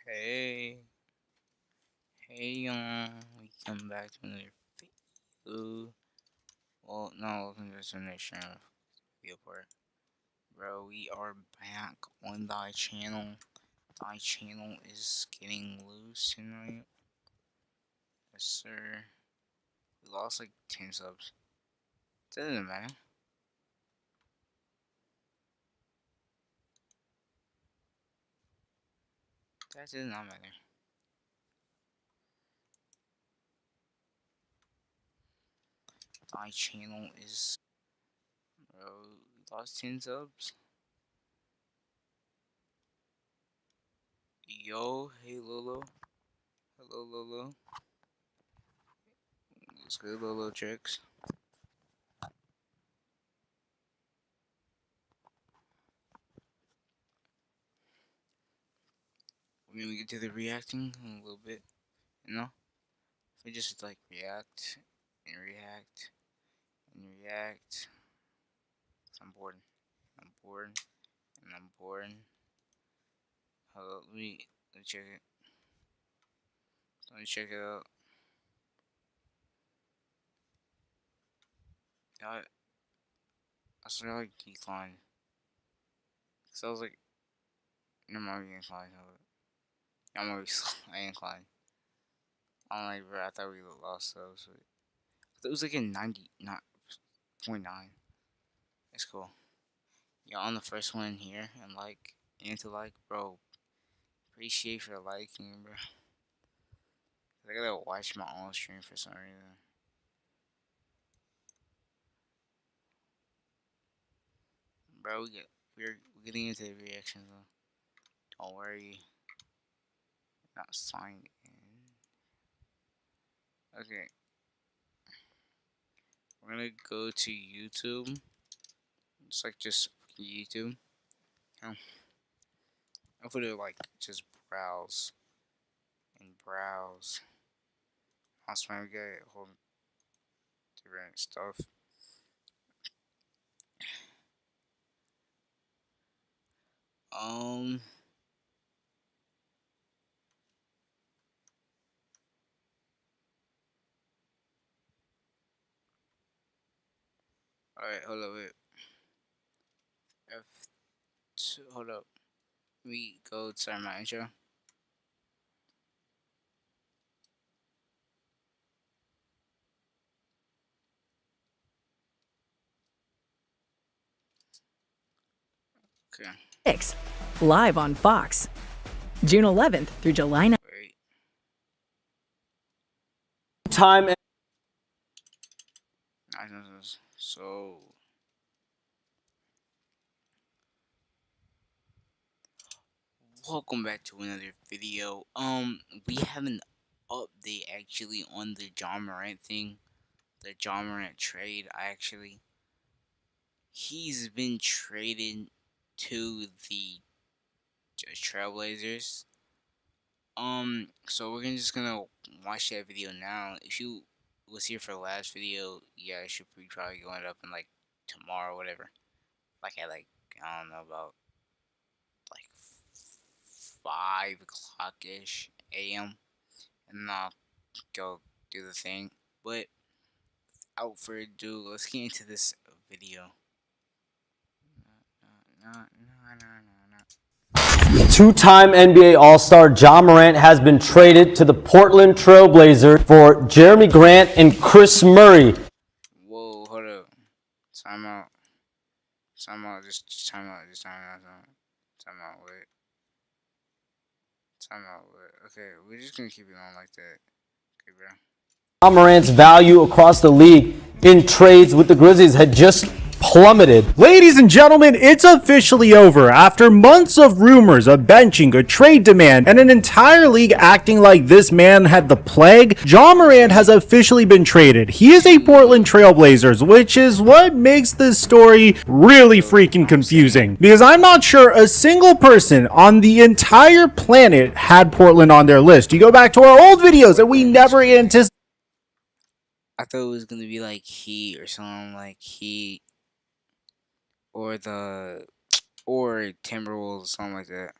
Hey, we come back to another video. Well, no, welcome to the next channel video part. Bro, we are back on thy channel. Thy channel is getting loose tonight. Yes, sir. We lost like 10 subs. Doesn't matter. That does not matter. Thy channel is. Bro, we lost 10 subs. Yo, hey Lolo. Hello, Lolo. Let's go, Lolo checks. We're gonna get to the reacting in a little bit, you know? If we just like react and react and react. I'm bored. I'm bored and I'm bored. Hold up, let me check it. Let me check it out. I started like decline. Cause I was like, never mind, we incline. I'm already I incline. I'm like, bro, I thought we lost those. It was like a 90.9. It's cool. You're on the first one here and like, and to like, bro, appreciate for liking, bro. I gotta watch my own stream for some reason. Bro, we're getting into the reactions though. Don't worry. Not signed in. Okay. We're gonna go to YouTube. It's like just YouTube. I'll put it like just browse and browse. That's when we get a whole different stuff. Um. Alright, hold up, wait. F2, hold up. We go to my intro. Okay. Six, live on Fox, June 11th through July 9th. Wait. Time and So welcome back to another video. We have an update actually on the John Morant thing. The John Morant trade he's been traded to the Trailblazers. So we're just gonna watch that video now. If you was here for the last video, yeah, I should be probably going up in like tomorrow or whatever. Like at like I don't know about like 5 o'clock ish a.m. and I'll go do the thing. But without further ado, let's get into this video. two-time NBA All-Star Ja Morant has been traded to the Portland Trailblazers for Jeremy Grant and Chris Murray. Whoa, hold up. Time out. Time out. Just time out. Just time out. Time out. Wait. Time out. Wait. Okay, we're just gonna keep it on like that. Okay, bro. Ja Morant's value across the league in trades with the Grizzlies had just plummeted. Ladies and gentlemen, it's officially over. After months of rumors, a benching, a trade demand, and an entire league acting like this man had the plague, Ja Morant has officially been traded. He is a Portland Trailblazers, which is what makes this story really freaking confusing. Because I'm not sure a single person on the entire planet had Portland on their list. You go back to our old videos and we never anticipated. I thought it was gonna be like Heat or something like Heat or Timberwolves or something like that.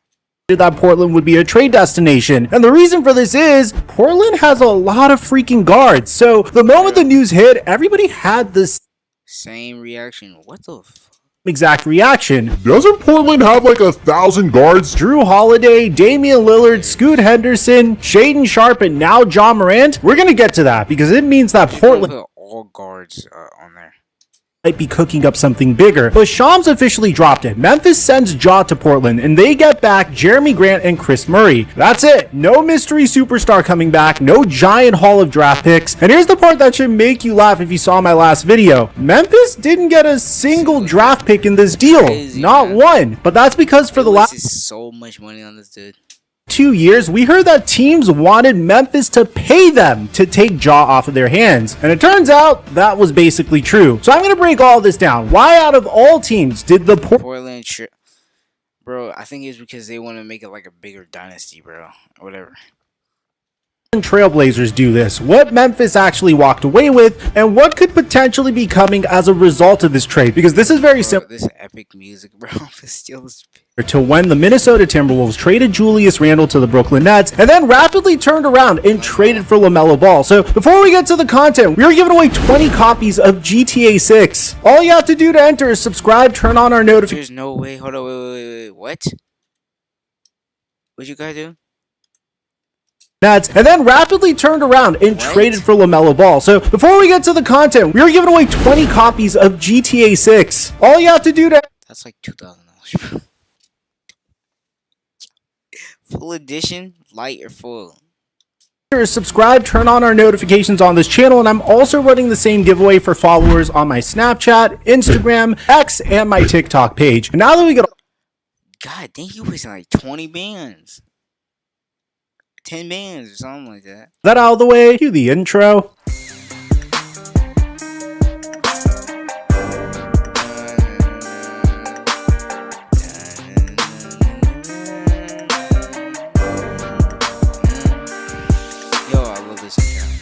that Portland would be a trade destination. And the reason for this is Portland has a lot of freaking guards. So the moment the news hit, everybody had this Same reaction. What the exact reaction. Doesn't Portland have like 1,000 guards? Drew Holiday, Damian Lillard, Scoot Henderson, Shaden Sharp, and now Ja Morant. We're going to get to that because it means that Portland put all guards on there? might be cooking up something bigger. But Shams officially dropped it. Memphis sends Ja to Portland, and they get back Jeremy Grant and Chris Murray. That's it. No mystery superstar coming back. No giant haul of draft picks. And here's the part that should make you laugh if you saw my last video. Memphis didn't get a single draft pick in this deal. Crazy, Not man. one. But that's because for the last This is so much money on this dude. 2 years, we heard that teams wanted Memphis to pay them to take Ja off of their hands. And it turns out that was basically true. So I'm going to break all this down. Why out of all teams did the Portland, bro, I think it's because they want to make it like a bigger dynasty, bro. Or whatever. Trailblazers do this? What Memphis actually walked away with, and what could potentially be coming as a result of this trade? Because this is very similar This epic music, bro. Steals. to when the Minnesota Timberwolves traded Julius Randle to the Brooklyn Nets and then rapidly turned around and traded for LaMelo Ball. So before we get to the content, we are giving away 20 copies of GTA 6. All you have to do to enter is subscribe, turn on our notifications. There's no way. Hold on. Wait. What? What you guys do? Nets, and then rapidly turned around and traded for LaMelo Ball. So before we get to the content, we are giving away 20 copies of GTA 6. All you have to do to That's like $2,000, bro. Full edition, light or full? is subscribe, turn on our notifications on this channel, and I'm also running the same giveaway for followers on my Snapchat, Instagram, X, and my TikTok page. And now that we got God dang, you wasting like 20 bands. 10 bands or something like that. that out of the way, cue the intro. Yo, I love this intro.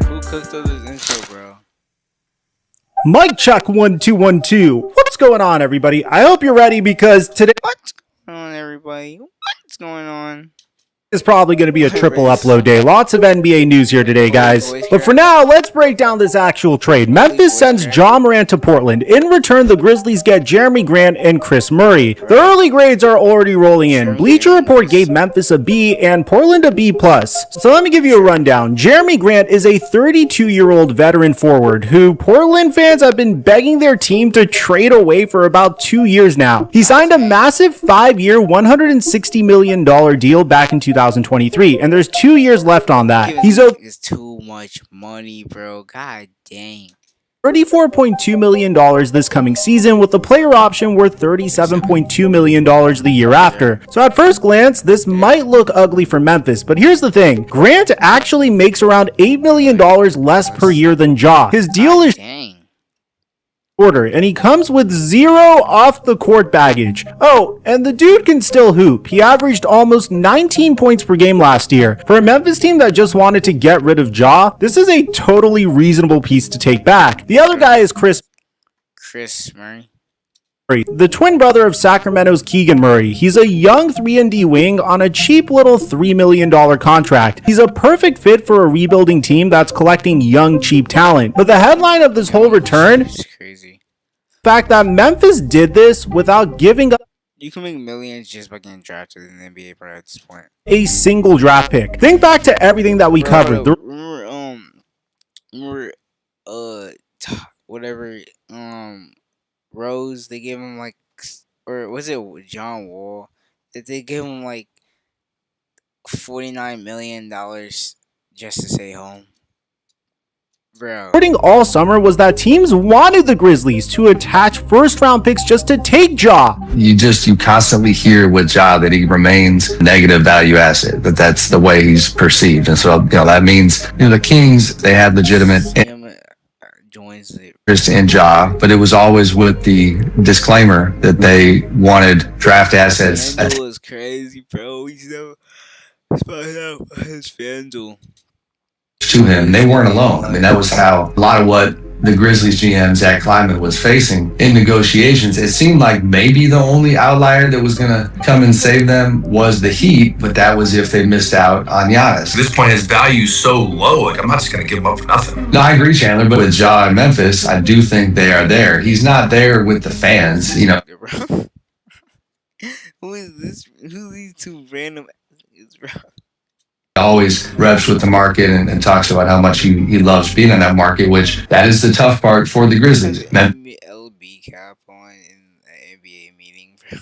Who cooked up this intro, bro? Mic check 1 2 1 2. What's going on, everybody? I hope you're ready because today What's going on, everybody? What's going on? is probably going to be a triple upload day. Lots of NBA news here today, guys. But for now, let's break down this actual trade. Memphis sends Ja Morant to Portland. In return, the Grizzlies get Jeremy Grant and Chris Murray. The early grades are already rolling in. Bleacher Report gave Memphis a B and Portland a B+. So let me give you a rundown. Jeremy Grant is a 32-year-old veteran forward who Portland fans have been begging their team to trade away for about 2 years now. He signed a massive 5-year, $160 million deal back in 2023, and there's 2 years left on that. He's a It's too much money, bro. God dang. $34.2 million this coming season, with the player option worth $37.2 million the year after. So at first glance, this might look ugly for Memphis, but here's the thing. Grant actually makes around $8 million less per year than Ja. His deal is Dang. shorter, and he comes with 0 off-the-court baggage. Oh, and the dude can still hoop. He averaged almost 19 points per game last year. For a Memphis team that just wanted to get rid of Ja, this is a totally reasonable piece to take back. The other guy is Chris Murray. Murray, the twin brother of Sacramento's Keegan Murray. He's a young 3-and-D wing on a cheap little $3 million contract. He's a perfect fit for a rebuilding team that's collecting young, cheap talent. But the headline of this whole return is It's crazy. the fact that Memphis did this without giving up You can make millions just by getting drafted in the NBA, bro, at this point. a single draft pick. Think back to everything that we covered. The Remember, whatever, Rose, they gave him like, or was it John Wall? Did they give him like $49 million just to stay home? Bro. reporting all summer was that teams wanted the Grizzlies to attach first-round picks just to take Ja. You constantly hear with Ja that he remains a negative value asset, that that's the way he's perceived. And so, that means, the Kings, they had legitimate Him joins the interest in Ja, but it was always with the disclaimer that they wanted draft assets. FanDuel is crazy, bro. He's never spotted out his FanDuel. To him. They weren't alone. I mean, that was how a lot of what the Grizzlies GM, Zach Kleiman, was facing in negotiations, it seemed like maybe the only outlier that was going to come and save them was the Heat, but that was if they missed out on Giannis. At this point, his value is so low, like I'm not just going to give him up for nothing. No, I agree, Chandler, but with Ja in Memphis, I do think they are there. He's not there with the fans, you know. Who is this? Who are these two random? Always reps with the market and talks about how much he loves being in that market, which that is the tough part for the Grizzlies. LB cap on in an NBA meeting, bro.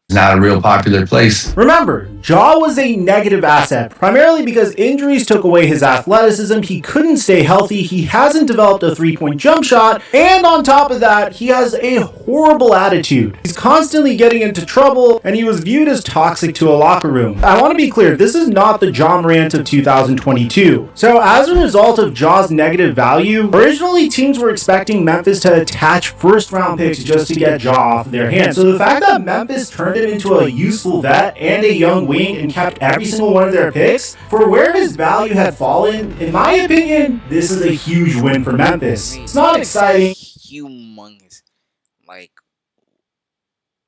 It's not a real popular place. Remember, Ja was a negative asset, primarily because injuries took away his athleticism, he couldn't stay healthy, he hasn't developed a three-point jump shot, and on top of that, he has a horrible attitude. He's constantly getting into trouble, and he was viewed as toxic to a locker room. I want to be clear, this is not the Ja Morant of 2022. So as a result of Ja's negative value, originally teams were expecting Memphis to attach first-round picks just to get Ja off of their hands. So the fact that Memphis turned him into a useful vet and a young wing and kept every single one of their picks, for where his value had fallen, in my opinion, this is a huge win for Memphis. It's not exciting. Humongous.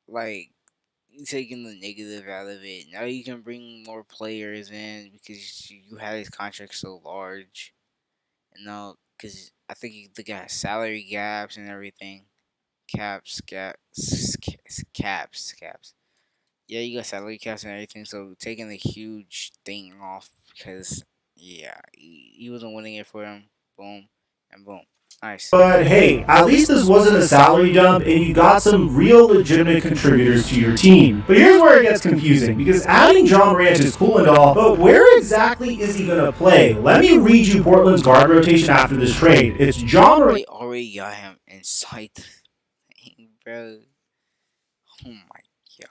Like you taking the negative out of it. Now you can bring more players in because you had his contract so large. And now, because I think the guy salary gaps and everything. Caps. Yeah, you got salary caps and everything, so taking the huge thing off because, yeah, he wasn't winning it for him. Boom, and boom. Nice. But hey, at least this wasn't a salary dump and you got some real legitimate contributors to your team. But here's where it gets confusing, because adding Ja Morant is cool and all, but where exactly is he going to play? Let me read you Portland's guard rotation after this trade. It's Ja Morant. They already got him inside the thing, bro. Oh my god.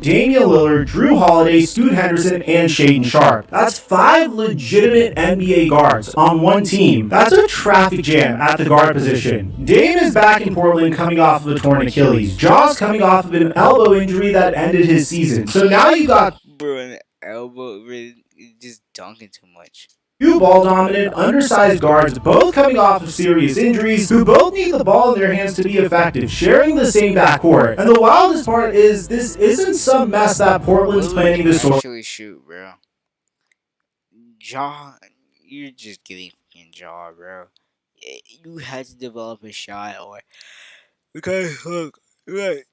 Damian Lillard, Drew Holiday, Scoot Henderson, and Shaedon Sharpe. That's 5 legitimate NBA guards on one team. That's a traffic jam at the guard position. Dame is back in Portland coming off of a torn Achilles. Ja's coming off of an elbow injury that ended his season. So now you got an elbow, really, just dunking too much. 2 ball-dominant, undersized guards, both coming off of serious injuries, who both need the ball in their hands to be effective, sharing the same backcourt. And the wildest part is, this isn't some mess that Portland's planning to sort. Actually shoot, bro. Ja, you're just getting fucking Ja, bro. You had to develop a shot, or okay, look, right.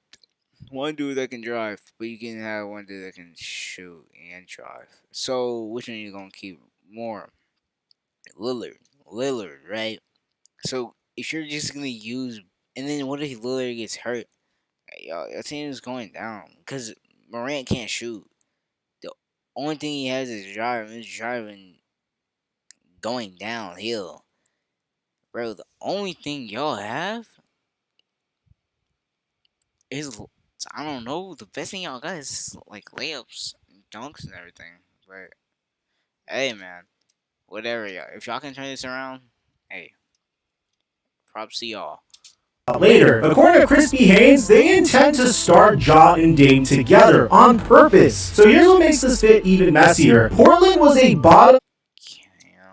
One dude that can drive, but you can have one dude that can shoot and drive. So which one are you gonna keep more? Lillard, right? So if you're just gonna use, and then what if Lillard gets hurt? Your team is going down because Morant can't shoot. The only thing he has is driving, going downhill, bro. The only thing y'all have is, I don't know. The best thing y'all got is like layups, dunks, and everything. But hey, man. Whatever, y'all. If y'all can turn this around, hey, props to y'all. Later, according to Crispy Haynes, they intend to start Ja and Dame together on purpose. So here's what makes this fit even messier. Portland was a bottom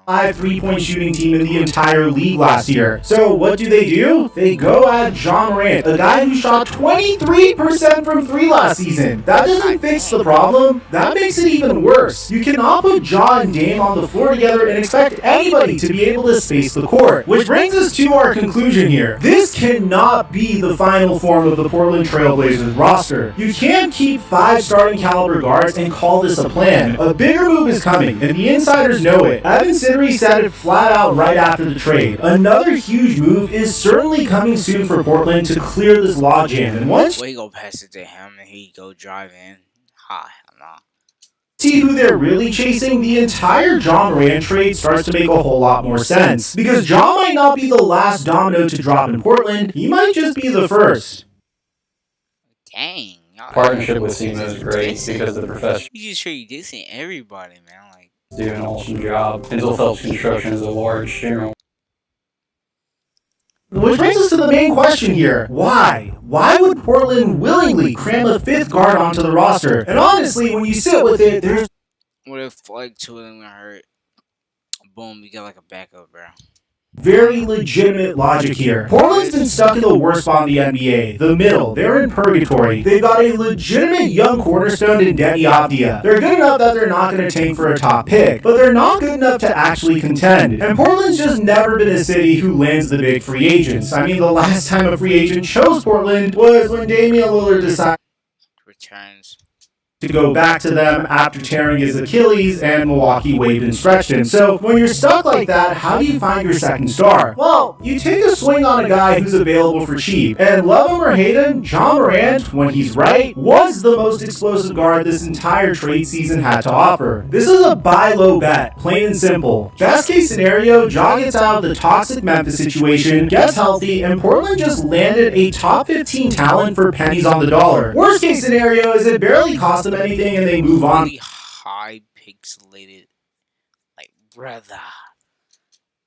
5 3-point shooting team in the entire league last year. So what do? They go at Ja Morant, a guy who shot 23% from 3 last season. That doesn't fix the problem. That makes it even worse. You cannot put Ja and Dame on the floor together and expect anybody to be able to space the court. Which brings us to our conclusion here. This cannot be the final form of the Portland Trailblazers roster. You can't keep 5 starting caliber guards and call this a plan. A bigger move is coming, and the insiders know it. Evan Sidney said it flat out right after the trade. Another huge move is certainly coming soon for Portland to clear this logjam. And once he go pass it to him and he go drive in, nah. See who they're really chasing, the entire Ja Morant trade starts to make a whole lot more sense. Because Ja might not be the last domino to drop in Portland, he might just be the first. Dang. Partnership with SEMA is great because the professional. You just trade this and everybody, man. Like, do an awesome job. Denzel Phelps Construction is a large general. Which brings us to the main question here. Why? Why would Portland willingly cram a 5th guard onto the roster? And honestly, when you sit with it, there's... What if, like, 2 of them got hurt? boom, you got like a backup, bro. Very legitimate logic here. Portland's been stuck in the worst spot in the NBA, the middle. They're in purgatory. They've got a legitimate young cornerstone in Deni Avdija. They're good enough that they're not going to tank for a top pick, but they're not good enough to actually contend. And Portland's just never been a city who lands the big free agents. I mean, the last time a free agent chose Portland was when Damian Lillard decided Returns. to go back to them after tearing his Achilles and Milwaukee waived and stretched him. So when you're stuck like that, how do you find your second star? Well, you take a swing on a guy who's available for cheap. And love him or hate him, Ja Morant, when he's right, was the most explosive guard this entire trade season had to offer. This is a buy low bet, plain and simple. Best case scenario, Ja gets out of the toxic Memphis situation, gets healthy, and Portland just landed a top 15 talent for pennies on the dollar. Worst case scenario is it barely cost them anything and they move on. Really high pixelated, like, brother.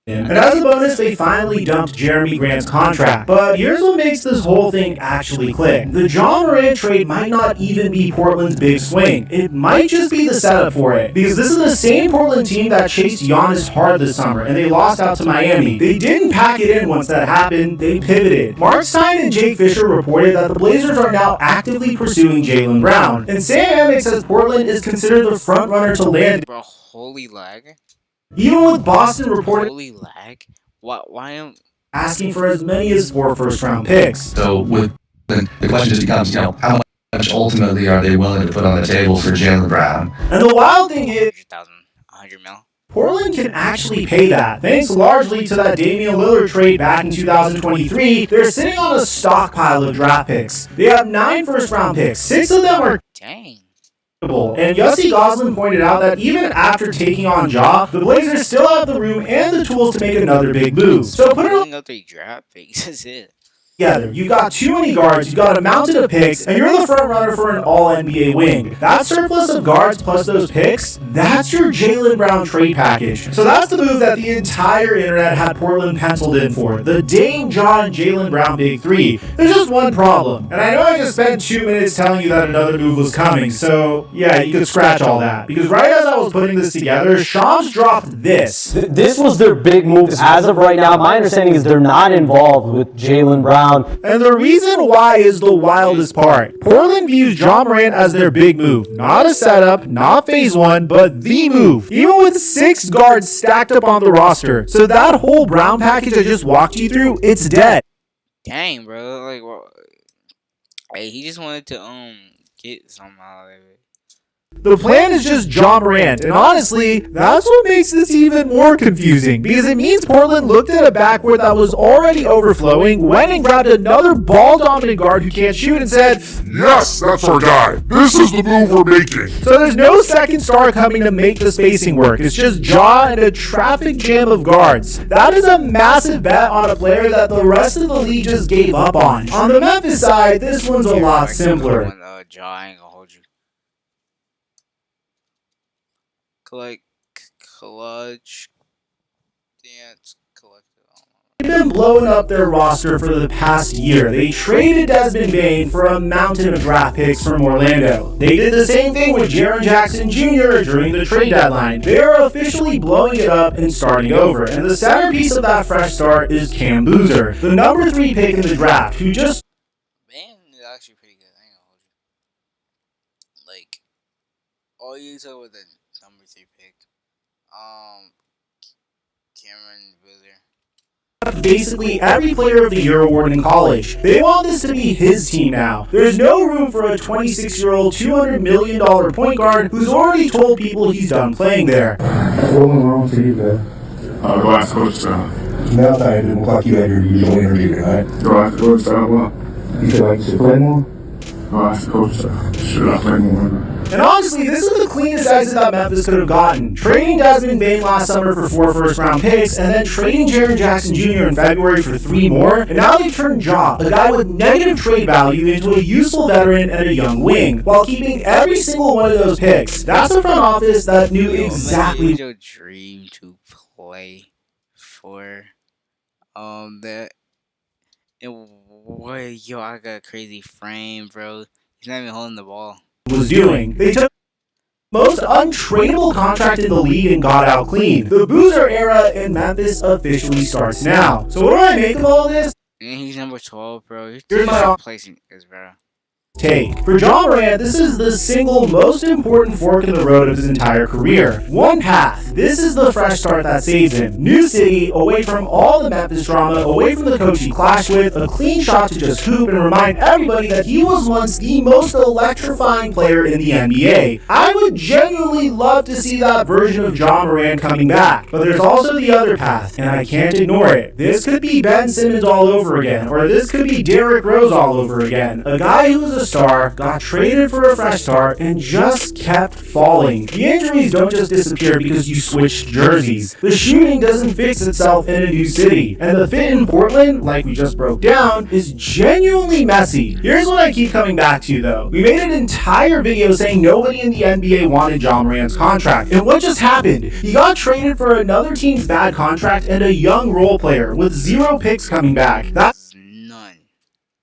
And as a bonus, they finally dumped Jeremy Grant's contract. But here's what makes this whole thing actually click. The Ja Morant trade might not even be Portland's big swing. It might just be the setup for it. Because this is the same Portland team that chased Giannis hard this summer, and they lost out to Miami. They didn't pack it in once that happened, they pivoted. Mark Stein and Jake Fisher reported that the Blazers are now actively pursuing Jaylen Brown. And Sam Amick says Portland is considered the front runner to land. Bro, holy lag. Even with Boston reported Holy lag? Why am... asking for as many as 4 first-round picks. So with the question just becomes, how much ultimately are they willing to put on the table for Jaylen Brown? And the wild thing is, 100 mil? Portland can actually pay that. Thanks largely to that Damian Lillard trade back in 2023, they're sitting on a stockpile of draft picks. They have 9 first-round picks. 6 of them are Dang. and Yossi Goslin pointed out that even after taking on Ja, the Blazers still have the room and the tools to make another big move. So put it all Up 3 draft picks, that's it. together. You've got too many guards, you've got a mountain of picks, and you're the front runner for an all-NBA wing. That surplus of guards plus those picks, that's your Jaylen Brown trade package. So that's the move that the entire internet had Portland penciled in for. The Dame, Ja, and Jaylen Brown big three. There's just one problem. And I know I just spent 2 minutes telling you that another move was coming, so yeah, you could scratch all that. Because right as I was putting this together, Shams dropped this. This was their big move as of right now. My understanding is they're not involved with Jaylen Brown. And the reason why is the wildest part. Portland views Ja Morant as their big move. Not a setup, not phase 1, but the move. Even with 6 guards stacked up on the roster. So that whole Brown package I just walked you through, it's dead. Dang, bro. Like, well, hey, he just wanted to, get something out of it. The plan is just Ja Morant, and honestly, that's what makes this even more confusing, because it means Portland looked at a backcourt that was already overflowing, went and grabbed another ball-dominant guard who can't shoot, and said, Yes, that's our guy. This is the move we're making. so there's no second star coming to make the spacing work. It's just Ja and a traffic jam of guards. That is a massive bet on a player that the rest of the league just gave up on. On the Memphis side, this one's a lot simpler. When, Ja, I ain't gonna hold you. Like, clutch, dance, collective. They've been blowing up their roster for the past year. They traded Desmond Bane for a mountain of draft picks from Orlando. They did the same thing with Jaren Jackson Jr. during the trade deadline. They are officially blowing it up and starting over. And the centerpiece of that fresh start is Cam Boozer, the number 3 pick in the draft, who just Man, is actually pretty good. I ain't gonna hold you. Like, all you said with the number 3 pick, Cameron Boozer. basically every player of the year award in college. They want this to be his team now. There's no room for a 26-year-old, $200 million point guard who's already told people he's done playing there. What's wrong for you, man? Go ask Coach Brown. Now that I didn't look like you had your usual interview tonight. Go ask Coach Brown. Well, You feel like you should play more? go ask Coach Brown. Should I play more? And honestly, this is the cleanest exit that Memphis could have gotten. Trading Desmond Bane last summer for 4 first-round picks, and then trading Jaren Jackson Jr. in February for 3 more, and now they've turned Ja, a guy with negative trade value, into a useful veteran and a young wing, while keeping every single one of those picks. That's a front office that knew exactly Your dream to play for, that. And what, yo, I got a crazy frame, bro. He's not even holding the ball. was doing. They took most untradeable contract in the league and got out clean. The Boozer era in Memphis officially starts now. So what do I make of all this? And he's number 12, bro. He's Here's my replacing this, bro. Take. For Ja Morant, this is the single most important fork in the road of his entire career. One path. This is the fresh start that saves him. New city, away from all the Memphis drama, away from the coach he clashed with, a clean shot to just hoop and remind everybody that he was once the most electrifying player in the NBA. I would genuinely love to see that version of Ja Morant coming back. But there's also the other path, and I can't ignore it. This could be Ben Simmons all over again, or this could be Derrick Rose all over again. A guy who was a star, got traded for a fresh start, and just kept falling. The injuries don't just disappear because you switched jerseys. The shooting doesn't fix itself in a new city. And the fit in Portland, like we just broke down, is genuinely messy. Here's what I keep coming back to though. We made an entire video saying nobody in the NBA wanted Ja Morant's contract. And what just happened? He got traded for another team's bad contract and a young role player with 0 picks coming back. That's none.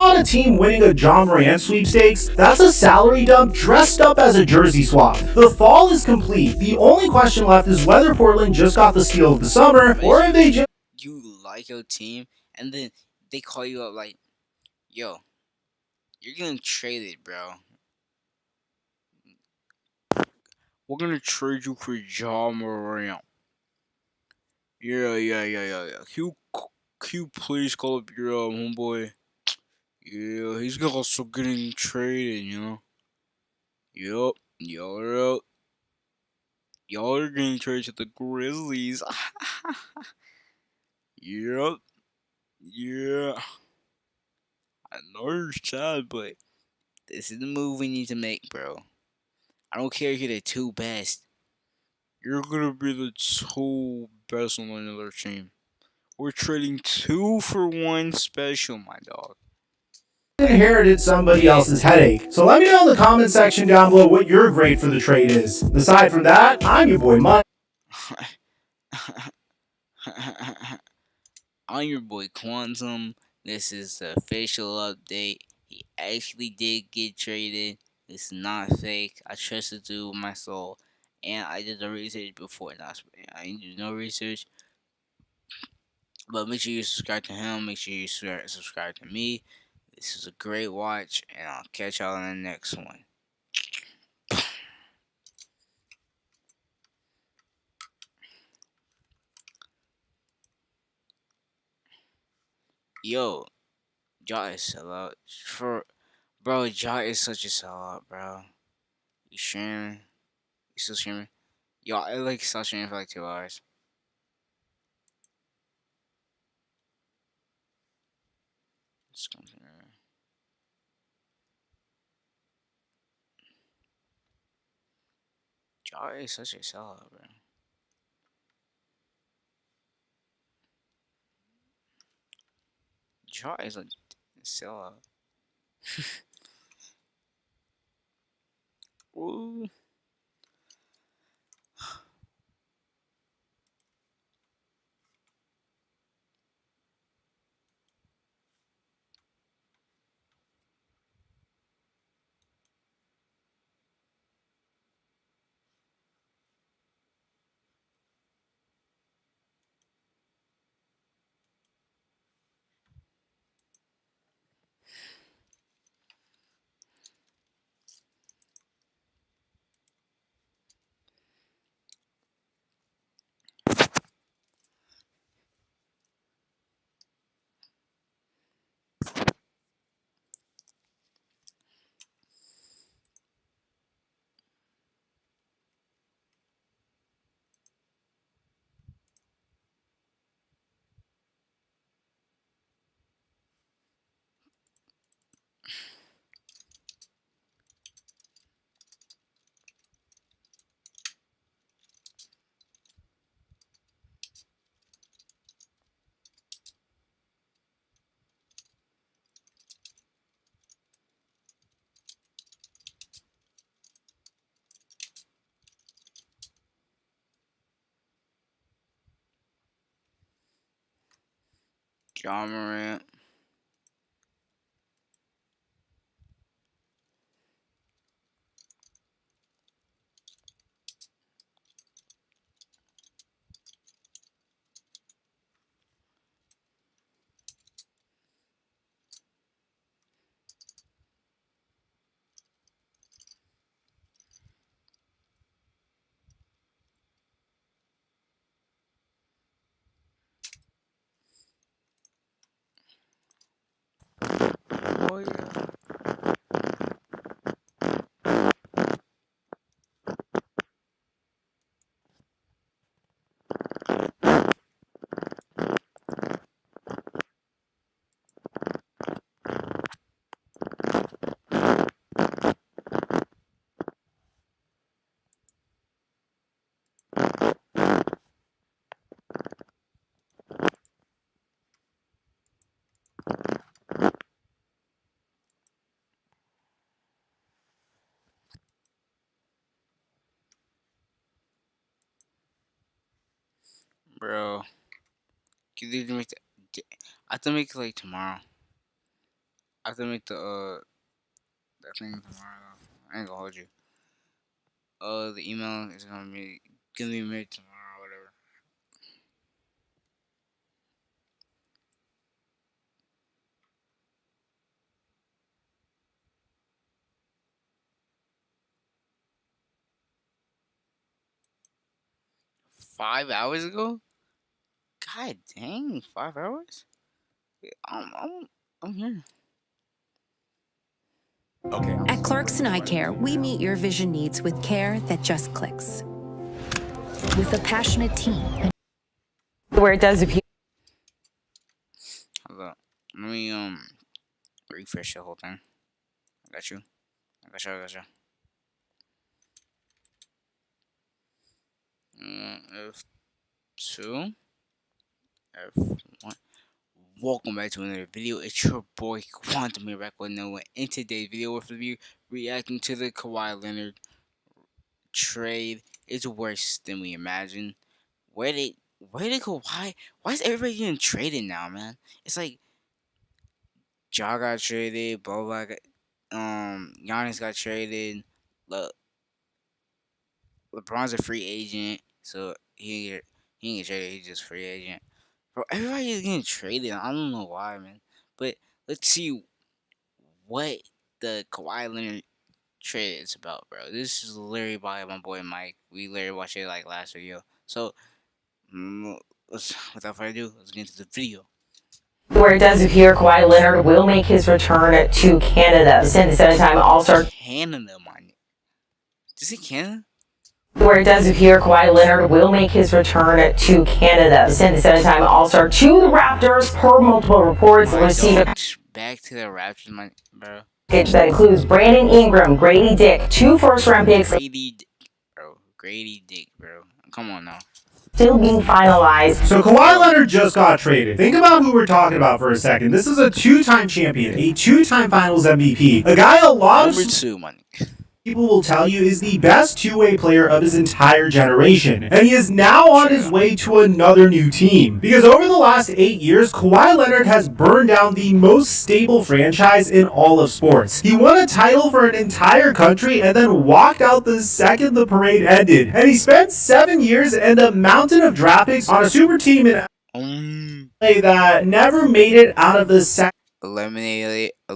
Not a team winning a Ja Morant sweepstakes. That's a salary dump dressed up as a jersey swap. The fall is complete. The only question left is whether Portland just got the steal of the summer or if they just... You like your team, and then they call you up like, yo, you're getting traded, bro. We're gonna trade you for Ja Morant. Yeah. Can you please call up your homeboy? Yeah, he's also getting traded, you know. Yup, y'all are getting traded to the Grizzlies. Yup, yeah. I know you're sad, but this is the move we need to make, bro. I don't care if you're the 2 best. You're gonna be the 2 best on another team. We're trading 2 for 1 special, my dog. inherited somebody else's headache. So let me know in the comment section down below what your grade for the trade is. Aside from that, I'm your boy Mike. I'm your boy Quantum. This is the official update. He actually did get traded. This is not fake. I trust the dude with my soul. And I did the research before. I didn't do no research. But make sure you subscribe to him. Make sure you subscribe to me. This is a great watch. And I'll catch y'all in the next one. Yo, Ja is sellout. Bro, Ja is such a sellout, bro. You streaming? You still streaming? Yo, I stopped streaming for like 2 hours. Let's go there. Ja is such a sellout, bro. Ja is a sellout. Ooh. Ja Morant. Bro, can you make I have to make it like tomorrow. I have to make that thing tomorrow. I ain't gonna hold you. The email is gonna be made tomorrow or whatever. $5 ago? God dang, 5 hours? Yeah, I'm here. Okay. At Clarkson Eye Care, we meet your vision needs with care that just clicks. With a passionate team. Where it does appear. Hold up. Let me refresh the whole thing. I got you. F2. F1. Welcome back to another video. It's your boy Quantum here back with Noah. In today's video with review reacting to the Kawhi Leonard trade. It's worse than we imagined. Where did Kawhi? Why is everybody getting traded now, man? It's like Ja got traded, Boba got, Giannis got traded. LeBron's a free agent, so he ain't get traded. He's just free agent. Bro, everybody is getting traded. I don't know why, man. But let's see what the Kawhi Leonard trade is about, bro. This is literally by my boy Mike. We literally watched it like last video. So, without further ado, let's get into the video. Where it does appear Kawhi Leonard will make his return to Canada. Since the time All-Star. Canada, man. Is it Canada? Where it does appear Kawhi Leonard will make his return to Canada. Since the time All-Star to the Raptors, per multiple reports, receive a back to the Raptors, my bro. package that includes Brandon Ingram, Grady Dick, 2 first-round picks. Grady Dick, bro. Come on now. Still being finalized. So Kawhi Leonard just got traded. Think about who we're talking about for a second. This is a 2-time champion, a 2-time Finals MVP, a guy a lot of Number 2 money. people will tell you is the best two-way player of his entire generation. And he is now on his way to another new team. Because over the last 8 years, Kawhi Leonard has burned down the most stable franchise in all of sports. He won a title for an entire country and then walked out the second the parade ended. And he spent 7 years and a mountain of draft picks on a super team in LA that never made it out of the second. Eliminated the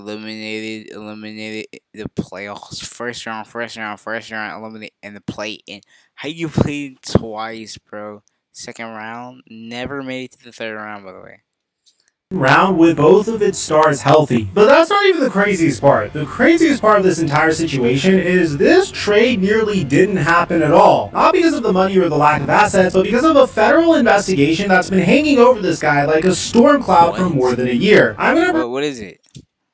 playoffs. First round, eliminated in the play-in. How you played twice, bro? Second round, never made it to the third round, by the way. Round with both of its stars healthy. But that's not even the craziest part. The craziest part of this entire situation is this trade nearly didn't happen at all. Not because of the money or the lack of assets, but because of a federal investigation that's been hanging over this guy like a storm cloud for more than a year. I'm gonna what is it?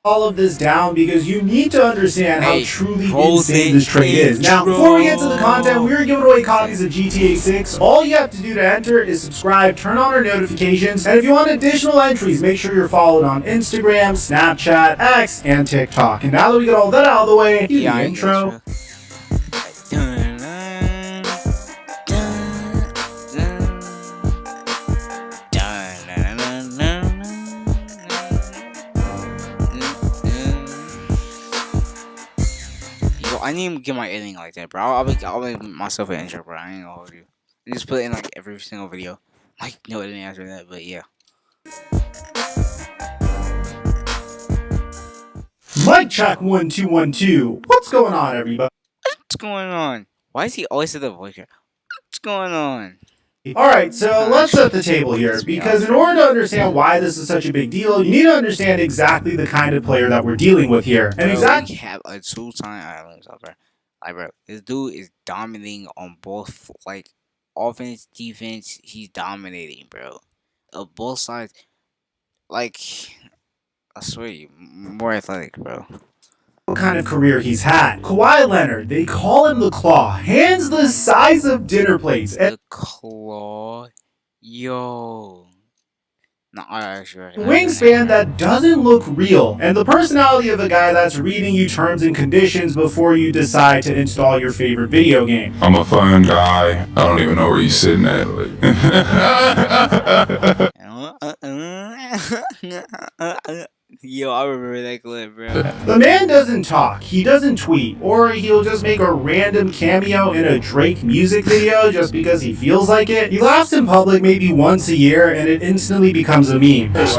All of this down because you need to understand how truly insane this trade is. Now, before we get to the content, we're giving away copies of GTA 6. All you have to do to enter is subscribe, turn on our notifications, and if you want additional entries, make sure you're followed on Instagram, Snapchat, X, and TikTok. And now that we get all that out of the way, the intro. I need to get my editing like that, bro. I'll make myself an intro, bro. I ain't gonna hold you. I just put it in like every single video. Like no editing after that, but yeah. Mic check 1 2 1 2. What's going on, everybody? What's going on? Why is he always at the voice here? What's going on? Alright, so let's set the table here, because in order to understand why this is such a big deal, you need to understand exactly the kind of player that we're dealing with here. And exactly we have a 2-time bro. This dude is dominating on both, like, offense, defense. He's dominating, bro. Of both sides. Like, I swear you, more athletic, bro. What kind of career he's had. Kawhi Leonard, they call him the Claw. Hands the size of dinner plates. The Claw. Yo. No, I actually. Wingspan that doesn't look real, and the personality of a guy that's reading you terms and conditions before you decide to install your favorite video game. I'm a fun guy. I don't even know where you're sitting at. Yo, I remember that clip, bro. The man doesn't talk, he doesn't tweet, or he'll just make a random cameo in a Drake music video just because he feels like it. He laughs in public maybe once a year and it instantly becomes a meme. But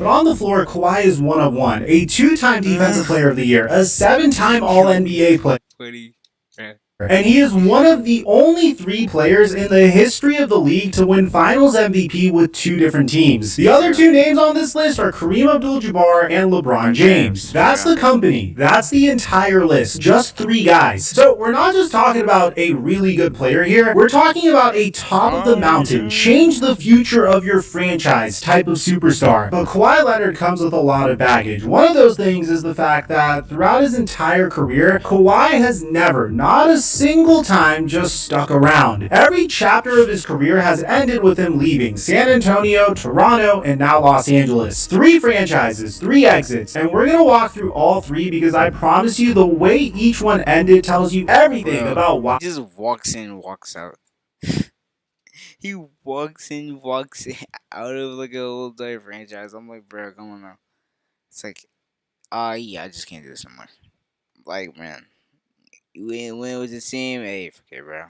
on the floor, Kawhi is one of one, a 2-time Defensive Player of the Year, a 7-time All-NBA player. And he is one of the only 3 players in the history of the league to win Finals MVP with 2 different teams. The other 2 names on this list are Kareem Abdul-Jabbar and LeBron James. That's the company. That's the entire list. Just 3 guys. So we're not just talking about a really good player here. We're talking about a top of the mountain, change the future of your franchise type of superstar. But Kawhi Leonard comes with a lot of baggage. One of those things is the fact that throughout his entire career, Kawhi has never, not a single time, just stuck around. Every chapter of his career has ended with him leaving San Antonio, Toronto, and now Los Angeles. 3 franchises, 3 exits, and we're gonna walk through all 3 because I promise you the way each one ended tells you everything about why. He just walks in, walks out. He walks in, walks out of like a little dive franchise. I'm like, bro, come on now. It's like, yeah, I just can't do this anymore. Like, man. When it was the same, hey, forget, bro.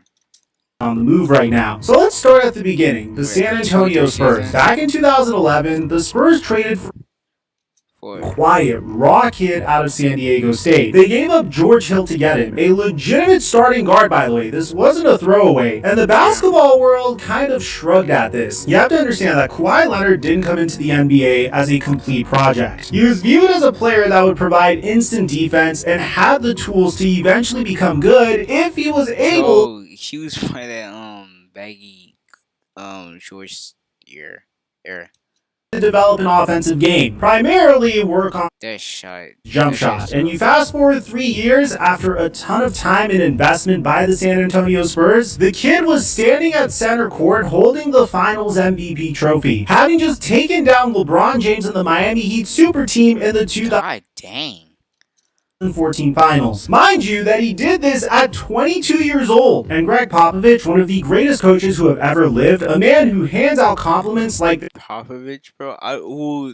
On the move right now. So let's start at the beginning. The San Antonio Spurs. Back in 2011, the Spurs traded for quiet, raw kid out of San Diego State. They gave up George Hill to get him. A legitimate starting guard, by the way. This wasn't a throwaway. And the basketball world kind of shrugged at this. You have to understand that Kawhi Leonard didn't come into the NBA as a complete project. He was viewed as a player that would provide instant defense and had the tools to eventually become good if he was able. So he was by that baggy shorts era. To develop an offensive game, primarily work on that shot, jump shot. And you fast forward 3 years after a ton of time and investment by the San Antonio Spurs, the kid was standing at center court holding the Finals MVP trophy, having just taken down LeBron James and the Miami Heat super team in the 2014 Finals. Mind you that he did this at 22 years old. And Greg Popovich, one of the greatest coaches who have ever lived, a man who hands out compliments like Popovich, bro.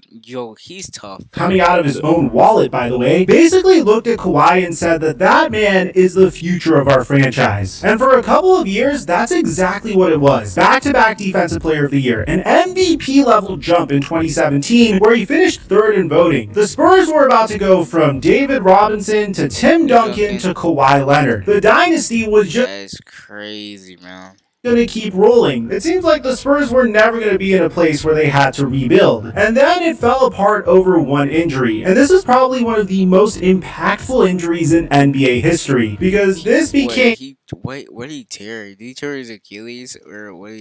Yo, he's tough. Coming out of his own wallet, by the way, basically looked at Kawhi and said that that man is the future of our franchise. And for a couple of years, that's exactly what it was. Back-to-back Defensive Player of the Year, an MVP level jump in 2017 where he finished 3rd in voting. The Spurs were about to go from David Robinson to Tim Duncan to Kawhi Leonard. The dynasty was just That's crazy, man. Gonna keep rolling. It seems like the Spurs were never gonna be in a place where they had to rebuild. And then it fell apart over one injury. And this is probably one of the most impactful injuries in NBA history. Because this became... What did he tear? Did he tear his Achilles? Or what?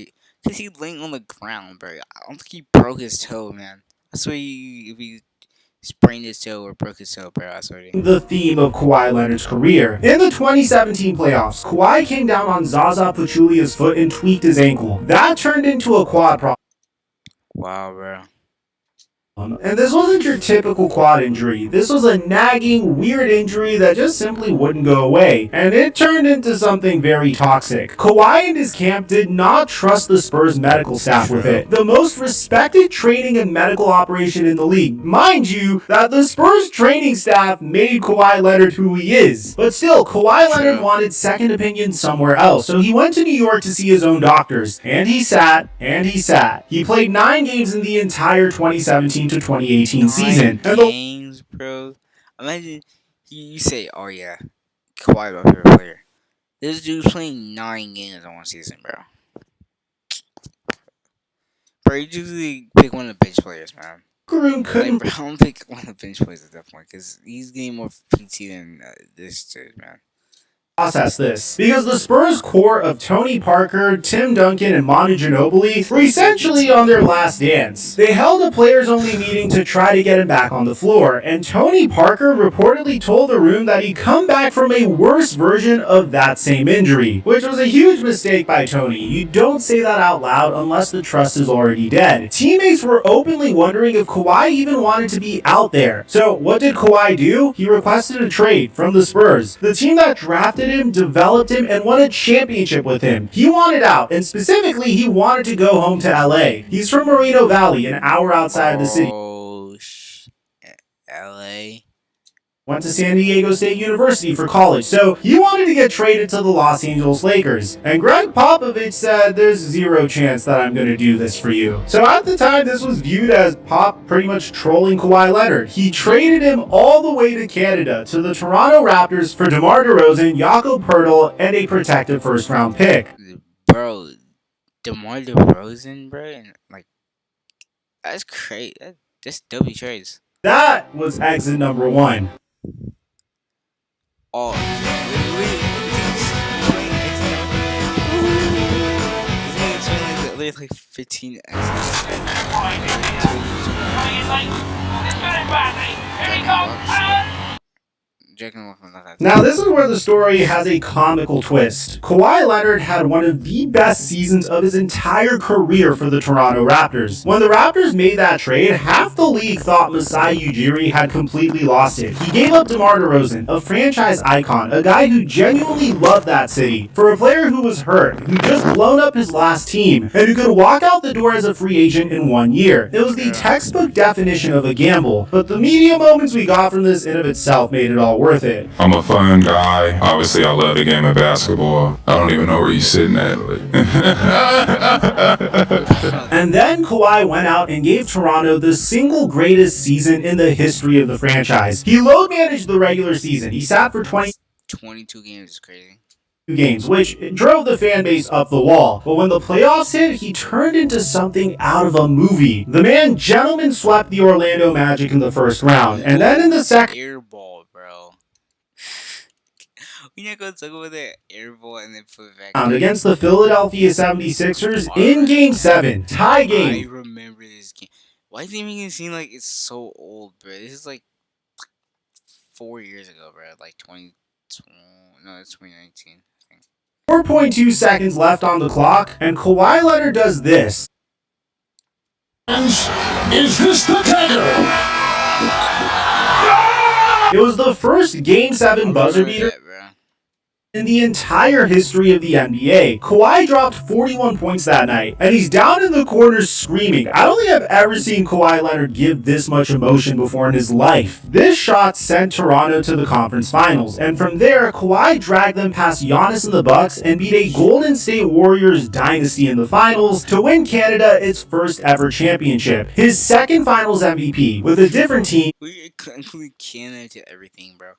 Because he laying on the ground, bro. I don't think he broke his toe, man. That's why if he sprained his toe or broke his toe, bro. That's what the theme of Kawhi Leonard's career. In the 2017 playoffs, Kawhi came down on Zaza Pachulia's foot and tweaked his ankle. That turned into a quad problem. Wow, bro. And this wasn't your typical quad injury. This was a nagging, weird injury that just simply wouldn't go away. And it turned into something very toxic. Kawhi and his camp did not trust the Spurs medical staff with it. The most respected training and medical operation in the league. Mind you, that the Spurs training staff made Kawhi Leonard who he is. But still, Kawhi Leonard wanted second opinion somewhere else. So he went to New York to see his own doctors. And he sat, and he sat. He played 9 games in the entire 2017 to 2018 season. Games, bro. Imagine you say, "Oh yeah, Kawhi my favorite player." This dude's playing 9 games in one season, bro. Bro, you usually pick one of the bench players, man. Kareem couldn't. Like, bro, I don't pick one of the bench players at that point because he's getting more PT than this dude, man. process this, because the Spurs core of Tony Parker, Tim Duncan, and Manu Ginobili were essentially on their last dance. They held a players-only meeting to try to get him back on the floor, and Tony Parker reportedly told the room that he'd come back from a worse version of that same injury, which was a huge mistake by Tony. You don't say that out loud unless the trust is already dead. Teammates were openly wondering if Kawhi even wanted to be out there. So what did Kawhi do? He requested a trade from the Spurs, the team that drafted him, developed him, and won a championship with him. He wanted out, and specifically, he wanted to go home to LA. He's from Moreno Valley, an hour outside of the city. LA. Went to San Diego State University for college, so he wanted to get traded to the Los Angeles Lakers. And Greg Popovich said, there's zero chance that I'm going to do this for you. So at the time, this was viewed as Pop pretty much trolling Kawhi Leonard. He traded him all the way to Canada, to the Toronto Raptors for DeMar DeRozan, Jakob Poeltl, and a protected first-round pick. Bro, DeMar DeRozan, bro, and like, that's crazy. That's W trades. That was exit number 1. Oh, like 15 Now this is where the story has a comical twist. Kawhi Leonard had one of the best seasons of his entire career for the Toronto Raptors. When the Raptors made that trade, half the league thought Masai Ujiri had completely lost it. He gave up DeMar DeRozan, a franchise icon, a guy who genuinely loved that city, for a player who was hurt, who just blown up his last team, and who could walk out the door as a free agent in 1 year. It was the textbook definition of a gamble, but the media moments we got from this in of itself made it all worth it. I'm a fun guy. Obviously, I love the game of basketball. I don't even know where you're sitting at. And then Kawhi went out and gave Toronto the single greatest season in the history of the franchise. He load managed the regular season. He sat for 22 games is crazy. Games, which drove the fan base up the wall. But when the playoffs hit, he turned into something out of a movie. The man gentleman swept the Orlando Magic in the first round, and then in the second airball, bro. We not gonna talk about that airball and then put it back against the Philadelphia 76ers in Game 7, tie game. I remember this game. Why is it making it seem like it's so old, bro? This is like 4 years ago, bro. Like 2020. No, it's 2019. 4.2 seconds left on the clock, and Kawhi Leonard does this. Is this the dagger? It was the first Game 7 buzzer beater in the entire history of the NBA. Kawhi dropped 41 points that night, and he's down in the corner screaming. I don't think I've ever seen Kawhi Leonard give this much emotion before in his life. This shot sent Toronto to the conference finals, and from there, Kawhi dragged them past Giannis and the Bucks and beat a Golden State Warriors dynasty in the finals to win Canada its first ever championship. His second finals MVP with a different team. We include Canada to everything, bro.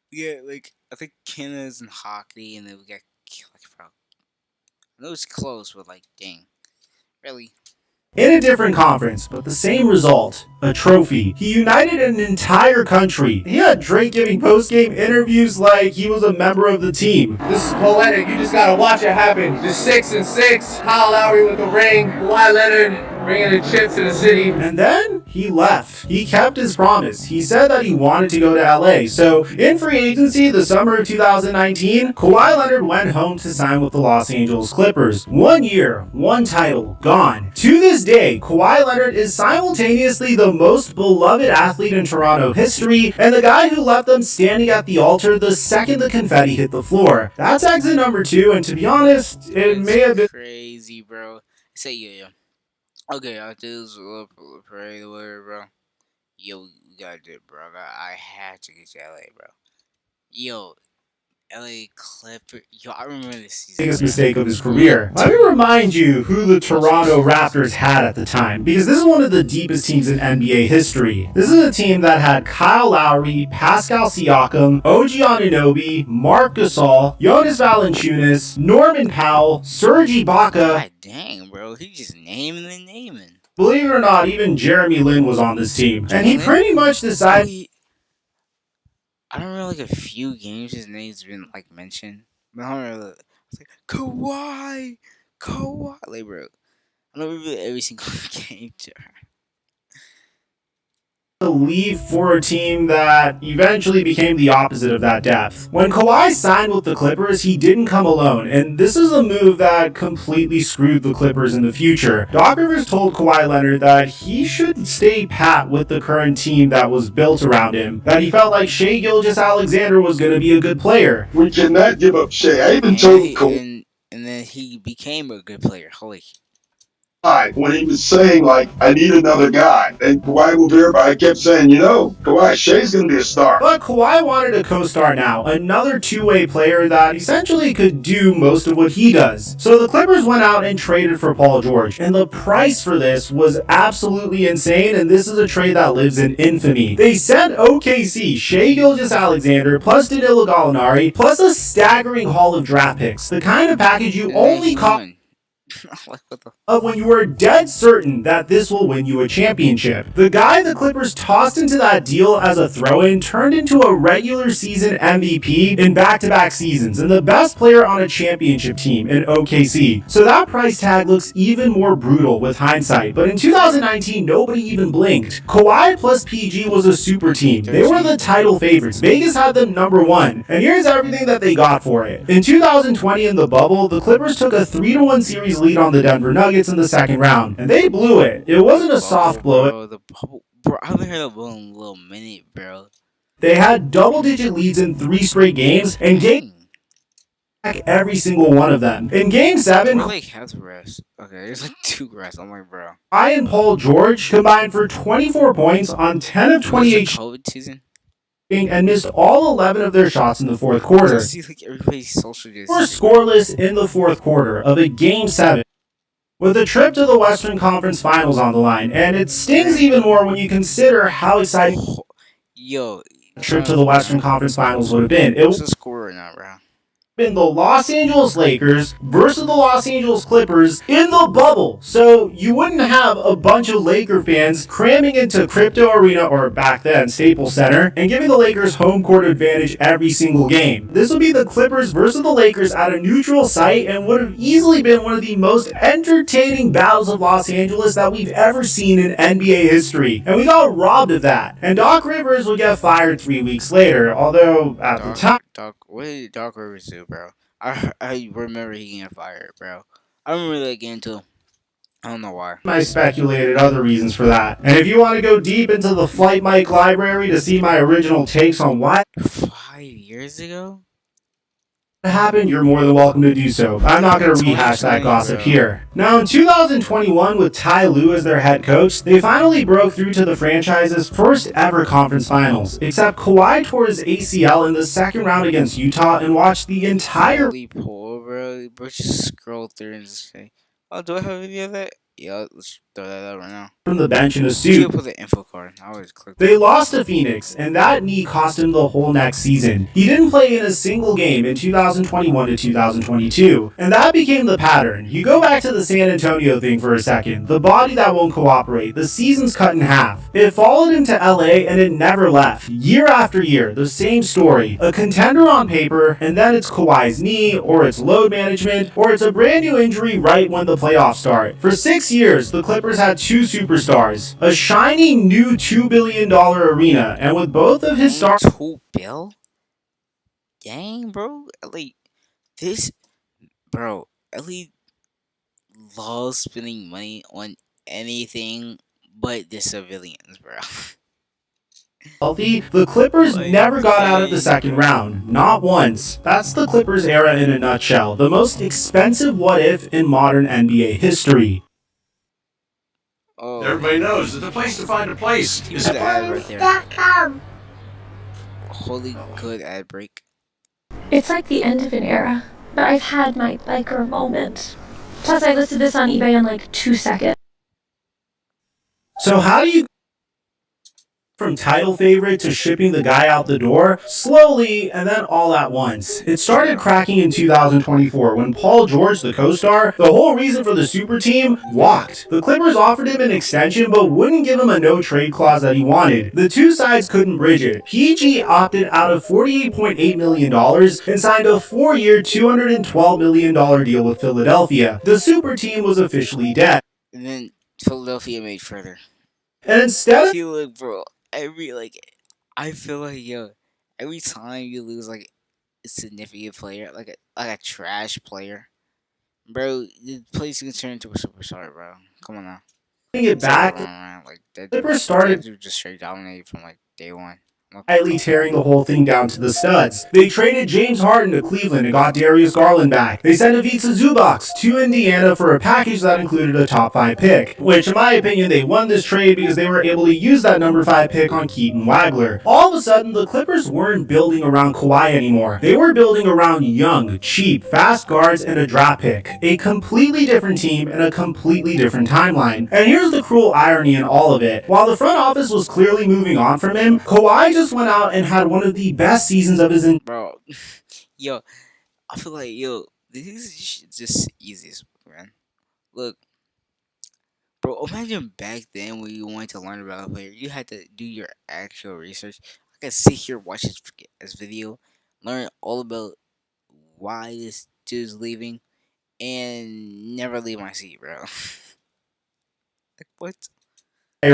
Yeah, like, I think Canada's in hockey, and then we got, like, bro. I know it's close, but, like, dang. Really? In a different conference, but the same result. A trophy. He united an entire country. He had Drake giving post-game interviews like he was a member of the team. This is poetic. You just gotta watch it happen. The 6-6. Kyle Lowry with the ring. Kawhi Leonard bringing the chip to the city. And then he left. He kept his promise. He said that he wanted to go to LA. So in free agency, the summer of 2019, Kawhi Leonard went home to sign with the Los Angeles Clippers. 1 year, 1 title, gone. To this day, Kawhi Leonard is simultaneously the most beloved athlete in Toronto history and the guy who left them standing at the altar the second the confetti hit the floor. That's exit number 2, and to be honest, it may have been crazy, bro. Say yeah. Okay, I do this a little parade or whatever, bro. Yo, we gotta do it, bro. I had to get to LA, bro. Yo, LA Clipper. Yo, I remember this season. Biggest mistake of his career. Let me remind you who the Toronto Raptors had at the time, because this is one of the deepest teams in NBA history. This is a team that had Kyle Lowry, Pascal Siakam, OG Anunoby, Marc Gasol, Jonas Valanciunas, Norman Powell, Serge Ibaka. God dang, bro. He just naming and naming. Believe it or not, even Jeremy Lin was on this team. And he pretty much decided I don't remember like a few games his name's been like mentioned. But I don't remember. It's like Kawhi, like bro. I don't remember every single game. To leave for a team that eventually became the opposite of that depth. When Kawhi signed with the Clippers, he didn't come alone, and this is a move that completely screwed the Clippers in the future. Doc Rivers told Kawhi Leonard that he should stay pat with the current team that was built around him, that he felt like Shai Gilgeous-Alexander was going to be a good player. We cannot give up Shai. I even told Kawhi And then he became a good player. Holy. when he was saying, like, I need another guy. And Kawhi will verify. I kept saying, Kawhi, Shai's going to be a star. But Kawhi wanted a co-star now, another two-way player that essentially could do most of what he does. So the Clippers went out and traded for Paul George, and the price for this was absolutely insane, and this is a trade that lives in infamy. They sent OKC Shai Gilgeous-Alexander plus Danilo Gallinari plus a staggering haul of draft picks, the kind of package you only caught when you were dead certain that this will win you a championship. The guy the Clippers tossed into that deal as a throw-in turned into a regular season MVP in back-to-back seasons and the best player on a championship team in OKC. So that price tag looks even more brutal with hindsight. But in 2019, nobody even blinked. Kawhi plus PG was a super team. They were the title favorites. Vegas had them number one. And here's everything that they got for it. In 2020 in the bubble, the Clippers took a 3-1 series lead on the Denver Nuggets in the second round, and they blew it. It wasn't a soft blow. Bro, I haven't heard of bubble in a little minute, bro. They had double-digit leads in 3 straight games, and gained back every single one of them. In Game 7, like half the rest. Okay, there's like 2 rests. I'm like, bro. I and Paul George combined for 24 points on 10 of 28 COVID season. And missed all 11 of their shots in the fourth quarter. I see like everybody's social They were scoreless in the fourth quarter of a Game 7. With a trip to the Western Conference Finals on the line, and it stings even more when you consider how exciting the trip to the Western Conference Finals would have been. It was a score right now, bro. Been the Los Angeles Lakers versus the Los Angeles Clippers in the bubble. So you wouldn't have a bunch of Laker fans cramming into Crypto Arena, or back then Staples Center, and giving the Lakers home court advantage every single game. This would be the Clippers versus the Lakers at a neutral site and would have easily been one of the most entertaining battles of Los Angeles that we've ever seen in NBA history. And we got robbed of that. And Doc Rivers would get fired 3 weeks later, although at the time... What did Doc Rivers do, bro? I remember he getting fired, bro. I remember that game too. I don't know why. I speculated other reasons for that. And if you want to go deep into the Flight Mic library to see my original takes on why 5 years ago happened, you're more than welcome to do so. I'm not going to rehash that gossip here. Now, in 2021, with Ty Lue as their head coach, they finally broke through to the franchise's first ever conference finals. Except Kawhi tore his ACL in the second round against Utah and watched the entire... Poor, bro. Bro, just scroll through and just say, oh, do I have a video of that? Yeah, let's throw that out right now. From the bench in a suit. You put the info card. I always click. They lost to Phoenix, and that knee cost him the whole next season. He didn't play in a single game in 2021 to 2022, and that became the pattern. You go back to the San Antonio thing for a second. The body that won't cooperate. The season's cut in half. It followed him to LA, and it never left. Year after year, the same story. A contender on paper, and then it's Kawhi's knee, or it's load management, or it's a brand new injury right when the playoffs start. For 6 years, the Clippers had 2 superstars, a shiny new $2 billion arena, and with both of his stars... $2 billion? Dang, bro. Ellie loves spending money on anything but the civilians, bro. Healthy, the Clippers never got out of the second round. Not once. That's the Clippers era in a nutshell. The most expensive what-if in modern NBA history. Oh. Everybody knows that the place to find a place is Phones.com. Holy good ad break. It's like the end of an era, but I've had my biker moment. Plus, I listed this on eBay in like 2 seconds. So how do you... From title favorite to shipping the guy out the door, slowly and then all at once. It started cracking in 2024 when Paul George, the co-star, the whole reason for the super team, walked. The Clippers offered him an extension but wouldn't give him a no-trade clause that he wanted. The two sides couldn't bridge it. PG opted out of $48.8 million and signed a 4-year, $212 million deal with Philadelphia. The super team was officially dead. And then Philadelphia made further. And instead of... Look, bro, I feel like, yo, every time you lose, like, a significant player, like a trash player, bro, the place can turn into a superstar, bro. Come on now. It back, like, Clippers started just straight dominated from, like, day one. Quietly tearing the whole thing down to the studs. They traded James Harden to Cleveland and got Darius Garland back. They sent Ivica Zubac to Indiana for a package that included a top 5 pick, which in my opinion they won this trade because they were able to use that number 5 pick on Keaton Wagler. All of a sudden, the Clippers weren't building around Kawhi anymore. They were building around young, cheap, fast guards and a draft pick. A completely different team and a completely different timeline. And here's the cruel irony in all of it. While the front office was clearly moving on from him, Kawhi just went out and had one of the best seasons of his bro. Yo, I feel like, yo, this is just easiest, man. Look, bro, imagine back then when you wanted to learn about a player, you had to do your actual research. I could sit here, watch this video, learn all about why this dude's leaving, and never leave my seat, bro. Like, what?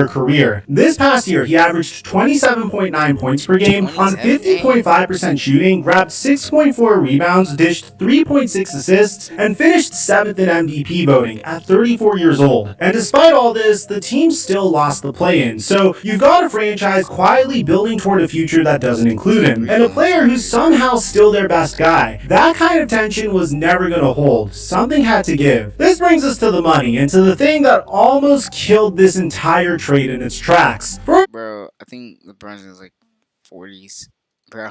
Career. This past year, he averaged 27.9 points per game on 50.5% shooting, grabbed 6.4 rebounds, dished 3.6 assists, and finished 7th in MVP voting at 34 years old. And despite all this, the team still lost the play-in. So you've got a franchise quietly building toward a future that doesn't include him, and a player who's somehow still their best guy. That kind of tension was never going to hold. Something had to give. This brings us to the money, and to the thing that almost killed this entire trade in its tracks. Bro, I think LeBron's in his like 40s, bro.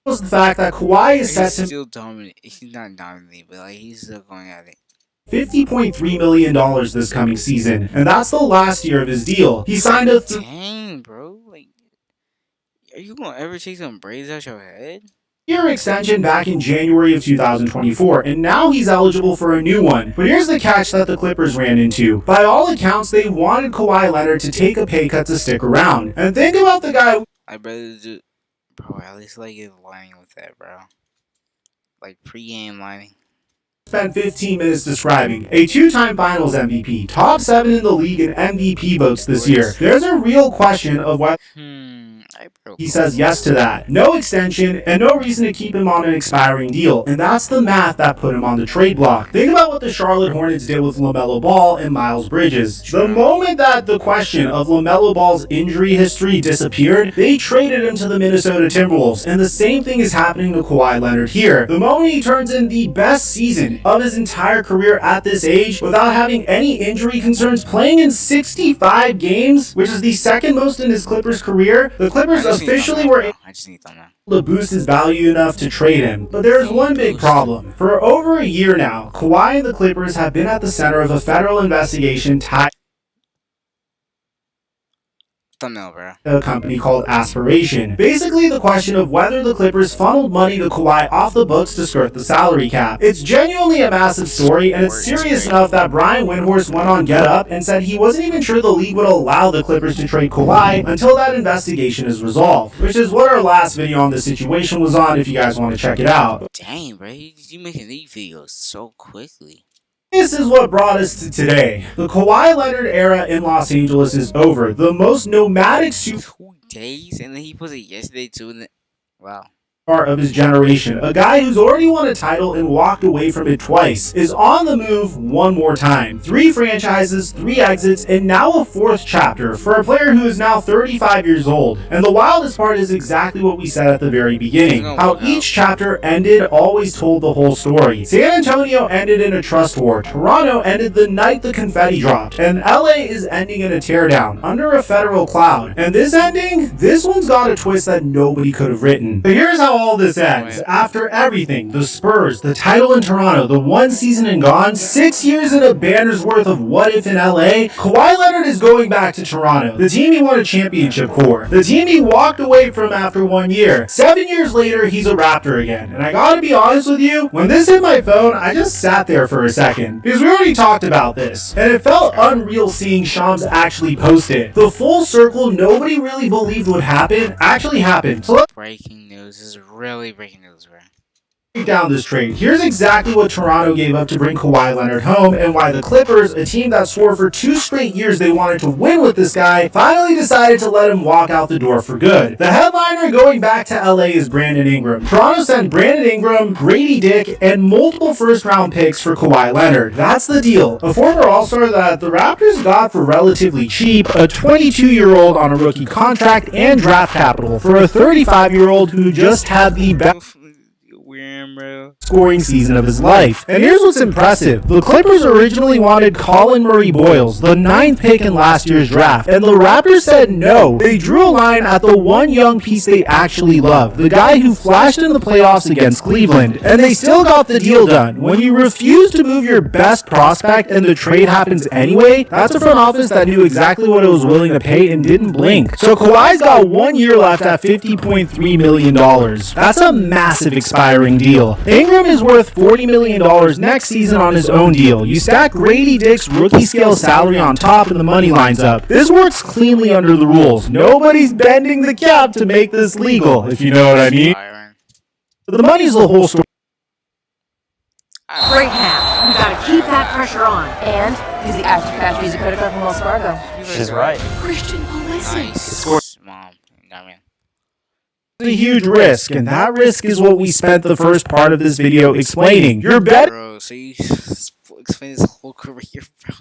Was the fact that Kawhi is set to still dominant. He's not dominating, but like he's still going at it. $50.3 million this coming season, and that's the last year of his deal. He signed a dang, bro. Like, are you gonna ever take some braids out your head? Year extension back in January of 2024, and now he's eligible for a new one. But here's the catch that the Clippers ran into. By all accounts, they wanted Kawhi Leonard to take a pay cut to stick around. And think about the guy. I'd rather do, bro. At least like his lining with that, bro. Like pre-game lining. Spent 15 minutes describing a 2-time Finals MVP, top 7 in the league in MVP votes this year. There's a real question of whether he says yes to that. No extension and no reason to keep him on an expiring deal. And that's the math that put him on the trade block. Think about what the Charlotte Hornets did with LaMelo Ball and Miles Bridges. The moment that the question of LaMelo Ball's injury history disappeared, they traded him to the Minnesota Timberwolves. And the same thing is happening to Kawhi Leonard here. The moment he turns in the best season of his entire career at this age without having any injury concerns, playing in 65 games, which is the second most in his Clippers career, the Clippers officially were able to boost his value enough to trade him. But there's one big problem. For over a year now, Kawhi and the Clippers have been at the center of a federal investigation tied thumbnail, bro. A company called Aspiration. Basically the question of whether the Clippers funneled money to Kawhi off the books to skirt the salary cap. It's genuinely a massive story, and it's serious enough that Brian Windhorst went on Get Up and said he wasn't even sure the league would allow the Clippers to trade Kawhi until that investigation is resolved, which is what our last video on this situation was on if you guys want to check it out. Dang, bro, you making these videos so quickly. This is what brought us to today. The Kawhi Leonard era in Los Angeles is over. The most nomadic 2 days, and then he puts it yesterday too. And then, wow. Of his generation, a guy who's already won a title and walked away from it twice, is on the move one more time. 3 franchises, 3 exits, and now a 4th chapter for a player who is now 35 years old. And the wildest part is exactly what we said at the very beginning. How each chapter ended always told the whole story. San Antonio ended in a trust war, Toronto ended the night the confetti dropped, and LA is ending in a teardown under a federal cloud. And this ending, this one's got a twist that nobody could have written. But here's how how all this ends. After everything, the Spurs, the title in Toronto, the one season and gone, 6 years and a banner's worth of what if in LA, Kawhi Leonard is going back to Toronto, the team he won a championship for, the team he walked away from after 1 year. 7 years later, he's a Raptor again. And I gotta be honest with you, when this hit my phone, I just sat there for a second, because we already talked about this, and it felt unreal seeing Shams actually post it. The full circle nobody really believed would happen actually happened. So let's breaking news. This is really breaking news, bro. break down this trade. Here's exactly what Toronto gave up to bring Kawhi Leonard home, and why the Clippers, a team that swore for 2 straight years they wanted to win with this guy, finally decided to let him walk out the door for good. The headliner going back to LA is Brandon Ingram. Toronto sent Brandon Ingram, Grady Dick, and multiple first-round picks for Kawhi Leonard. That's the deal. A former All-Star that the Raptors got for relatively cheap, a 22-year-old on a rookie contract, and draft capital for a 35-year-old who just had the best scoring season of his life. And here's what's impressive. The Clippers originally wanted Colin Murray Boyles, the 9th pick in last year's draft, and the Raptors said no. They drew a line at the one young piece they actually love, the guy who flashed in the playoffs against Cleveland, and they still got the deal done. When you refuse to move your best prospect and the trade happens anyway, that's a front office that knew exactly what it was willing to pay and didn't blink. So Kawhi's got 1 year left at $50.3 million. That's a massive expiring deal. Ingram is worth $40 million next season on his own deal. You stack Grady Dick's rookie scale salary on top and the money lines up. This works cleanly under the rules. Nobody's bending the cap to make this legal, if you know what I mean. But the money's the whole story. Great half. You gotta keep that pressure on. And use the Aftercash Visa credit card from Wells Fargo. She's right. Christian Pulisic. Nice. Mom. A huge risk, and that risk is what we spent the first part of this video explaining. You're better, bro, so you explain his whole career, bro,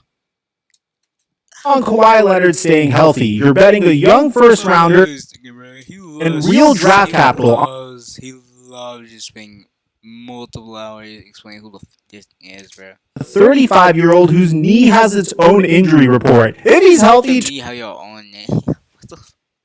on Kawhi Leonard staying healthy. You're betting a young first rounder and real draft capital. He loves just spending multiple hours explaining who the this is, bro. A 35-year-old whose knee has its own injury report. If he's healthy, You have your own name.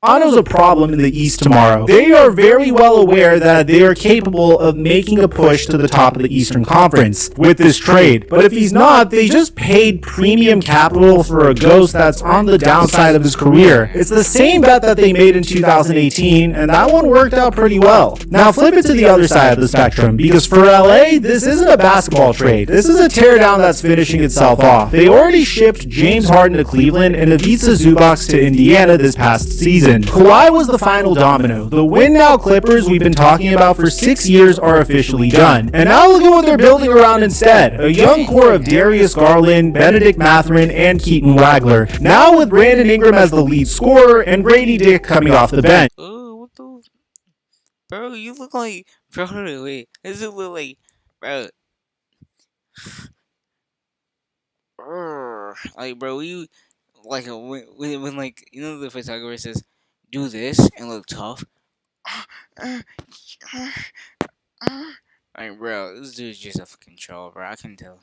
Toronto's a problem in the East tomorrow. They are very well aware that they are capable of making a push to the top of the Eastern Conference with this trade. But if he's not, they just paid premium capital for a ghost that's on the downside of his career. It's the same bet that they made in 2018, and that one worked out pretty well. Now flip it to the other side of the spectrum, because for LA, this isn't a basketball trade. This is a teardown that's finishing itself off. They already shipped James Harden to Cleveland and Ivica Zubac to Indiana this past season. Kawhi was the final domino. The win now Clippers we've been talking about for 6 years are officially done. And now look at what they're building around instead. A young core of Darius Garland, Benedict Mathurin, and Keaton Wagler. Now with Brandon Ingram as the lead scorer and Grady Dick coming off the bench. What the? Bro, you look like... Bro, wait. This look like... Bro. Like, bro, you... Like, when like, you know the photographer says, do this and look tough. Like, bro, this dude's just a fucking troll, bro. I can tell.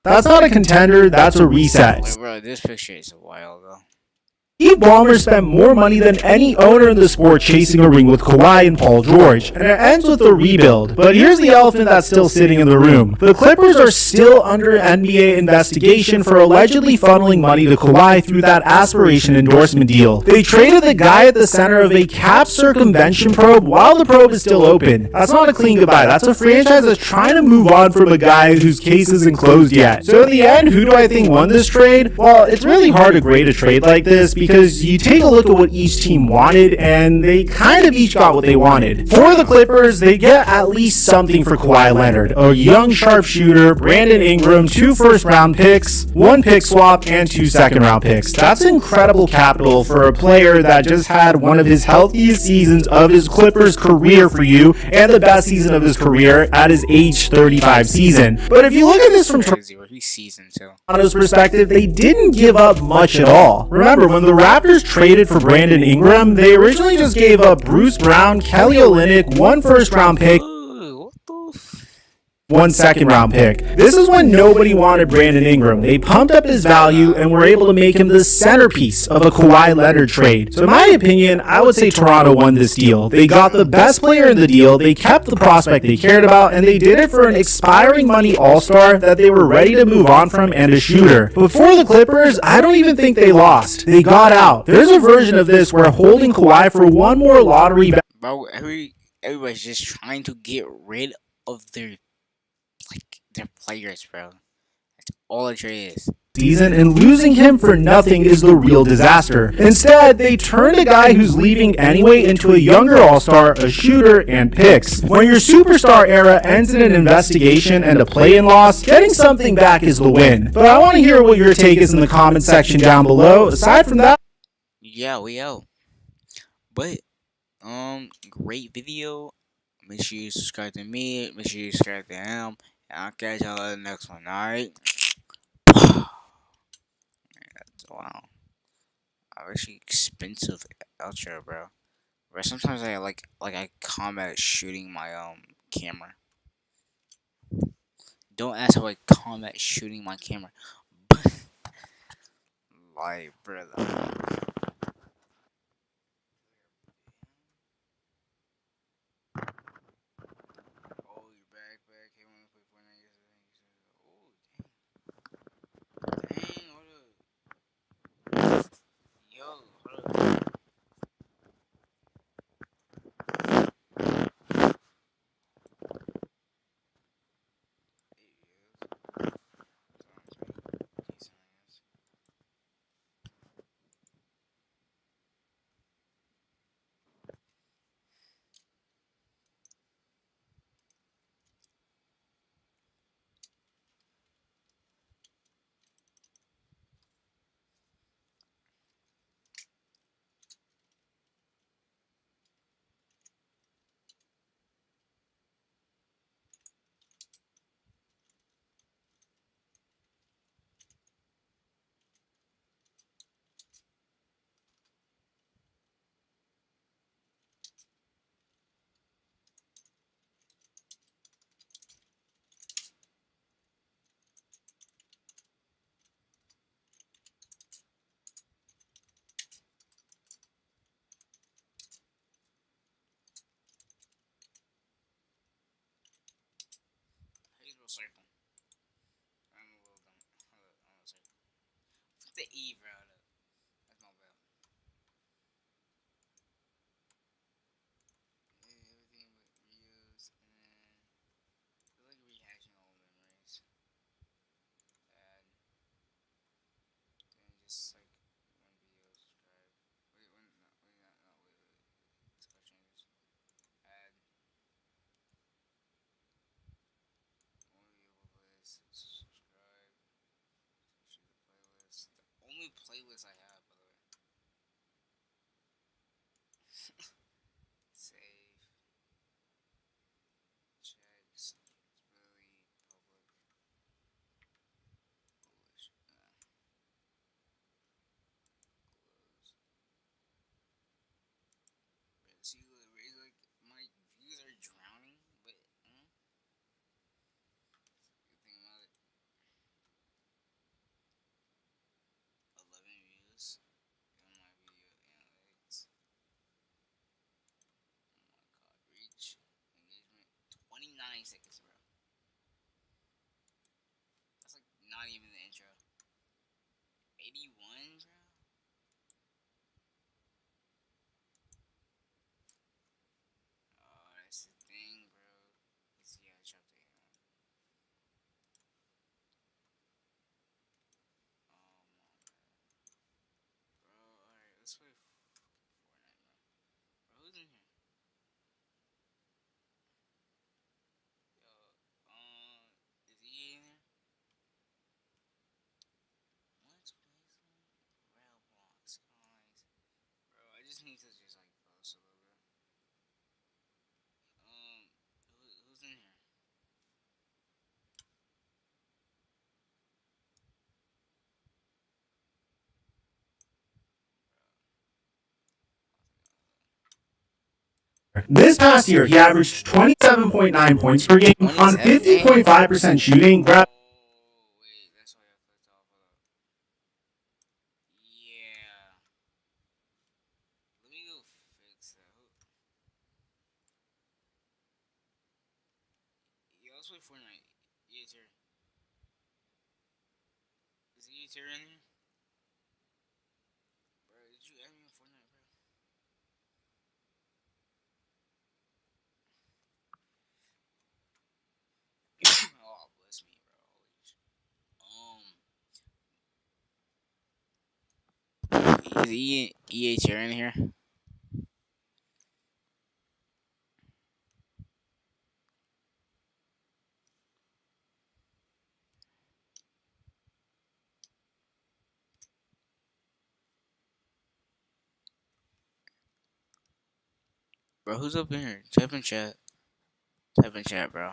That's not a contender, that's a reset. Like, bro, this picture is a while ago. Steve Ballmer spent more money than any owner in the sport chasing a ring with Kawhi and Paul George, and it ends with a rebuild. But here's the elephant that's still sitting in the room. The Clippers are still under NBA investigation for allegedly funneling money to Kawhi through that aspiration endorsement deal. They traded the guy at the center of a cap circumvention probe while the probe is still open. That's not a clean goodbye. That's a franchise that's trying to move on from a guy whose case isn't closed yet. So in the end, who do I think won this trade? Well, it's really hard to grade a trade like this because you take a look at what each team wanted, and they kind of each got what they wanted. For the Clippers, they get at least something for Kawhi Leonard. A young sharpshooter, Brandon Ingram, 2 first-round picks, 1 pick swap, and 2 second-round picks. That's incredible capital for a player that just had one of his healthiest seasons of his Clippers career for you, and the best season of his career at his age 35 season. But if you look at this from Toronto's perspective, they didn't give up much at all. Remember, when the Raptors traded for Brandon Ingram, they originally just gave up Bruce Brown, Kelly Olynyk, 1 first-round pick, 1 second-round pick. This is when nobody wanted Brandon Ingram. They pumped up his value and were able to make him the centerpiece of a Kawhi Leonard trade. So in my opinion, I would say Toronto won this deal. They got the best player in the deal, they kept the prospect they cared about, and they did it for an expiring money all-star that they were ready to move on from and a shooter. Before the Clippers, I don't even think they lost. They got out. There's a version of this where holding Kawhi for one more lottery bro, everybody's just trying to get rid of their players, bro. That's all it is. Season, and losing him for nothing is the real disaster. Instead, they turned a guy who's leaving anyway into a younger all-star, a shooter, and picks. When your superstar era ends in an investigation and a play-in loss, getting something back is the win. But I want to hear what your take is in the comment section down below. Aside from that, yeah, we out. But great video. Make sure you subscribe to me. Make sure you subscribe to him. And I'll catch y'all in the next one. Alright. Wow. Actually expensive outro, bro. But sometimes I I combat shooting my camera. Don't ask how I combat shooting my camera. Like, brother. Circle. I'm a little dumb. I'm a circle. The E, bro. That's my bad. Everything but views and rehashing old memories. And then just one video, subscribe. Wait, Let's go change this. Add more video playlist. Subscribe. See the playlist. The only playlist I have, by the way. Save. Checks. It's really public. Foolish. Close. See, my views are drowning, but good thing about it. 11 views on my video analytics. Oh my god, reach, engagement, 29 seconds, bro. That's not even the intro. 81, bro. Oh, that's the thing, bro. Let's see how I dropped 81. Oh my god. Bro, alright, let's play Fortnite, bro. Bro, who's in here? Yo, is he in there? Let's play some Roblox, guys. Bro, I just need to just post a little bit. Who's in here? This past year, he averaged 27.9 points per game on 50.5% shooting, grabbed Let's play Fortnite. EA tier. Is EA tier in here? Bro, did you add me on Fortnite, bro? Oh, bless me, bro. Is EA tier in here? Bro, who's up in here? Type in chat. Type in chat, bro.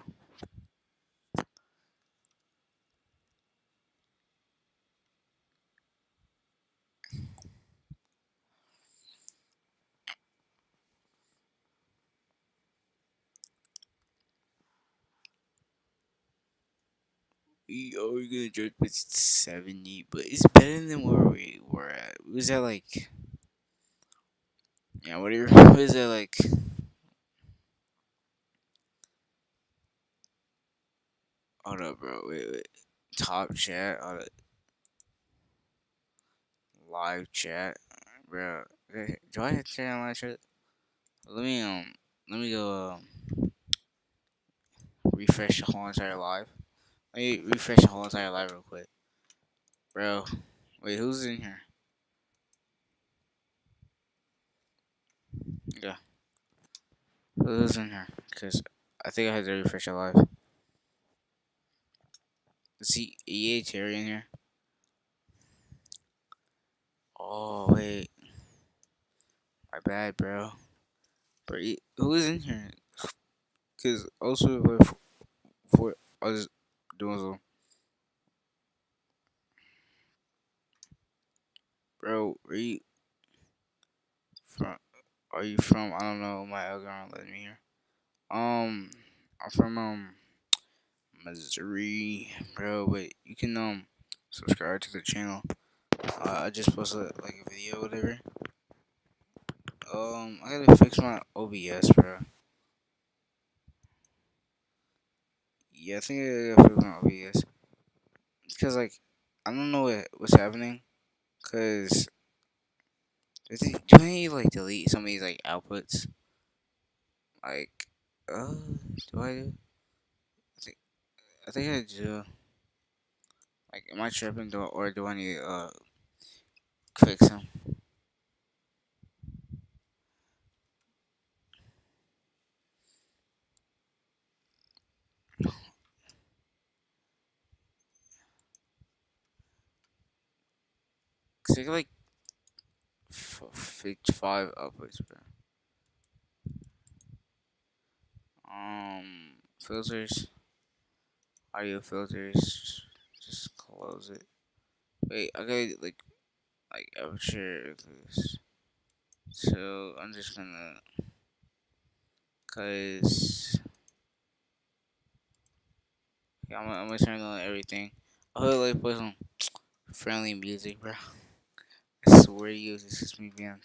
We're gonna joke with 70, but it's better than where we were at. Was that like, yeah, whatever. What is that like? Hold up, bro. Wait. Top chat. Hold up. Live chat, bro. Okay, do I have to turn on live chat? Let me go refresh the whole entire live. Let me refresh the whole entire live real quick, bro. Wait, who's in here? Yeah, who's in here? Cause I think I had to refresh the live. See EA Terry in here. Oh wait, my bad, bro. Bro, who is in here? Cause also for I was doing so. Bro, where you from? Are you from? I don't know. My algorithm let me here. I'm from Missouri, bro. But you can subscribe to the channel. I just posted like a video, or whatever. I gotta fix my OBS, bro. Yeah, I think I gotta fix my OBS. Cause like I don't know what's happening. Cause do I like delete some of these like outputs? Like, do I do? I think I do. Like, am I tripping? Or do I need to fix them? Cause I got like 5 upwards, bro. Filters, audio filters. Just close it. Wait, I got like aperture. So I'm just gonna, I'm gonna turn on everything. Oh, like put some friendly music, bro. I swear to you, this is me beyond.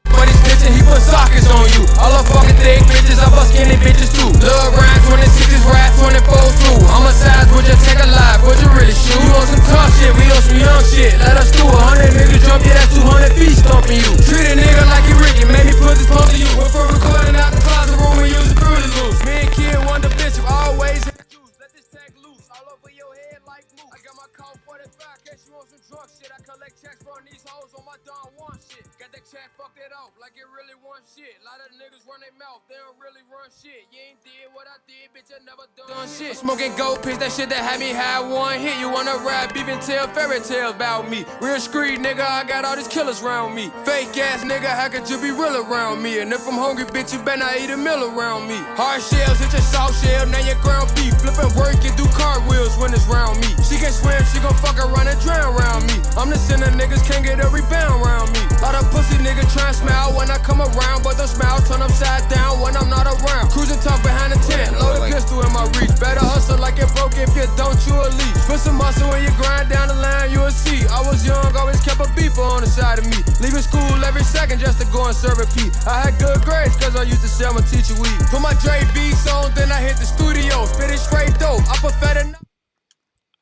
But he's bitchin', he put sockets on you. All the fucking thick bitches, I fuck skinny bitches too. Love rhyme 26's rap 24 too. I'm a size, would you take a life? Would you really shoot? You on some tough shit, we on some young shit. Let us do 100 niggas jump, yeah, that's 200 feet stomping you. Treat a nigga like he Ricky, made me put this pump to you. Went for recording out the closet room and use the Fruity Loops. Me and Kid Wonder bitch, always in the juice. Let this tag loose, all over your head like moose. I got my call 45, catch you on some drunk shit. I collect checks from these hoes on my Don Juan shit. Got that chat fucked it off like it really want shit. A lot of niggas run their mouth, they don't really run shit. You ain't did what I did, bitch, I never done shit. Smoking gold piss, that shit that had me high one hit. You wanna rap, even tell fairy tales about me. Real street nigga, I got all these killers around me. Fake ass nigga, how could you be real around me? And if I'm hungry, bitch, you better not eat a meal around me. Hard shells, hit your soft shell, now your ground beef. Flipping work and do cartwheels when it's round me. She can swim, she gon' fuck around and drown around me. I'm the sinner, niggas can't get a rebound around me. Lot of pussy niggas try and smile when I come around, but don't smell smile, turn upside down when I'm not around. Cruising talk behind the tent, load a pistol in my reach. Better hustle like it broke, if you don't, you a leech. Put some muscle when you grind down the line, you'll see. I was young, always kept a beeper on the side of me. Leaving school every second just to go and serve a pee. I had good grades cause I used to sell my teacher weed. Put my Dre beats on, then I hit the studio. Spit it straight dope, I prefer to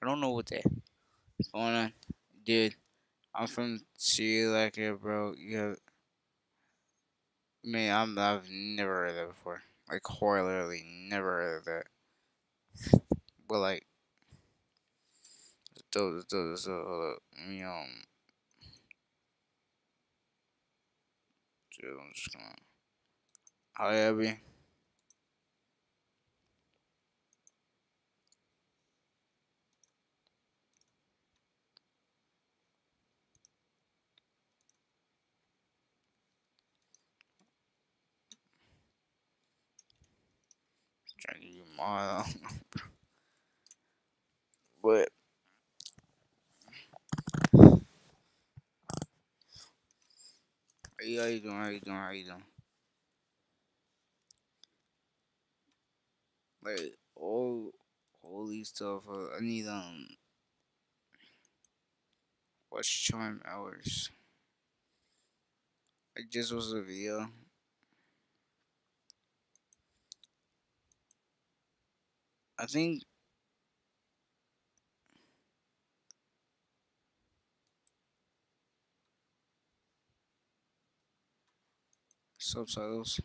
I don't know what that going on, dude. I'm from Sri Lanka, bro. Yeah, man, I've never heard of that before. Like, horror, literally, never heard of that. But like, hold up. Dude, I'm just gonna. Hi, Abby. Trying to get my but how you doing? How you doing? Like all these stuff. I need watch time hours. I just was a video. I think subtitles.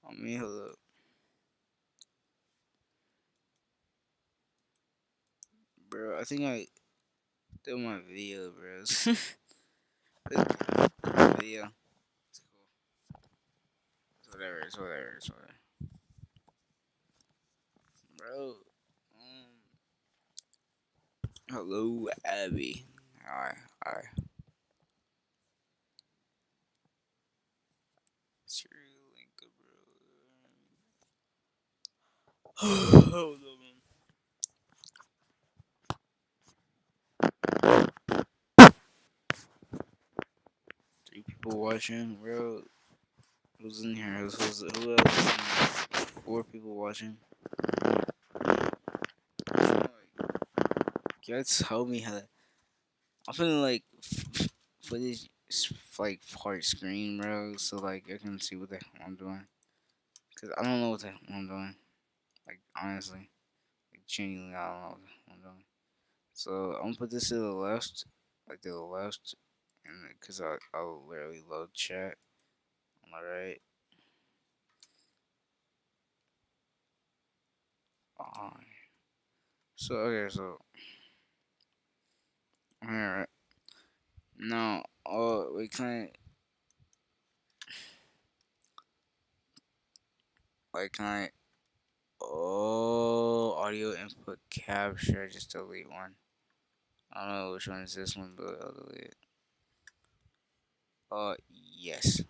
Let me hold up. Bro, I think I did my video, bro. Video. It's cool. It's whatever. Bro, hello, Abby. Alright. Sri Lanka, bro. Hold on. 3 people watching, bro. Who's in here? Who else is in here? 4 people watching. You guys tell me how to. I'm feeling like footage like part screen, bro, so like I can see what the hell I'm doing. Cause I don't know what the hell I'm doing. Like honestly, like genuinely, I don't know what the hell I'm doing. So I'm gonna put this to the left, like to the left, and cause I'll literally load chat on the right. So okay, so alright. Now, we can audio input capture, just delete one. I don't know which one is this one, but I'll delete it. Yes.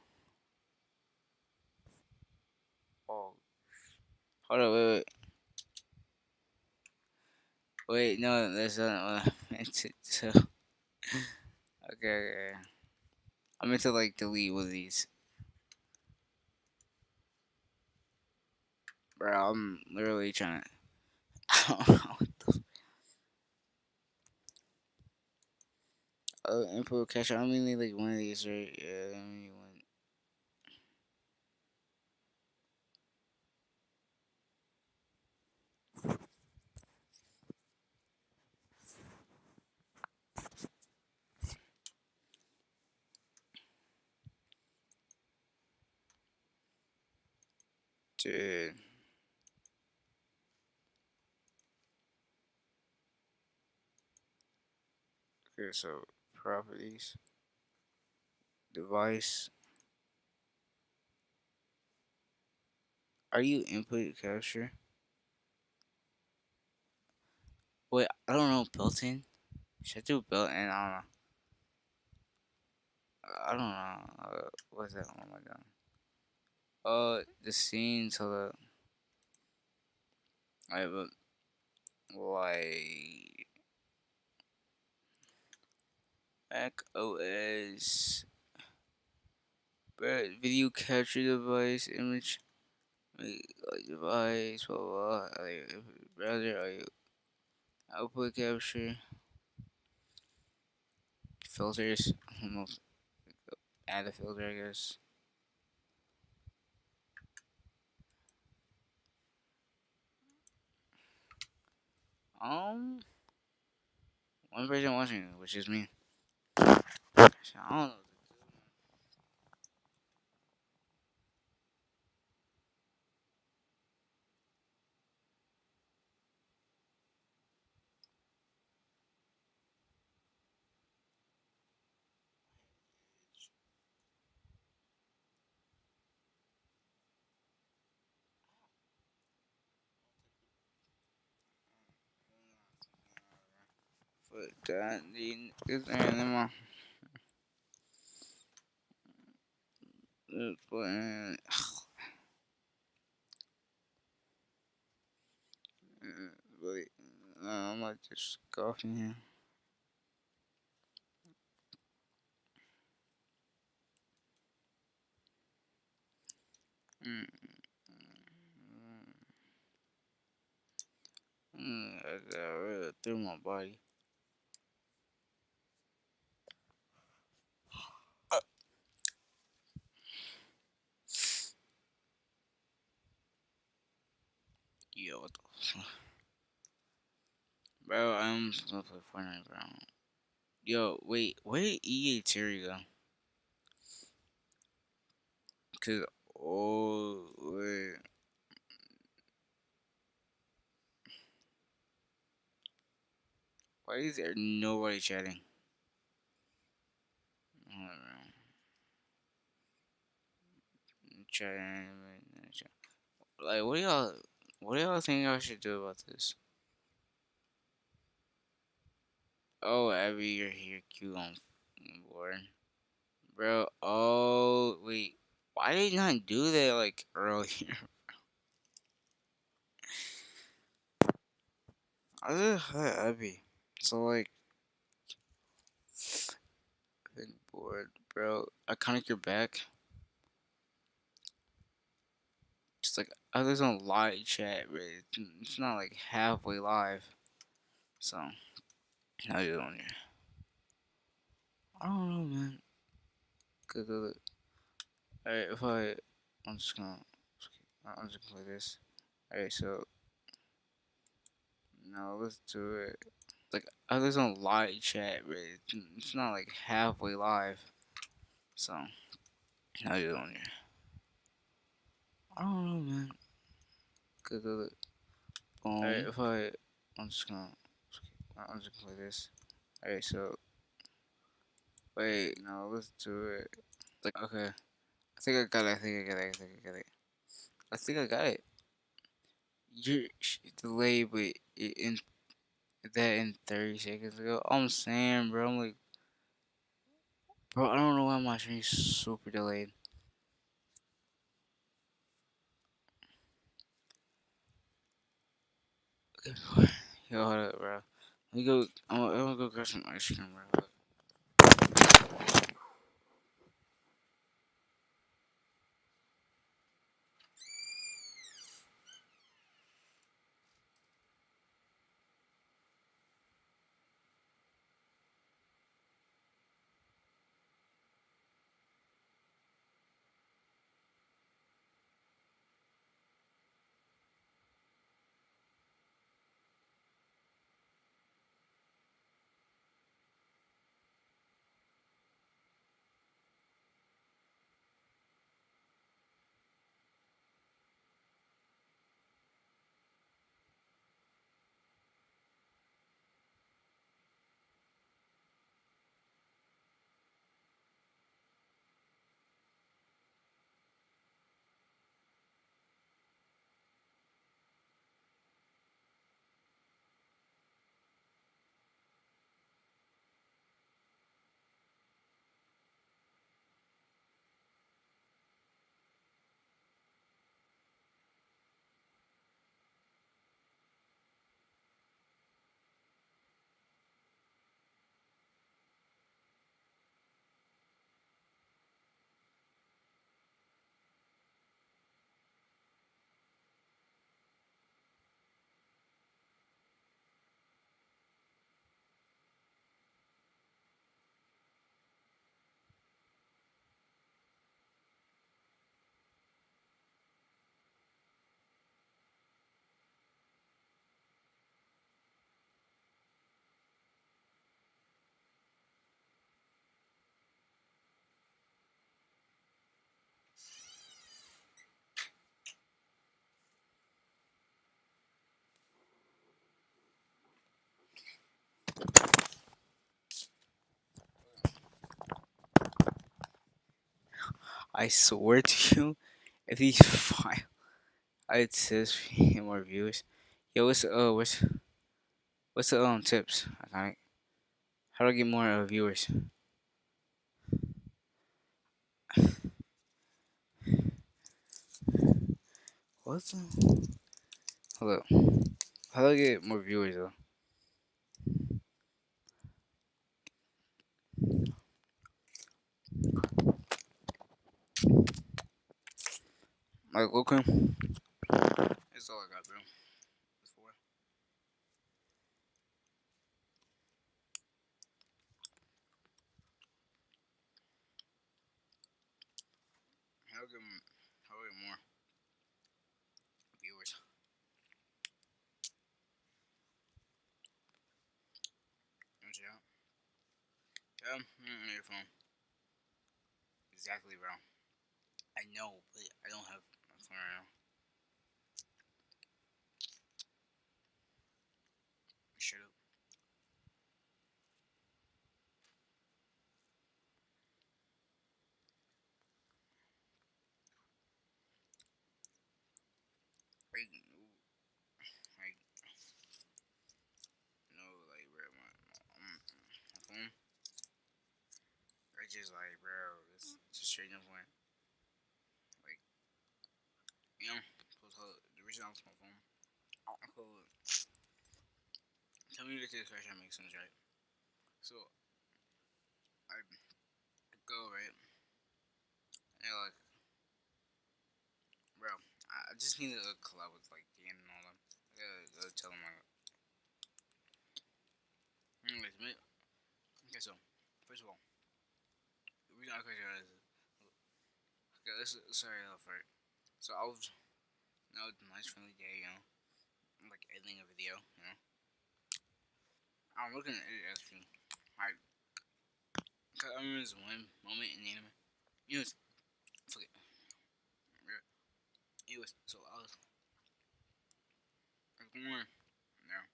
Oh, hold on, wait, no, that's not what I meant to do. Okay. I meant to like delete one of these. Bro, I'm literally trying to. I don't know what the. Input capture. I only like one of these, right? Yeah, I mean one. Dude. Okay, so properties, device. Are you input capture? Wait, I don't know. Built-in? Should I do built-in? I don't know. what's that? Oh my god. The scene to the like, like Mac OS, video capture device, image like device, blah blah. Like browser, like output capture, filters. I don't know. Add a filter, I guess. One person watching it, which is me. I don't know. But that the is animal. But really, no, I'm like just coughing here. I got really through my body. Yo, what the fuck? Bro, I'm supposed to play Fortnite, bro. Yo, wait, where did EA Terry go? Cause, oh, wait. Why is there nobody chatting? Chatting. Like, what do y'all think I should do about this? Oh, Abby, you're here. Q on board. Bro, oh, wait. Why did you not do that, like, earlier? I just had Abby. So, like, been bored, bro. I connect your back. Just like, I was on live chat, but it's not like halfway live. So, how you doing here? I don't know, man. Good. Alright, I'm just gonna play this. Alright, so, no, let's do it. Like, I was on live chat, but it's not like halfway live. So, how you doing here? I don't know, man. Good. Alright, I'm just gonna play this. Alright, so, wait, no, let's do it. Like, okay. I think I got it. I think I got it. You're delayed, but in 30 seconds ago. I'm saying, bro, I'm like, bro, I don't know why my stream's super delayed. Okay, yo, hold up, bro. Let me go. I'm gonna go grab some ice cream, bro. I swear to you, if these five, I'd says more viewers. Yo, what's the tips? How do I get more viewers? What's the hello? How do I get more viewers though? Like, okay, that's all I got, bro. That's four. How do I get more viewers? What's that? Your phone. Exactly, bro. I know, but I don't have my phone right now. Shut up. Like, like, no, like, bro, my phone. I just like, bro, it's just straight up point. Like, you know, the reason I lost my phone. I could tell me if this question makes sense, right? So I go right, and they're like, bro, I just need to collab with like Dan and all them. I gotta tell them like, anyways, mate. Okay, so first of all, the reason I question is, okay, let's sorry off right. So I was now it's a nice friendly day, you know, I'm like editing a video, you know. I'm looking at it actually, like, cause I remember this one moment in the anime. Anyways, fuck it. Anyways, so I was going, you know,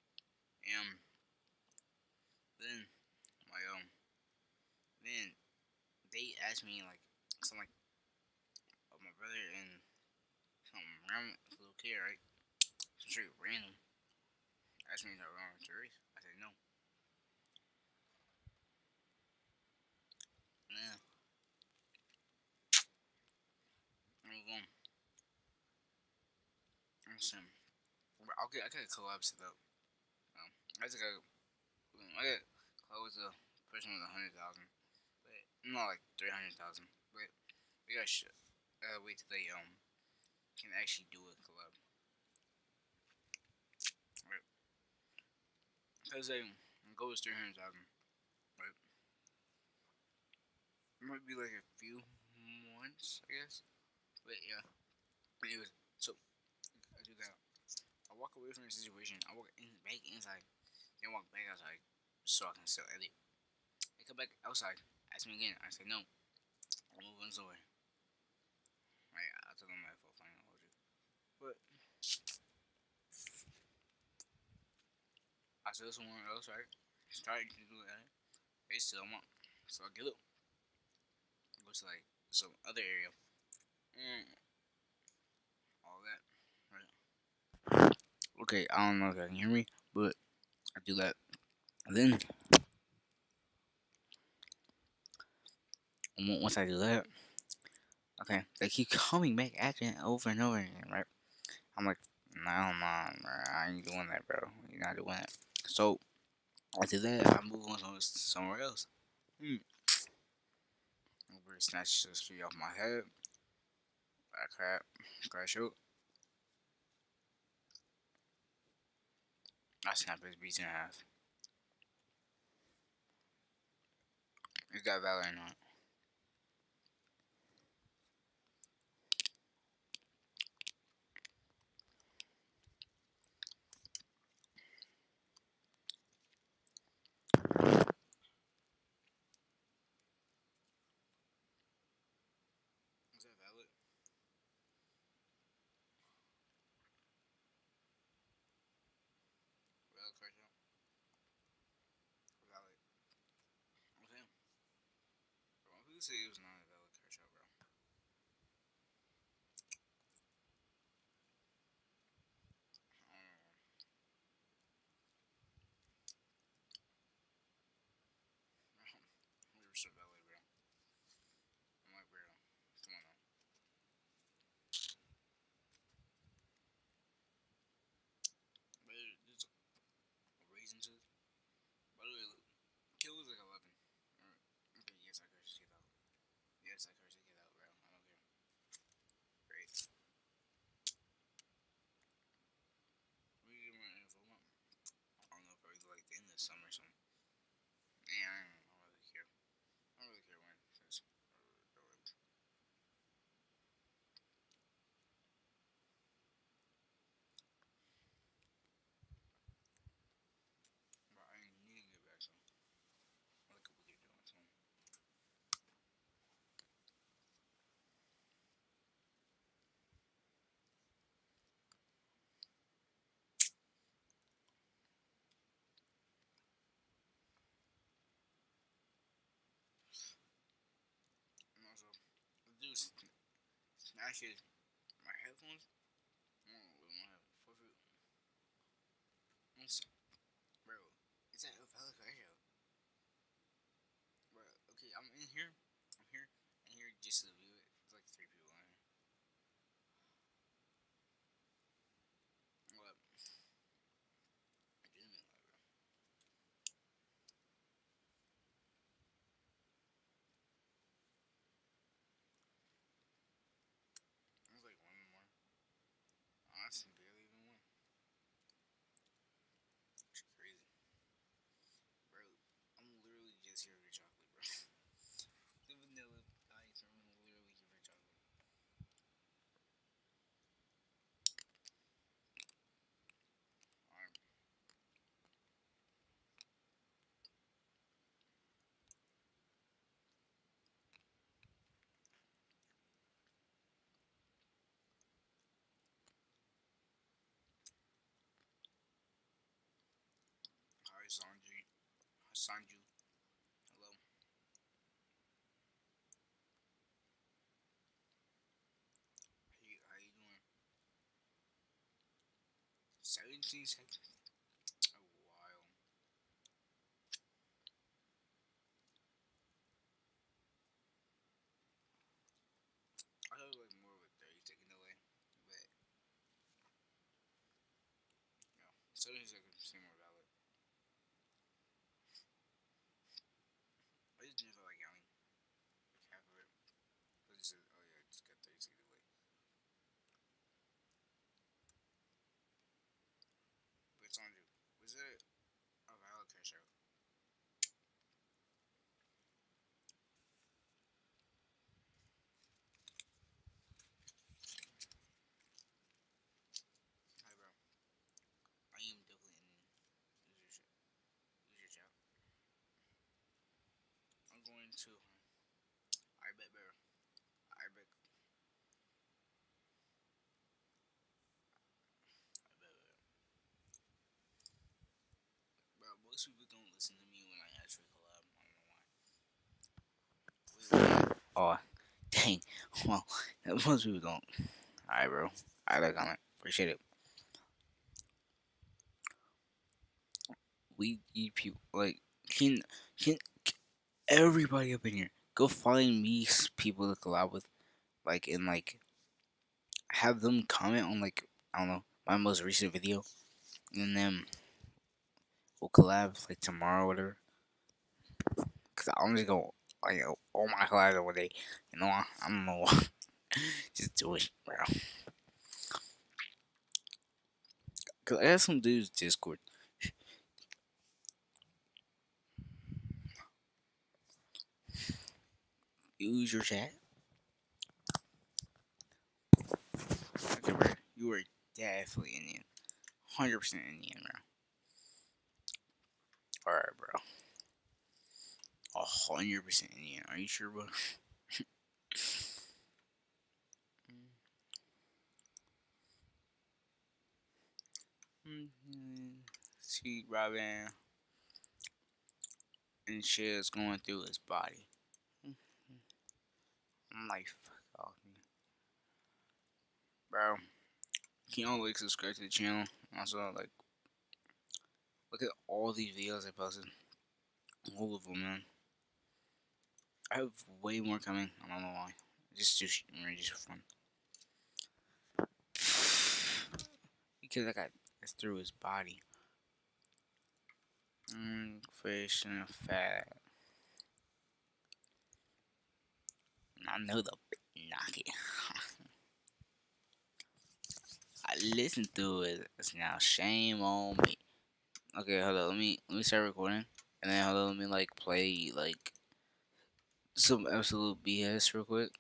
and then my then they asked me like something like my brother and some random little kid, right? Some straight random asked me to run to race. I said no. And then I move on. Listen, I got collab set up. I just got collab with a person with 100,000, but not like 300,000. But we got wait till they can actually do a collab. Right. Because they goal is 300,000. Right. It might be like a few months, I guess. But yeah. Anyways, so I do that. I walk away from the situation. I walk back inside. Then walk back outside so I can still edit. They come back outside. Ask me again. I say no. I'm moving somewhere. Right. I told them my fault. Fine. I hold you. But I said someone else, right? Started to do that. They still want. So I get up. Go to like some other area. All that. Right. Okay, I don't know if y'all can hear me, but I do that. And then once I do that, okay, they keep coming back at me over and over again, right? I'm like, nah, bro, I ain't doing that, bro. You're not doing that. So after that, I move on to somewhere else. Over snatch the street off my head. I crash out. I snap his beats in half. Is that valid or not? Is that valid? Valid crash out? would say it was not a valid crash out, bro. We were so valid, bro. I'm like, bro, come on now. But there's a reason to it. By the way, look, kill was like 11. Alright. Okay, yes, I cursed the kid out. Yes, I cursed the kid out, bro. I don't care. Great. We get more info. I don't know if I really like the end of the summer or something. Yeah, I don't really care. I don't really care when, because I really don't like. But I need to get back, so I like what they're doing, so. And also, dude, actually, my headphones, with my foot, bro, it's at a valid crash out. Bro, okay, I'm in here, and here just to view it. There's like 3 people in here. What? I didn't mean that, bro. There's like one more. Honestly, barely even one. It's crazy. Bro, I'm literally just here for chocolate, bro. The vanilla ice, I'm literally here for chocolate. Alright. Hi, Sanju. Hello. How you doing? 17 seconds? A while. I thought it was like more of a 30-second delay, but yeah, 70 seconds seem more valid. I just didn't feel like counting like half of it. But it said, oh yeah, I just got 30-second delay. But Sanju, was it a valid cash out? Hi, bro. I am definitely in user chat. I'm going to. I bet, bro. I bet. I bet, bro. Most people don't listen to me when I actually collab. I don't know why. Oh, dang. Well, most people don't. Alright, bro. I like comment. Appreciate it. We need people like can everybody up in here go find me people to collab with, like, and like have them comment on, like, I don't know, my most recent video, and then we'll collab like tomorrow or whatever. Cause I'm just gonna like all my collabs one day. You know, I don't know. Just do it, bro. Cause I got some dudes Discord. Use your chat. Okay, bro. You are definitely Indian. 100% Indian, bro. Alright, bro. 100% Indian. Are you sure, bro? See Robin and shit is going through his body. I'm like, fuck off me. Bro, can y'all like subscribe to the channel? Also, like, look at all these videos I posted. All of them, man. I have way more coming. I don't know why. Just for fun. Because I got through his body. Fish and fat. I know the knock it. I listened to it. It's now shame on me. Okay, hold on. Let me start recording, and then hold on. Let me like play like some absolute BS real quick.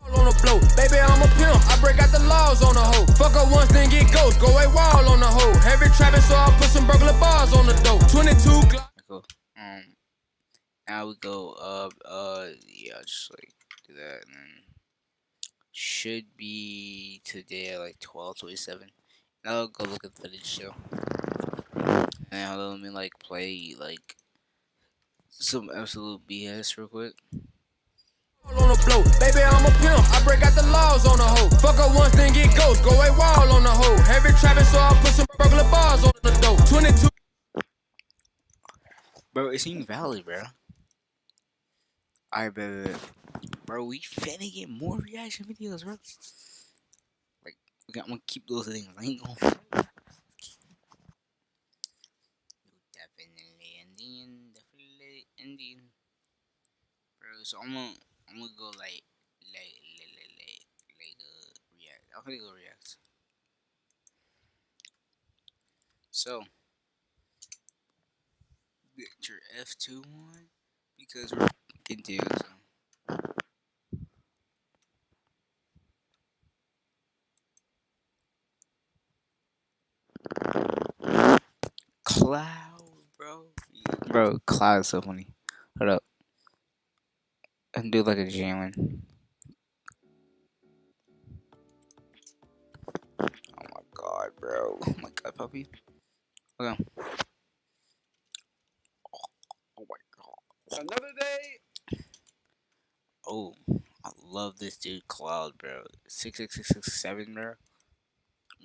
On the blow, baby, I'm a pimp. I break out the laws on the hoe. Fuck up once, then get ghost. Go away wall on the hoe. Heavy trapping, so I put some burglar bars on the dope. 22 Cool. Now we go yeah, just like do that, and then should be today at like 12:27. Now I'll go look at the footage show. And hold on, let me like play like some absolute BS real quick. on the blow, baby, I'm a pimp. I break out the laws on the hoe. Fuck up once, then get ghost. Go away wall on the hoe. Heavy trapping, so I put some burglar bars on the dope. 22. Bro, it seems valid, bro. Alright, baby. Bro, we finna get more reaction videos, bro. Like, I'm gonna keep those things. I ain't gonna. Definitely Indian. Bro, so I'm gonna go like react. I'm gonna go react. So, get your F2 on because we're fucking dudes. Cloud, bro. Bro, Cloud is so funny. Hold up. And do like a genuine. Oh my god, bro. Oh my god, puppy. Okay. Oh my god. Another day. Oh, I love this dude, Cloud, bro. 66667, bro.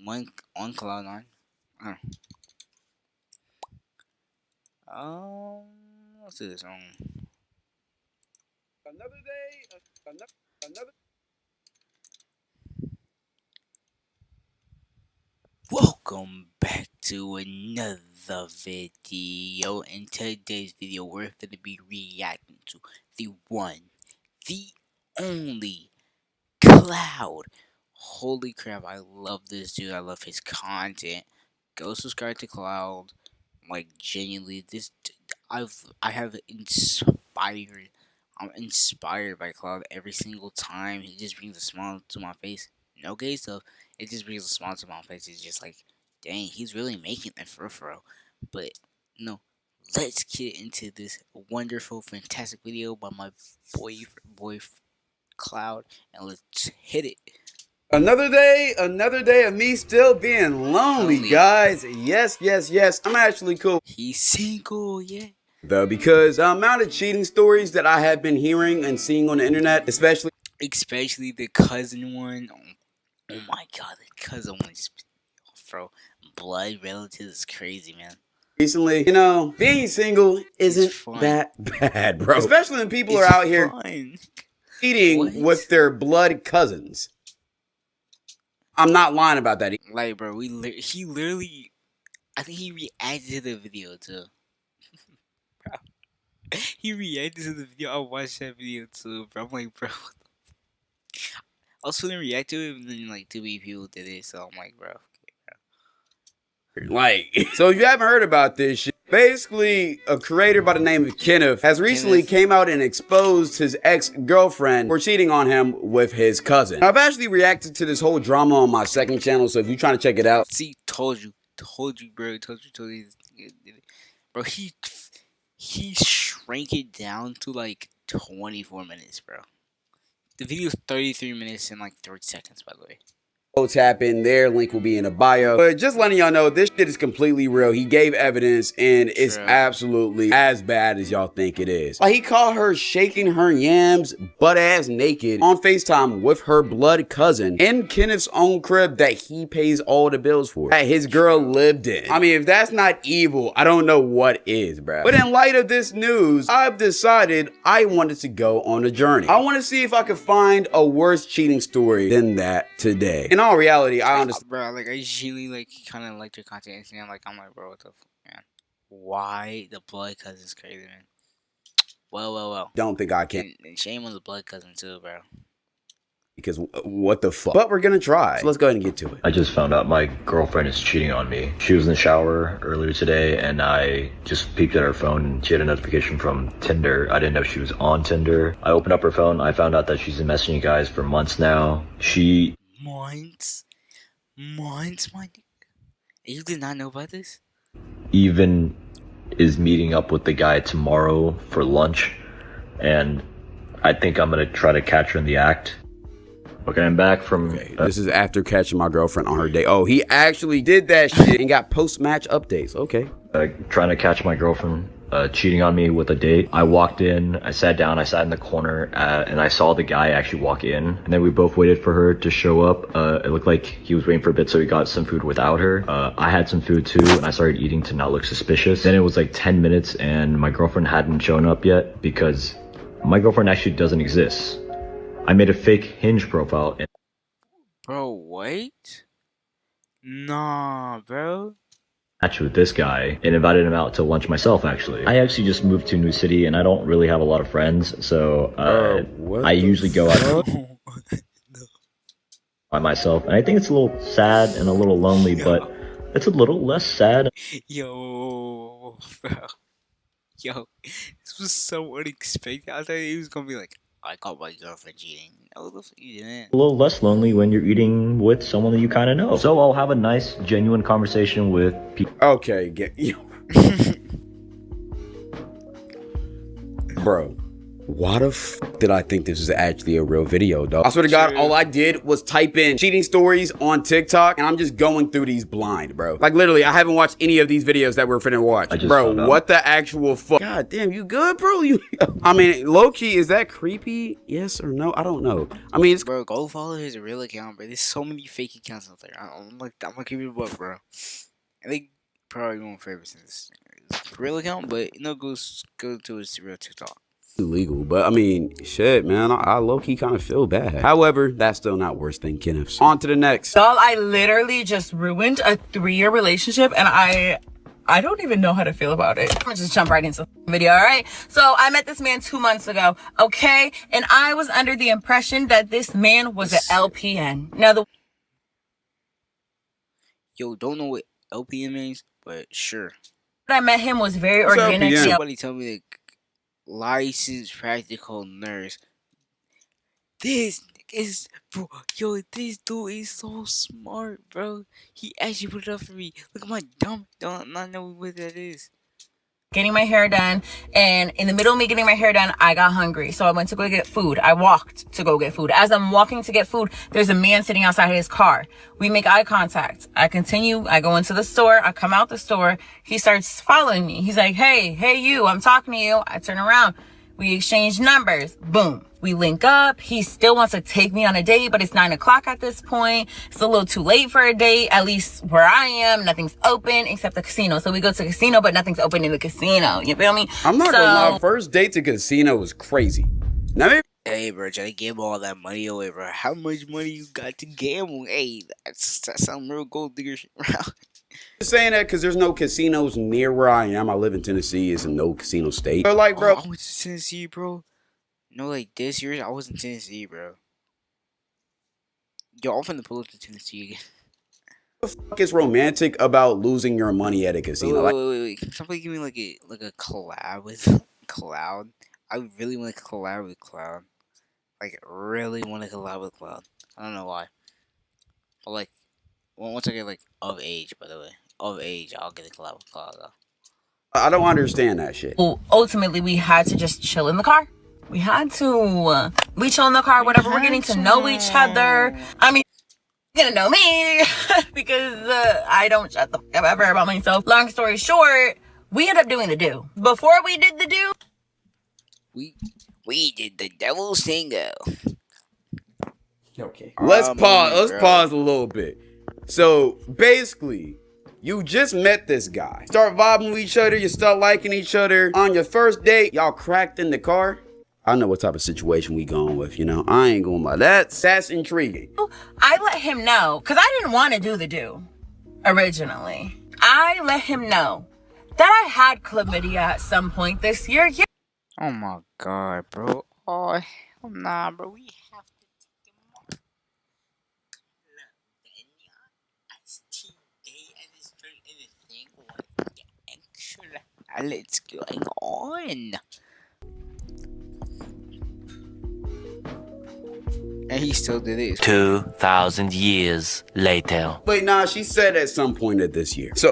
One on Cloud9. Let's do this one. Another day. Another. Welcome back to another video. In today's video, we're going to be reacting to the one, the only Cloud. Holy crap, I love this dude. I love his content. Go subscribe to Cloud. Like, genuinely, this I have inspired. I'm inspired by Cloud every single time. He just brings a smile to my face. No gay stuff. It just brings a smile to my face. It's just like, dang, he's really making it for real. But no, let's get into this wonderful, fantastic video by my boy Cloud, and let's hit it. Another day of me still being lonely, guys. Yes. I'm actually cool. He's single, yeah. Though, because the amount of cheating stories that I have been hearing and seeing on the internet, especially the cousin one. Oh my god, the cousin one just, bro, blood relatives is crazy, man. Recently, you know, being single isn't that bad, bro. Especially when people are out here cheating with their blood cousins. I'm not lying about that. Like, bro, he literally, I think he reacted to the video too. Bro, he reacted to the video. I watched that video too, bro. I'm like, bro, I was feeling react to it, and then like 2 people did it, so I'm like, bro. Like, so if you haven't heard about this shit, basically a creator by the name of Kenneth has recently came out and exposed his ex-girlfriend for cheating on him with his cousin. Now, I've actually reacted to this whole drama on my second channel, so if you're trying to check it out. See, told you, bro, told you. Bro, he shrank it down to like 24 minutes, bro. The video is 33 minutes and like 30 seconds, by the way. Tap in there, link will be in the bio. But just letting y'all know, this shit is completely real. He gave evidence and it's absolutely as bad as y'all think it is. Like, he caught her shaking her yams butt ass naked on FaceTime with her blood cousin in Kenneth's own crib that he pays all the bills for, that his girl lived in. I mean, if that's not evil, I don't know what is, bruh. But in light of this news, I've decided I wanted to go on a journey. I want to see if I could find a worse cheating story than that today. In all reality, I understand. Bro, like, I usually, like, kind of like your content, and I'm like, bro, what the fuck, man? Why the blood cousin's crazy, man? Well. Don't think I can. And shame on the blood cousin, too, bro. Because what the fuck? But we're gonna try. So let's go ahead and get to it. I just found out my girlfriend is cheating on me. She was in the shower earlier today and I just peeped at her phone and she had a notification from Tinder. I didn't know she was on Tinder. I opened up her phone. I found out that she's been messaging you guys for months now. Months, my nigga. You did not know about this? Even is meeting up with the guy tomorrow for lunch. And I think I'm gonna try to catch her in the act. Okay, I'm back from... this is after catching my girlfriend on her date. Oh, he actually did that shit and got post-match updates. Okay. Trying to catch my girlfriend cheating on me with a date. I walked in, I sat down, I sat in the corner, and I saw the guy actually walk in. And then we both waited for her to show up. It looked like he was waiting for a bit, so he got some food without her. I had some food too, and I started eating to not look suspicious. Then it was like 10 minutes, and my girlfriend hadn't shown up yet because my girlfriend actually doesn't exist. I made a fake Hinge profile. Bro, wait? Nah, bro. Matched with this guy and invited him out to lunch myself, actually. I actually just moved to a new city and I don't really have a lot of friends, so I usually go out by myself. And I think it's a little sad and a little lonely, but it's a little less sad. Yo, bro. Yo, this was so unexpected. I thought he was gonna be like, I caught my girlfriend cheating. No, you didn't. A little less lonely when you're eating with someone that you kind of know. So I'll have a nice, genuine conversation with people. Okay, bro, why the f did I think this was actually a real video, dog? I swear to God, all I did was type in cheating stories on TikTok, and I'm just going through these blind, bro. Like, literally, I haven't watched any of these videos that we're finna watch. Bro, what the actual fuck? God damn, you good, bro? I mean, low-key, is that creepy? Yes or no? I don't know. I mean, bro, go follow his real account, bro. There's so many fake accounts out there. I'm gonna keep it up, bro. I think probably one favorite since his real account, but go to his real TikTok. Illegal, but I mean, shit, man, I low-key kind of feel bad. However, that's still not worse than Kenneth's. On to the next. So I literally just ruined a 3-year relationship, and I don't even know how to feel about it. I'm gonna just jump right into the video, all right? So I met this man 2 months ago, okay? And I was under the impression that this man was an LPN. Now Yo, don't know what LPN means, but sure. I met him was very organic. Somebody told me like licensed practical nurse. This is, bro, yo, this dude is so smart, bro. He actually put it up for me. Look at my dumb, don't not know what that is. Getting my hair done, and in the middle of me getting my hair done, I got hungry, so I went to go get food. I walked to go get food. As I'm walking to get food, there's a man sitting outside his car. We make eye contact. I continue. I go into the store. I come out the store. He starts following me. He's like, hey you, I'm talking to you. I turn around. We exchange numbers. Boom. We link up. He still wants to take me on a date, but it's 9 o'clock at this point. It's a little too late for a date. At least where I am, nothing's open except the casino. So we go to the casino, but nothing's open in the casino. You feel me? I'm not gonna lie. First date to casino was crazy. Now, hey, bro, try to gamble all that money away, bro. How much money you got to gamble? Hey, that's some real gold digger shit, bro. Just saying that because there's no casinos near where I am. I live in Tennessee. It's a no casino state. But like, bro, I went to Tennessee, bro. No, like this year, I was in Tennessee, bro. Yo, I'm finna pull up to Tennessee again. What the fuck is romantic about losing your money at a casino? Wait. Can somebody give me like a collab with Cloud? I really want to collab with Cloud. Like, really want to collab with Cloud. I don't know why. But like, once I get like of age, by the way, of age, I'll get a collab with Cloud though. I don't understand that shit. Well, ultimately, we had to just chill in the car. We had to. We chill in the car, whatever. We're getting to know each other. I mean, You're gonna know me because I don't shut the fuck up ever about myself. Long story short, we ended up doing the do. Before we did the do, we did the devil's tango. Okay. Let's pause a little bit. So basically, you just met this guy. Start vibing with each other, you start liking each other. On your first date, y'all cracked in the car. I know what type of situation we going with, you know. I ain't going by that. That's intriguing. I let him know, because I didn't want to do the do originally. I let him know that I had chlamydia at some point this year. Yeah. Oh my god, bro. Oh, hell nah, bro. We have to take them off. Let's going on. And he still did it. 2,000 years later. But nah, she said at some point of this year. So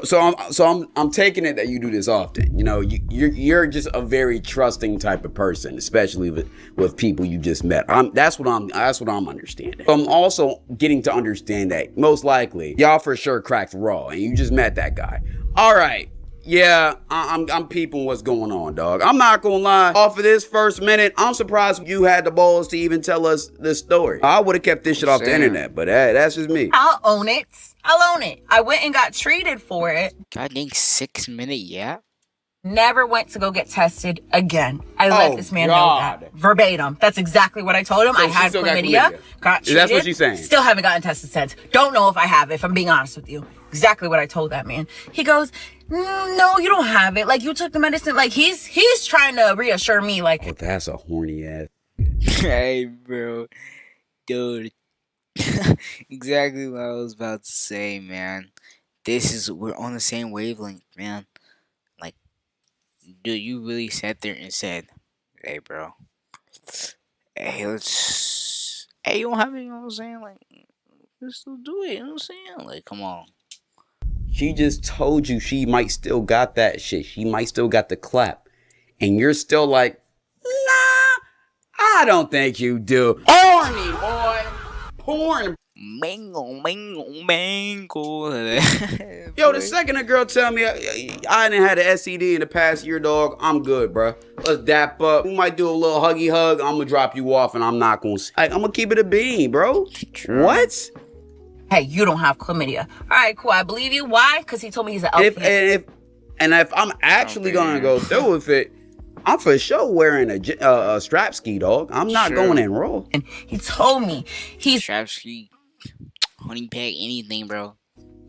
I'm taking it that you do this often. You know, you're just a very trusting type of person, especially with people you just met. That's what I'm understanding. I'm also getting to understand that most likely y'all for sure cracked raw, and you just met that guy. All right. Yeah, I'm peeping what's going on, dog. I'm not gonna lie. Off of this first minute, I'm surprised you had the balls to even tell us this story. I would have kept this shit off the internet, but that's just me. I'll own it. I went and got treated for it. God dang, 6 minute, yeah. Never went to go get tested again. I let this man know that verbatim. That's exactly what I told him. So I had chlamydia. Got treated. That's what she's saying. Still haven't gotten tested since. Don't know if I have, if I'm being honest with you. Exactly what I told that man. He goes, no, you don't have it. Like, you took the medicine. Like, he's trying to reassure me, like. Oh, that's a horny ass. Hey, bro. Dude. Exactly what I was about to say, man. We're on the same wavelength, man. Like, dude, you really sat there and said, hey, bro. Hey, you don't have it, you know what I'm saying? Like, let's still do it, you know what I'm saying? Like, come on. She just told you she might still got that shit. She might still got the clap. And you're still like, nah, I don't think you do. Horny, boy. Porn. Mango. Yo, the second a girl tell me I didn't had an STD in the past year, dog, I'm good, bro. Let's dap up. We might do a little huggy hug. I'm gonna drop you off and I'm not gonna... I'm gonna keep it a bean, bro. What? Hey, you don't have chlamydia. All right, cool. I believe you. Why? Because he told me he's an LP. If I'm actually gonna go through with it, I'm for sure wearing a strap ski, dog. I'm not going in raw. And he told me he's strap ski, honey pack, anything, bro.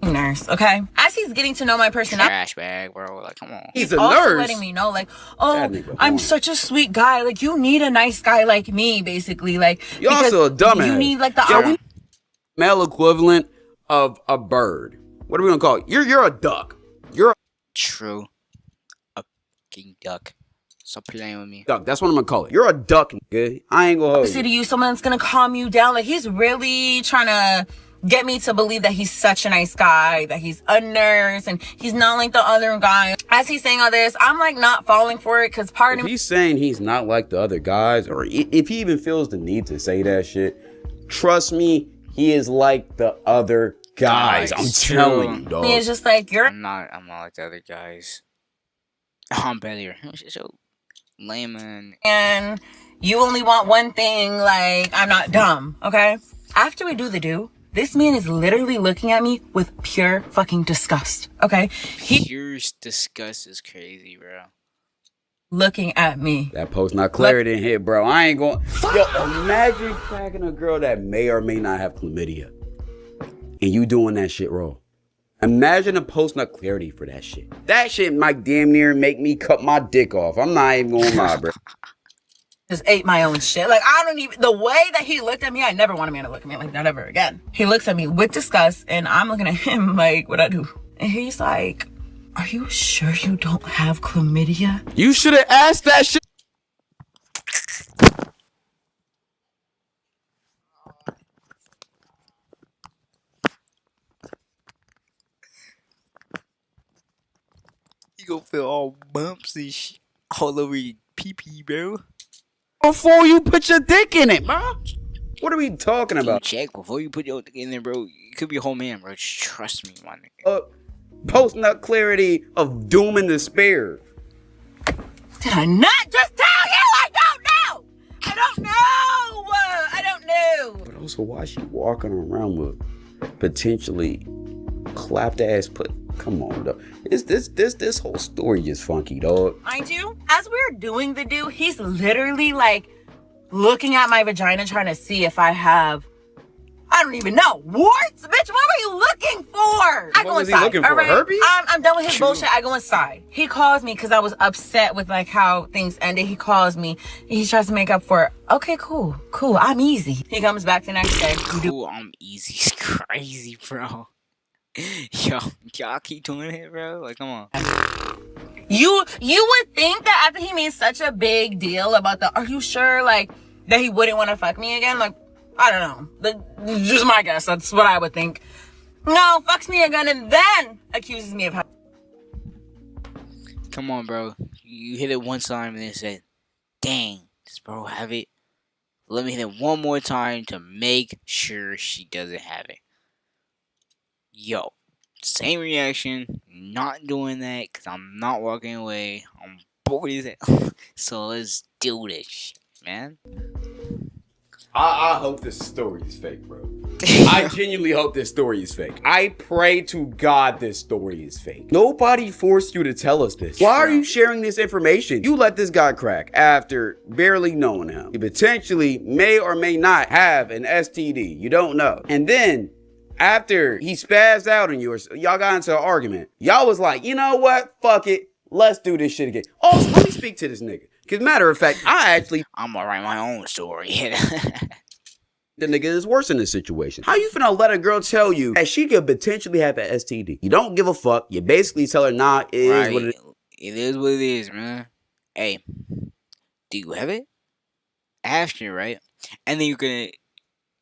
Nurse, okay? As he's getting to know my personality, trash bag, bro. Like, come on. He's a also nurse. Letting me know, like, oh, I'm such a sweet guy. Like, you need a nice guy like me, basically. Like, you're also a dumbass. You need like the male equivalent of a bird. What are we gonna call it? You're a duck. True. A fucking duck. Stop playing with me. Duck, that's what I'm gonna call it. You're a duck, nigga. I ain't gonna hold to you. Someone that's gonna calm you down. Like, he's really trying to get me to believe that he's such a nice guy, that he's a nurse, and he's not like the other guy. As he's saying all this, I'm like not falling for it, because part of me... He's saying he's not like the other guys, or if he even feels the need to say that shit, trust me, he is like the other guys. I'm telling you, dog. It's just like, I'm not like the other guys. I'm better. So lame, and you only want one thing. Like, I'm not dumb, okay? After we do the do, this man is literally looking at me with pure fucking disgust, okay? Pure disgust is crazy, bro. Looking at me. That post not clarity in here, bro. I ain't going... Yo, imagine cracking a girl that may or may not have chlamydia. And you doing that shit wrong. Imagine a post nut clarity for that shit. That shit might damn near make me cut my dick off. I'm not even gonna lie, bro. Just ate my own shit. Like, I don't even... The way that he looked at me, I never want a man to look at me like that ever again. He looks at me with disgust, and I'm looking at him like, what'd I do? And he's like, are you sure you don't have chlamydia? You should have asked that shit. You gonna feel all bumps and shit all over your pee-pee, bro. Before you put your dick in it, bro. What are we talking about? Check before you put your dick in there, bro. You could be a whole man, bro. Just trust me, my nigga. Post nut clarity of doom and despair. Did I not just tell you? I don't know. I don't know. But also, why is she walking around with potentially clapped ass put? Come on, dog. This whole story is funky, dog. Mind you, as we were doing the do, he's literally like looking at my vagina trying to see if I have, I don't even know, warts? Bitch, what are you looking for? I go was inside. he looking for? Herpes? I'm done with his bullshit. I go inside. He calls me because I was upset with like how things ended. He calls me. He tries to make up for it. Okay, cool. I'm easy. He comes back the next day. Cool, I'm easy. It's crazy, bro. Yo, y'all keep doing it, bro. Like, come on. You would think that after he made such a big deal about the, are you sure, like, that he wouldn't want to fuck me again? Like, I don't know. Just my guess. That's what I would think. No, fucks me again and then accuses me of. Come on, bro. You hit it one time and then said, dang, does bro have it? Let me hit it one more time to make sure she doesn't have it. Yo, same reaction. Not doing that because I'm not walking away. I'm bored as hell. So let's do this shit, man. I hope this story is fake, bro. I genuinely hope this story is fake. I pray to God this story is fake. Nobody forced you to tell us this. Why are you sharing this information? You let this guy crack after barely knowing him. He potentially may or may not have an STD. You don't know. And then after he spazzed out on you or y'all got into an argument, y'all was like, you know what? Fuck it. Let's do this shit again. Also, let me speak to this nigga. Because matter of fact, I'm gonna write my own story. The nigga is worse in this situation. How you finna let a girl tell you that she could potentially have an STD? You don't give a fuck. You basically tell her, nah, it is what it is. It is what it is, man. Hey, do you have it? Ask you, right? And then you're gonna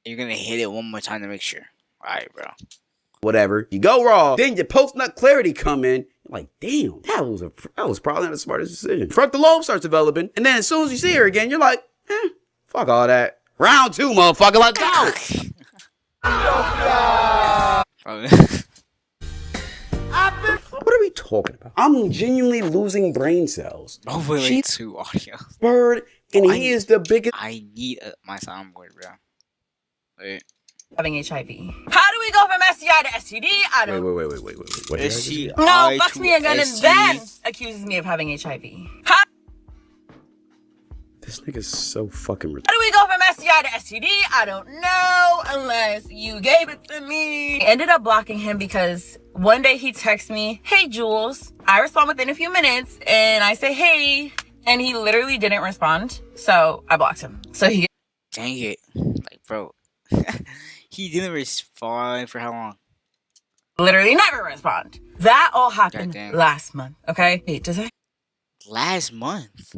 hit it one more time to make sure. Alright, bro. Whatever. You go raw. Then your post-nut clarity come in. You're like, damn, that was probably not the smartest decision. Frontal lobe starts developing. And then as soon as you see her again, you're like, fuck all that. Round 2, motherfucker. Let's go. What are we talking about? I'm genuinely losing brain cells. Overlay 2 audio. Bird, and he is the biggest. I need my soundboard, bro. Wait. Having HIV. How do we go from STI to STD? I don't. Wait. What did STI no, fucks me again and then accuses me of having HIV. How This nigga's so fucking ridiculous. do we go from STI to STD? I don't know unless you gave it to me. I ended up blocking him because one day he texts me, hey, Jules. I respond within a few minutes and I say, hey. And he literally didn't respond. So I blocked him. So he. Dang it. Like, bro. He didn't respond for how long? Literally never respond. That all happened last month. Okay? Wait, does it? Last month?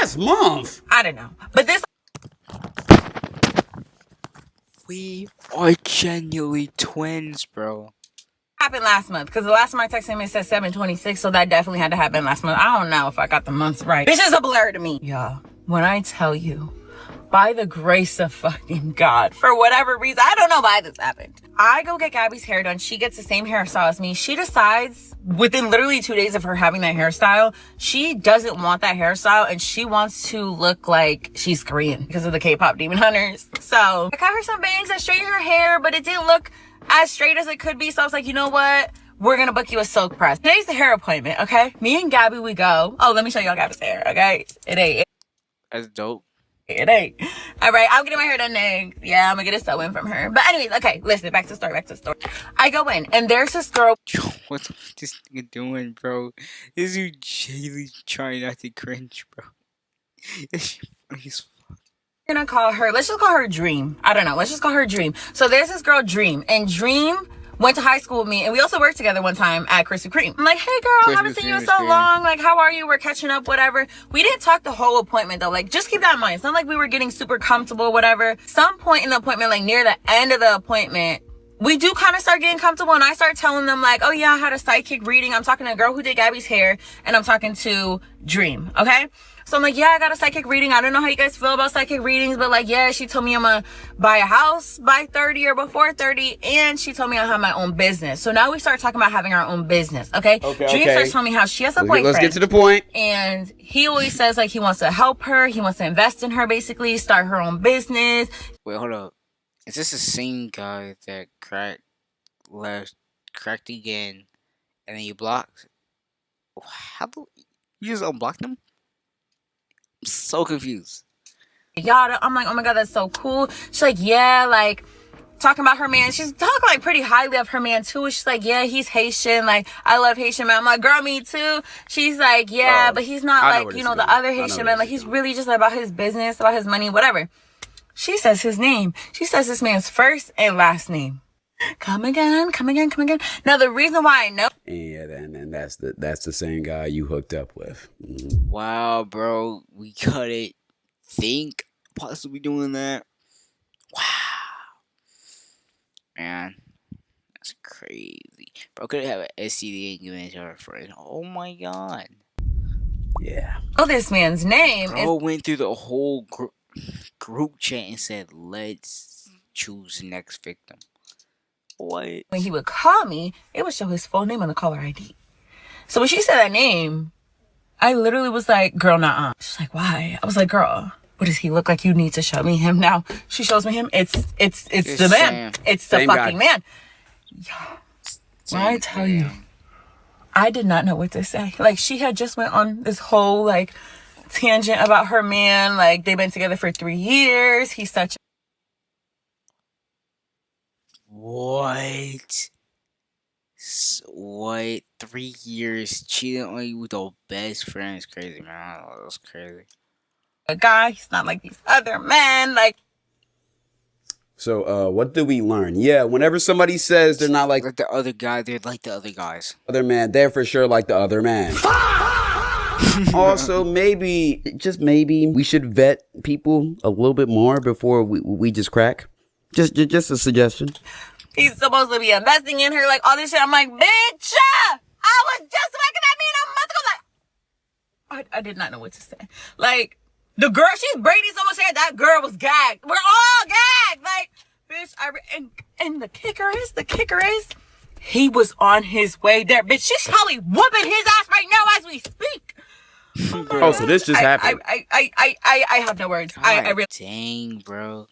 Last month? I don't know. But this. We are genuinely twins, bro. Happened last month because the last time I texted him it said 7/26, so that definitely had to happen last month. I don't know if I got the months right. This is a blur to me. Yeah, when I tell you, by the grace of fucking God, for whatever reason, I don't know why this happened. I go get Gabby's hair done. She gets the same hairstyle as me. She decides within literally 2 days of her having that hairstyle, she doesn't want that hairstyle and she wants to look like she's Korean because of the K-pop Demon Hunters. So I got her some bangs and straightened her hair, but it didn't look as straight as it could be. So I was like, you know what? We're gonna book you a silk press. Today's the hair appointment, okay? Me and Gabby, we go. Oh, let me show y'all Gabby's hair, okay? It ain't. That's dope. It ain't. All right, I'm getting my hair done next. Yeah, I'm gonna get a sew-in from her. But anyways, okay, listen, back to the story. I go in, and there's this girl. Yo, what's this nigga doing, bro? This dude really trying not to cringe, bro. This shit funny as fuck. I'm gonna call her, let's just call her Dream. I don't know, let's just call her Dream. So there's this girl, Dream, and Dream went to high school with me, and we also worked together one time at Krispy Kreme. I'm like, hey girl, haven't seen you in so long. Like, how are you? We're catching up, whatever. We didn't talk the whole appointment though. Like, just keep that in mind. It's not like we were getting super comfortable, whatever. Some point in the appointment, like near the end of the appointment, we do kind of start getting comfortable, and I start telling them like, oh yeah, I had a psychic reading. I'm talking to a girl who did Gabby's hair, and I'm talking to Dream, okay? So I'm like, yeah, I got a psychic reading. I don't know how you guys feel about psychic readings, but like, yeah, she told me I'm gonna buy a house by 30 or before 30, and she told me I have my own business. So now we start talking about having our own business, okay? Dream starts telling me how she has a boyfriend. Let's get to the point. And he always says like he wants to help her, he wants to invest in her, basically start her own business. Wait, hold up. Is this the same guy that cracked again, and then you blocked? How do you just unblocked him? I'm so confused. Yada. I'm like, oh my god, that's so cool. She's like, yeah, like talking about her man. She's talking like pretty highly of her man too. She's like, yeah, he's Haitian. Like, I love Haitian man. I'm like, girl, me too. She's like, yeah, but he's not like, you know, the other Haitian man. Like, he's really just about his business, about his money, whatever. She says his name. She says this man's first and last name. Come again, come again, come again. Now, the reason why I know. Yeah, and that's the same guy you hooked up with. Wow, bro. We couldn't think possibly doing that. Wow. Man, that's crazy. Bro could have an STD and given it to her friend. Oh my god. Yeah. Oh, this man's name Bro went through the whole group chat and said, let's choose the next victim. What? When he would call me, it would show his full name on the caller ID. So when she said that name, I literally was like, girl, nuh-uh. She's like, why? I was like, girl, what does he look like? You need to show me him now. She shows me him. It's the man. It's the fucking man. When I tell you, I did not know what to say. Like, she had just went on this whole like tangent about her man. Like, they've been together for 3 years. He's such. What? What? 3 years cheating on you with the best friend is crazy, man. Oh, that's crazy. A guy, he's not like these other men. Like. So, what do we learn? Yeah, whenever somebody says they're not like the other guy, they're like the other guys. Other man, they're for sure like the other man. Also, maybe, just maybe, we should vet people a little bit more before we just crack. Just a suggestion. He's supposed to be investing in her, like all this shit. I'm like, bitch, I was just looking at me and I'm about to go like, I did not know what to say. Like, the girl, she's braiding so much hair, that girl was gagged. We're all gagged. Like, bitch, and the kicker is, he was on his way there. Bitch, she's probably whooping his ass right now as we speak. Oh, so this just happened. I have no words. I really. Dang, bro.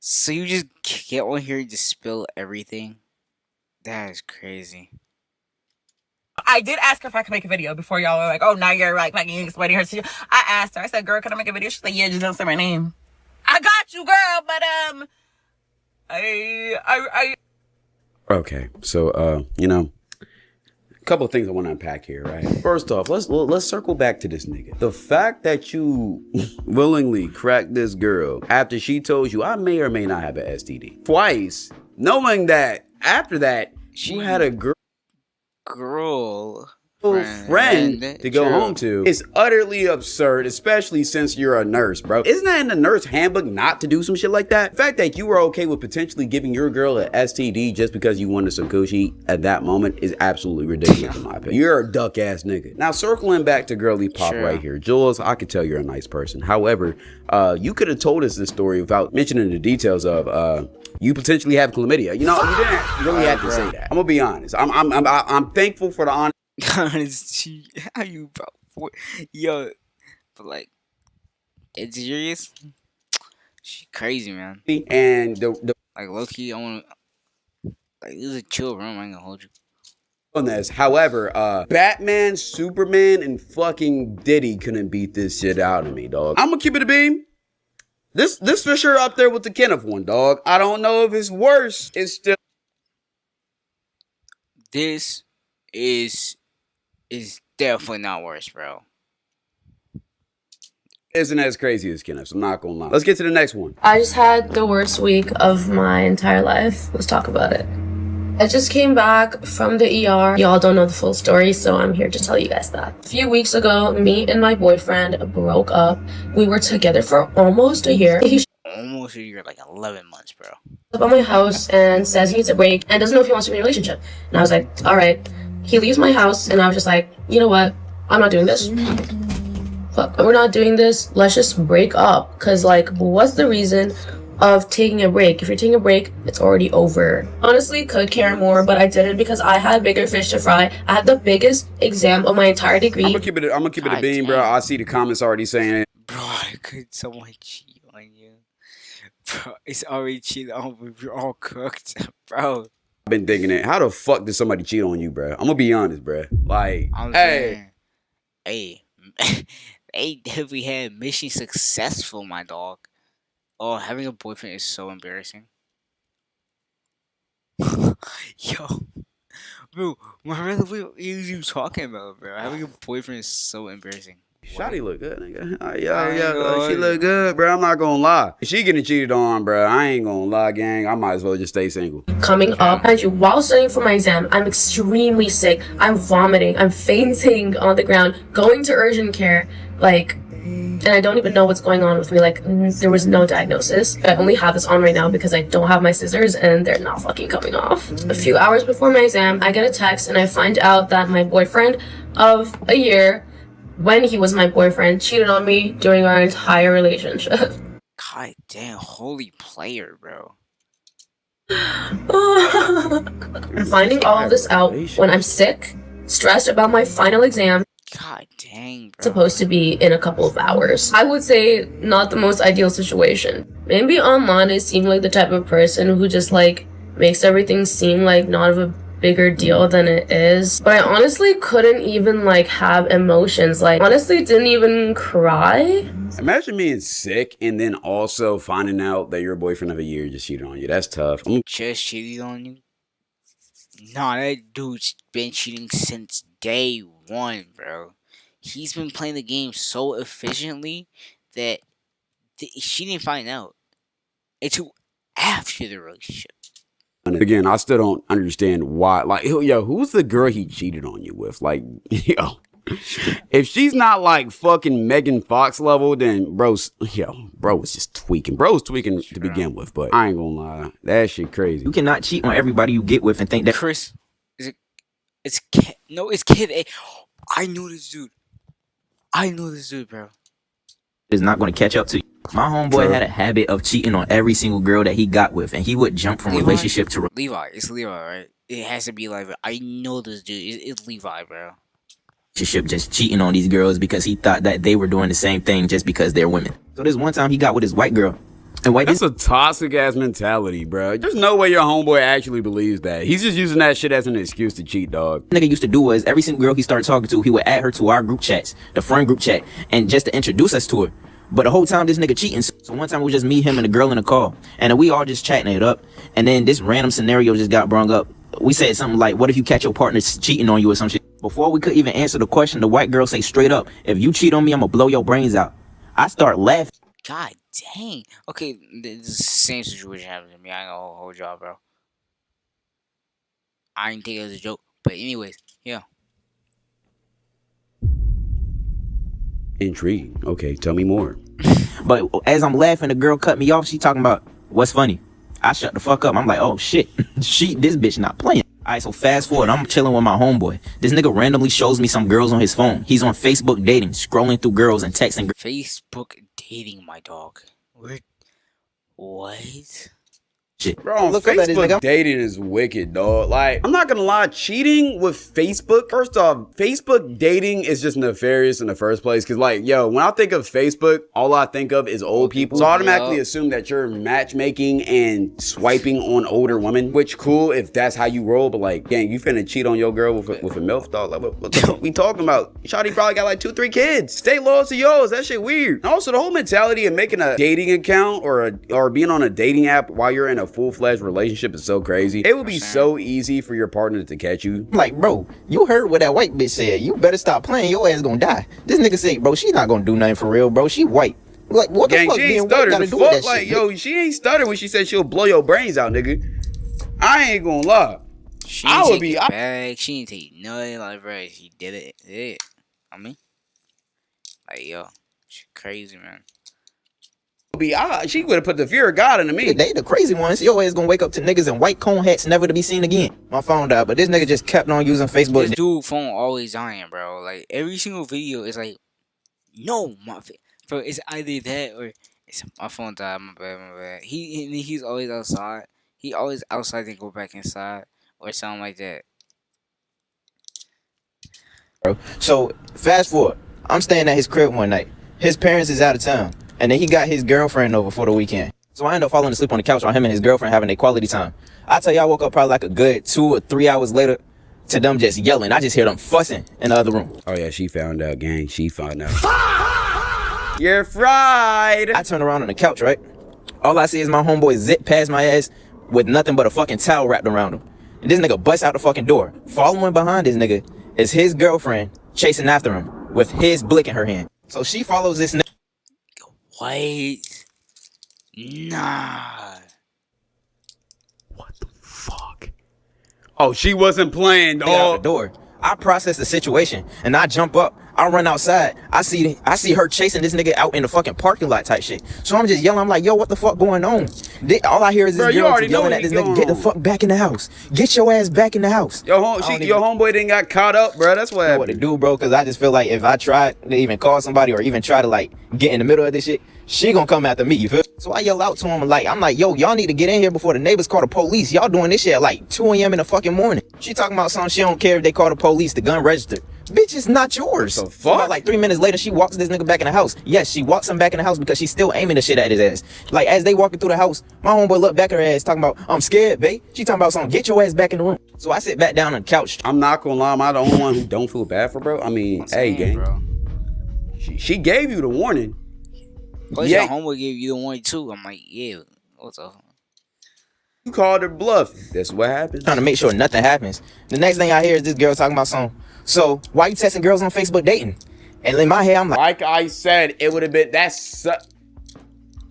So you just get on here and just spill everything? That is crazy. I did ask her if I could make a video before y'all were like, oh, now you're like fucking explaining her to. I asked her. I said, girl, can I make a video? She's like, yeah, just don't say my name. I got you, girl, but Okay, so a couple of things I want to unpack here, right? First off, let's circle back to this nigga. The fact that you willingly cracked this girl after she told you I may or may not have an STD twice, knowing that after that she had a girl friend to go home to, is utterly absurd, especially since you're a nurse, bro. Isn't that in the nurse handbook not to do some shit like that? The fact that you were okay with potentially giving your girl an STD just because you wanted some coochie at that moment is absolutely ridiculous in my opinion. You're a duck ass nigga. Now, circling back to Girly Pop right here, Jules, I could tell you're a nice person. However, you could have told us this story without mentioning the details of you potentially have chlamydia. You know, you didn't really have to say that. I'm gonna be honest. I'm thankful for the honor. How you, bro? Yo, but like, it's serious. She crazy, man. And the like low key, I want like this is a chill room. I ain't gonna hold you. On this, however, Batman, Superman, and fucking Diddy couldn't beat this shit out of me, dog. I'm gonna keep it a beam. This for sure up there with the Kenneth one, dog. I don't know if it's worse. It's still. This is definitely not worse, bro. Isn't as crazy as Kenneth, I'm not gonna lie. Let's get to the next one. I just had the worst week of my entire life. Let's talk about it. I just came back from the ER. Y'all don't know the full story, so I'm here to tell you guys that. A few weeks ago, me and my boyfriend broke up. We were together for almost a year. almost a year, like 11 months, bro. Up at my house and says he needs a break and doesn't know if he wants to be in a relationship. And I was like, all right. He leaves my house and I was just like, you know what? I'm not doing this. Fuck, we're not doing this. Let's just break up. Cause like, what's the reason of taking a break? If you're taking a break, it's already over. Honestly, could care more, but I didn't because I had bigger fish to fry. I had the biggest exam of my entire degree. I'm gonna keep it a bean, bro. I see the comments already saying it. Bro, could someone cheat on you? Bro, it's already cheated on. We're all cooked, bro. I've been thinking it. How the fuck did somebody cheat on you, bro? I'm gonna be honest, bro. Like, hey, they definitely had mission successful, my dog. Oh, having a boyfriend is so embarrassing. Yo, bro, what are you talking about, bro? Having a boyfriend is so embarrassing. Shawty look good, nigga. She look good, bro. I'm not gonna lie. If she getting cheated on, bro, I ain't gonna lie, gang. I might as well just stay single. Coming up, and while studying for my exam, I'm extremely sick. I'm vomiting. I'm fainting on the ground, going to urgent care, like, and I don't even know what's going on with me. Like, there was no diagnosis. I only have this on right now because I don't have my scissors and they're not fucking coming off. A few hours before my exam, I get a text and I find out that my boyfriend of a year, when he was my boyfriend, cheated on me during our entire relationship. God damn, holy player, bro. I'm finding all of this out when I'm sick, stressed about my final exam. God dang, bro. Supposed to be in a couple of hours. I would say not the most ideal situation. Maybe online I seem like the type of person who just like makes everything seem like not of a bigger deal than it is, but I honestly couldn't even like have emotions. Like, honestly didn't even cry. Imagine being sick and then also finding out that your boyfriend of a year just cheated on you. That's tough. Just cheated on you? Nah, that dude's been cheating since day one, bro. He's been playing the game so efficiently that she didn't find out until after the relationship. Again, I still don't understand why. Like, yo, who's the girl he cheated on you with? Like, yo, if she's not like fucking Megan Fox level, then bro was just tweaking. Bro was tweaking to begin with, but I ain't gonna lie, that shit crazy. You cannot cheat on everybody you get with and think that. Chris, it's Kid A. I know this dude, bro. Is not going to catch up to you. My homeboy had a habit of cheating on every single girl that he got with, and he would jump from relationship to Levi. It's Levi, right? It has to be Levi. I know this dude. It's Levi, bro. Relationship, just cheating on these girls because he thought that they were doing the same thing just because they're women. So this one time he got with his white girl. And that's a toxic ass mentality, bro. There's no way your homeboy actually believes that. He's just using that shit as an excuse to cheat, dog. Nigga used to do was every single girl he started talking to, he would add her to our group chats, the friend group chat, and just to introduce us to her. But the whole time this nigga cheating. So one time it was just me, him, and a girl in a call, and we all just chatting it up. And then this random scenario just got brung up. We said something like, "What if you catch your partner cheating on you or some shit?" Before we could even answer the question, the white girl say straight up, "If you cheat on me, I'm gonna blow your brains out." I start laughing. God dang. Okay, this is the same situation happened to me. I ain't gonna hold y'all, bro. I didn't think it was a joke. But anyways, yeah. Intriguing. Okay, tell me more. But as I'm laughing, the girl cut me off. She talking about, "What's funny?" I shut the fuck up. I'm like, oh shit. This bitch not playing. Alright, so fast forward, I'm chilling with my homeboy. This nigga randomly shows me some girls on his phone. He's on Facebook dating, scrolling through girls and texting. Facebook dating, my dog. What? Shit. Bro, Facebook dating is wicked, dog. Like, I'm not gonna lie, cheating with Facebook, first off, Facebook dating is just nefarious in the first place. Cause like, yo, when I think of Facebook, all I think of is old people. So I automatically assume that you're matchmaking and swiping on older women, which cool if that's how you roll. But like, gang, you finna cheat on your girl with a MILF, dog. Like, what we talking about? Shawty probably got like 2-3 kids. Stay loyal to yours. That shit weird. And also the whole mentality of making a dating account or being on a dating app while you're in a full-fledged relationship is so crazy. It would be so easy for your partner to catch you. Like, bro, you heard what that white bitch said. You better stop playing. Your ass gonna die. This nigga say, bro, she not gonna do nothing for real, bro. She white. Like, what the fuck being white gotta do with that like, shit? Yo, she ain't stutter when she said she'll blow your brains out, nigga. I ain't gonna lie. She didn't take it back. She didn't take nothing. Like, bro, she did it. I mean, like, yo, she crazy, man. She would have put the fear of God into me. They the crazy ones. Your ass gonna wake up to niggas in white cone hats never to be seen again. My phone died, but this nigga just kept on using Facebook. This dude phone always dying, bro. Like every single video is like, no, bro. It's either that or it's my phone died. My bad. He's always outside. He always outside and go back inside or something like that. Bro. So fast forward, I'm staying at his crib one night. His parents is out of town, and then he got his girlfriend over for the weekend. So I end up falling asleep on the couch while him and his girlfriend having a quality time. I tell you, I woke up probably like a good 2 or 3 hours later to them just yelling. I just hear them fussing in the other room. Oh yeah, she found out, gang. She found out. You're fried. I turn around on the couch, right? All I see is my homeboy zip past my ass with nothing but a fucking towel wrapped around him. And this nigga busts out the fucking door. Following behind this nigga is his girlfriend chasing after him with his blick in her hand. So she follows this nigga. Wait. Nah. What the fuck? Oh, she wasn't playing, dog. Out the door. I process the situation and I jump up. I run outside. I see her chasing this nigga out in the fucking parking lot type shit. So I'm just yelling. I'm like, yo, what the fuck going on? All I hear is this girl yelling at this nigga, get the fuck back in the house. Get your ass back in the house. Your homeboy didn't got caught up, bro. That's what happened. What to do, bro? Because I just feel like if I try to even call somebody or even try to like get in the middle of this shit, she gonna come after me, you feel? So I yell out to him like, I'm like, yo, y'all need to get in here before the neighbors call the police. Y'all doing this shit at like 2 a.m. in the fucking morning. She talking about something she don't care if they call the police, the gun registered. Bitch, it's not yours. So about like 3 minutes later, she walks this nigga back in the house. Yes, she walks him back in the house because she's still aiming the shit at his ass. Like as they walking through the house, my homeboy look back at her ass talking about, I'm scared, babe. She talking about something, get your ass back in the room. So I sit back down on the couch. I'm not gonna lie, am I the only one who don't feel bad for bro? I mean, hey, gang. Bro. She gave you the warning. Plus, your homeboy gave you the warning too. I'm like, yeah, what's up? You called her bluff. That's what happens. Trying to make sure nothing happens. The next thing I hear is this girl talking about something. So why you texting girls on Facebook dating? And in my head, I'm like I said, it would have been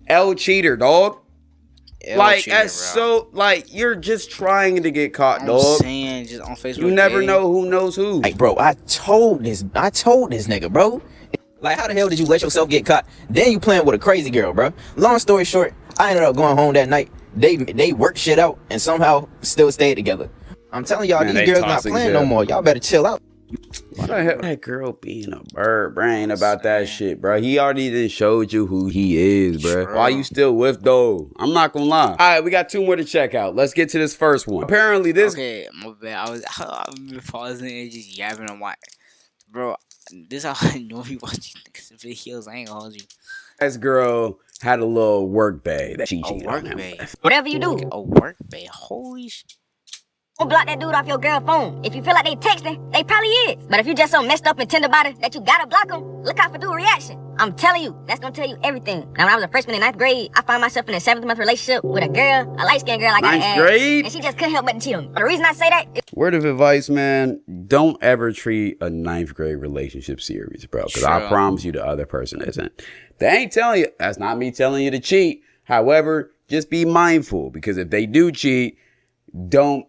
L cheater, dog. Like that's so like you're just trying to get caught, dog. I'm saying just on Facebook. You never know who knows who. Like, bro, I told this nigga, bro. Like, how the hell did you let yourself get caught? Then you playing with a crazy girl, bro. Long story short, I ended up going home that night. They worked shit out and somehow still stayed together. I'm telling y'all, these girls not playing no more. Y'all better chill out. Why the hell that girl being a bird brain about that shit, bro? He already done showed you who he is, bro. True. Why you still with though? I'm not gonna lie. All right, we got 2 more to check out. Let's get to this first one. Apparently this. Okay, my bad. I've been pausing and just yapping on my. Bro, this is how I know you watching videos. I ain't gonna hold you. This girl had a little work bay that she cheated on him. Whatever you do. A work bay. Holy shit. Don't block that dude off your girl phone. If you feel like they texting, they probably is. But if you just so messed up and tender body that you gotta block them, look out for dude reaction. I'm telling you, that's gonna tell you everything. Now, when I was a freshman in 9th grade, I found myself in a 7th month relationship with a girl, a light-skinned girl like I had. 9th grade? And she just couldn't help but cheat on me. But the reason I say that is... Word of advice, man, don't ever treat a 9th grade relationship serious, bro. Because I promise you the other person isn't. They ain't telling you. That's not me telling you to cheat. However, just be mindful. Because if they do cheat, don't...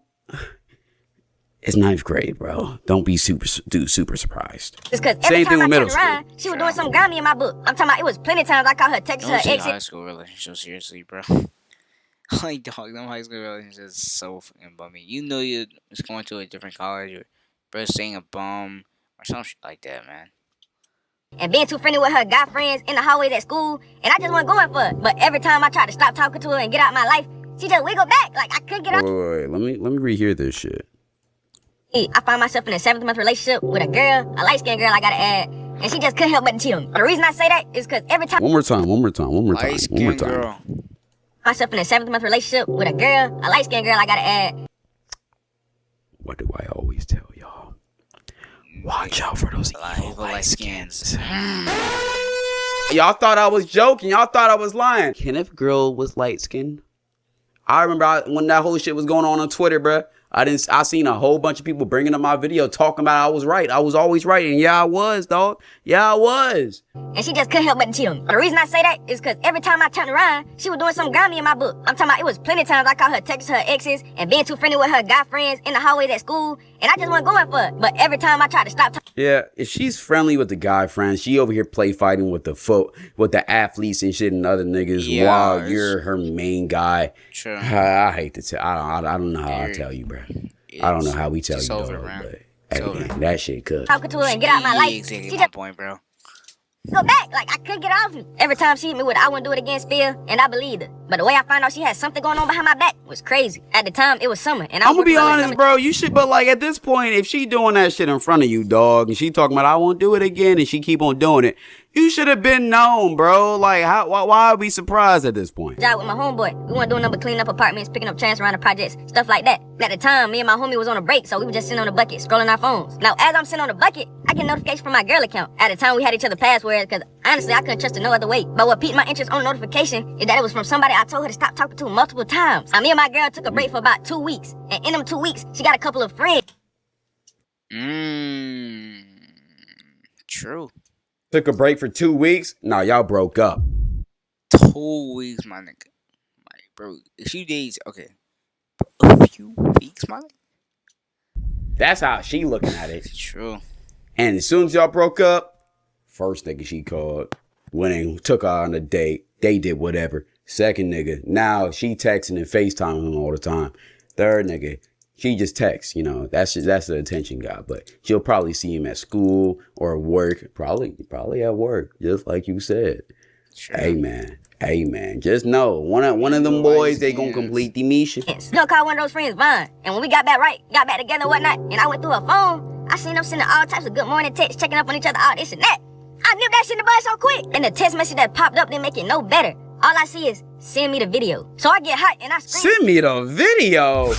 It's 9th grade, bro. Don't be super surprised. It's because every time I turned around, she was doing something grimy in my book. I'm talking about it was plenty of times I caught her texting her exit. High school relationship seriously, bro. Like, dog, them high school relationships is so fucking bummy. You know you're going to a different college or bro saying a bum or some shit like that, man. And being too friendly with her guy friends in the hallways at school, and I just wasn't going for it. But every time I tried to stop talking to her and get out of my life, she just wiggled back. Like, I couldn't get out. Wait. Let me rehear this shit. I found myself in a 7th month relationship with a girl, a light-skinned girl I gotta add, and she just couldn't help but cheat on me. The reason I say that is because every time... One more time. Girl. Myself in a 7th month relationship with a girl, a light-skinned girl I gotta add. What do I always tell y'all? Watch out for those evil light skins. Y'all thought I was joking. Y'all thought I was lying. Kenneth girl was light-skinned. I remember when that whole shit was going on Twitter, bruh. I seen a whole bunch of people bringing up my video talking about I was right. I was always right. And yeah, I was, dog. Yeah, I was. And she just couldn't help but cheat on me. But the reason I say that is because every time I turned around, she was doing something grimy in my book. I'm talking about it was plenty of times I caught her texting her exes and being too friendly with her guy friends in the hallways at school. and I just wasn't going for it. But every time I tried to stop talking, Yeah, if she's friendly with the guy friends, she over here play fighting with the athletes and shit and other niggas while you're her main guy. True. I hate to tell. I don't know how I tell you, bro. I don't know how we tell you, dog, but hey, man, that shit cook. talking to her and get out my life. Exactly She my just point, bro. go back. Like, I couldn't get off you. Every time she hit me with I wouldn't do it again spill, and I believed her. But the way I found out she had something going on behind my back was crazy. At the time, it was summer, and I'm gonna be honest, bro. You should, but like at this point, if she doing that shit in front of you, dog, and she talking about I won't do it again, and she keep on doing it, you should have been known, bro. Like, why are we surprised at this point? Job with my homeboy. We weren't doing nothing but cleaning up apartments, picking up trash around the projects, stuff like that. At the time, me and my homie was on a break, so we were just sitting on the bucket, scrolling our phones. Now, as I'm sitting on the bucket, I get a notification from my girl account. At the time, we had each other passwords, because honestly, I couldn't trust her no other way. But what piqued my interest on the notification is that it was from somebody I told her to stop talking to multiple times. Now, me and my girl took a break for about 2 weeks, and in them 2 weeks, she got a couple of friends. True. Took a break for 2 weeks. Nah, y'all broke up. 2 weeks, my nigga. Like, bro, a few days, okay. A few weeks, my nigga. That's how she looking at it. True. And as soon as y'all broke up, first nigga she called, went and took her on a date. They did whatever. Second nigga, now she texting and FaceTiming him all the time. Third nigga, she just texts, you know, that's the attention guy. But she'll probably see him at school or work. Probably at work, just like you said. Sure. Hey man, just know one of them boys, they gonna complete the mission. You know, call one of those friends mine. And when we got back together and whatnot, and I went through her phone, I seen them sending all types of good morning texts, checking up on each other, all this and that. I nipped that shit in the bud so quick. And the text message that popped up didn't make it no better. All I see is, send me the video. So I get hot and I scream. Send me the video.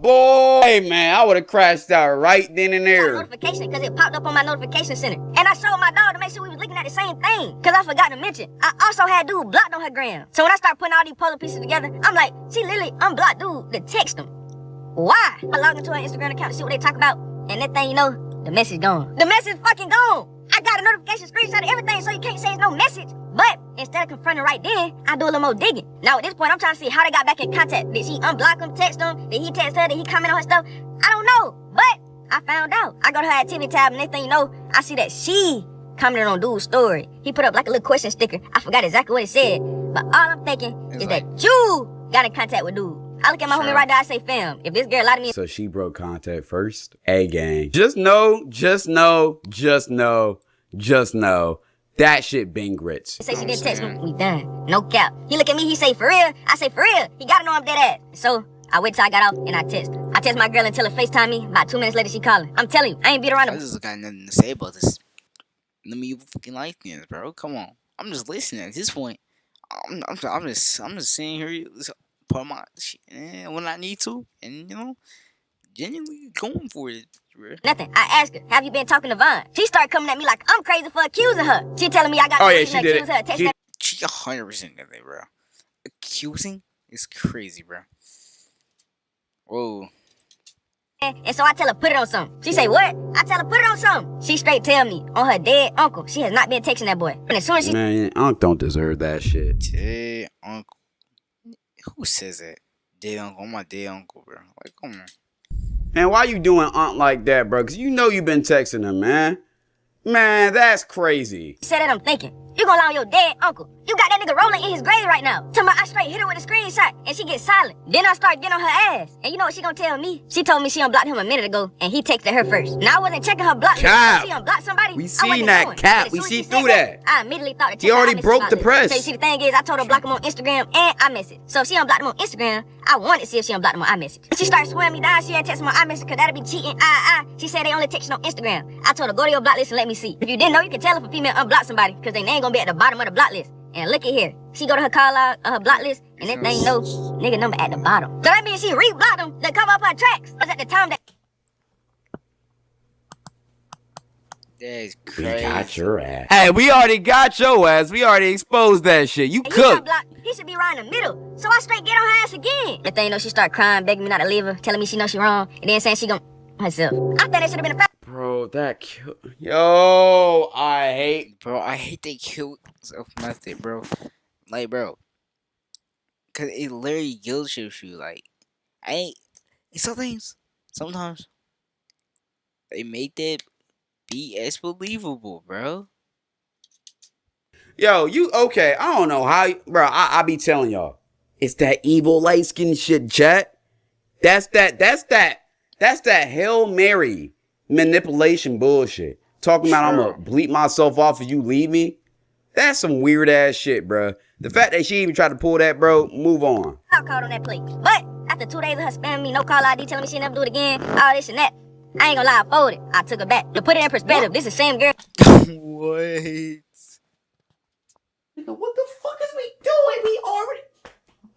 Boy. Hey man, I would have crashed out right then and there. Notification because it popped up on my notification center. And I showed my dog to make sure we was looking at the same thing. Because I forgot to mention, I also had dude blocked on her gram. So when I start putting all these puzzle pieces together, I'm like, she literally unblocked dude to text him. Why? I logged into her Instagram account to see what they talk about. And that thing, you know, the message gone. The message fucking gone. I got a notification screenshot of everything, so you can't say it's no message. But instead of confronting right then, I do a little more digging. Now at this point, I'm trying to see how they got back in contact. Did she unblock him, text him? Did he text her? Did he comment on her stuff? I don't know. But I found out. I go to her activity tab, and next thing you know, I see that she commented on dude's story. He put up like a little question sticker. I forgot exactly what it said. But all I'm thinking is that you got in contact with dude. I look at my homie right there, I say, fam, if this girl lied to me. So she broke contact first. Hey, gang. Just know. That shit been grits. Say she didn't text me, we done. No cap. He look at me, he say, for real? I say, for real. He gotta know I'm dead ass. So I wait till I got off and I text. I text my girl until her FaceTime me. About 2 minutes later, she calling. I'm telling you, I ain't beat around. I just got nothing to say about this. Let me fucking like this, bro. Come on. I'm just listening at this point. I'm just sitting here, put my shit when I need to, and you know, genuinely going for it. Nothing. I asked her, have you been talking to Vaughn? She started coming at me like I'm crazy for accusing her. She telling me I got to accuse her. She 100% did it, bro. Accusing is crazy, bro. Whoa. And so I tell her, put it on something. She say, what? I tell her, put it on something. She straight tell me, on her dead uncle, she has not been texting that boy. And as soon as she... Man, Unc don't deserve that shit. Dead uncle. Who says that? Dead uncle. I'm my dead uncle, bro. Like, come on. Man, why you doing Aunt like that, bro? Because you know you been texting him, man. Man, that's crazy. She said that I'm thinking. You gonna lie on your dead uncle. You got that nigga rolling in his grave right now. Tell me I straight hit her with a screenshot and she gets silent. Then I start getting on her ass. And you know what she gonna tell me? She told me she unblocked him a minute ago and he texted her first. Now I wasn't checking her block list. She unblocked somebody. We seen that cap. We see through that. I immediately thought to check he already broke the press. So you see the thing is I told her to block him on Instagram and iMessage. So if she unblocked him on Instagram, I wanted to see if she unblocked him on iMessage. She started swearing me down. She ain't texting me on iMessage because that'd be cheating. She said they only texting on Instagram. I told her go to your block list and let me see. If you didn't know, you can tell if a female unblocked somebody because they name gonna be at the bottom of the block list. And look at here. She go to her call out, her block list, and that thing know nigga number at the bottom. So that means she re-blocked them to cover up her tracks. Because at the time that... That's crazy. We got your ass. Hey, we already got your ass. We already exposed that shit. You cooked. He should be right in the middle. So I straight get on her ass again. That thing, you know, she start crying, begging me not to leave her, telling me she know she wrong, and then saying she gon' herself. I think that should have been a fact. Bro, that killed. Yo, I hate they killed self-method, bro. Like, bro. Because it literally guilt trips you. Like, And sometimes they make that BS believable, bro. Yo, you okay? I don't know how, bro. I be telling y'all, it's that evil light skin shit, chat. That's that Hail Mary manipulation bullshit. Talking about I'm gonna bleep myself off if you leave me. That's some weird ass shit, bro. The fact that she even tried to pull that, bro, move on. I called on that plate. But after 2 days of her spamming me, no call ID, telling me she'll never do it again, all this and that, I ain't gonna lie, I folded. I took her back. To put it in perspective, this is the same girl. What? What the fuck is we doing?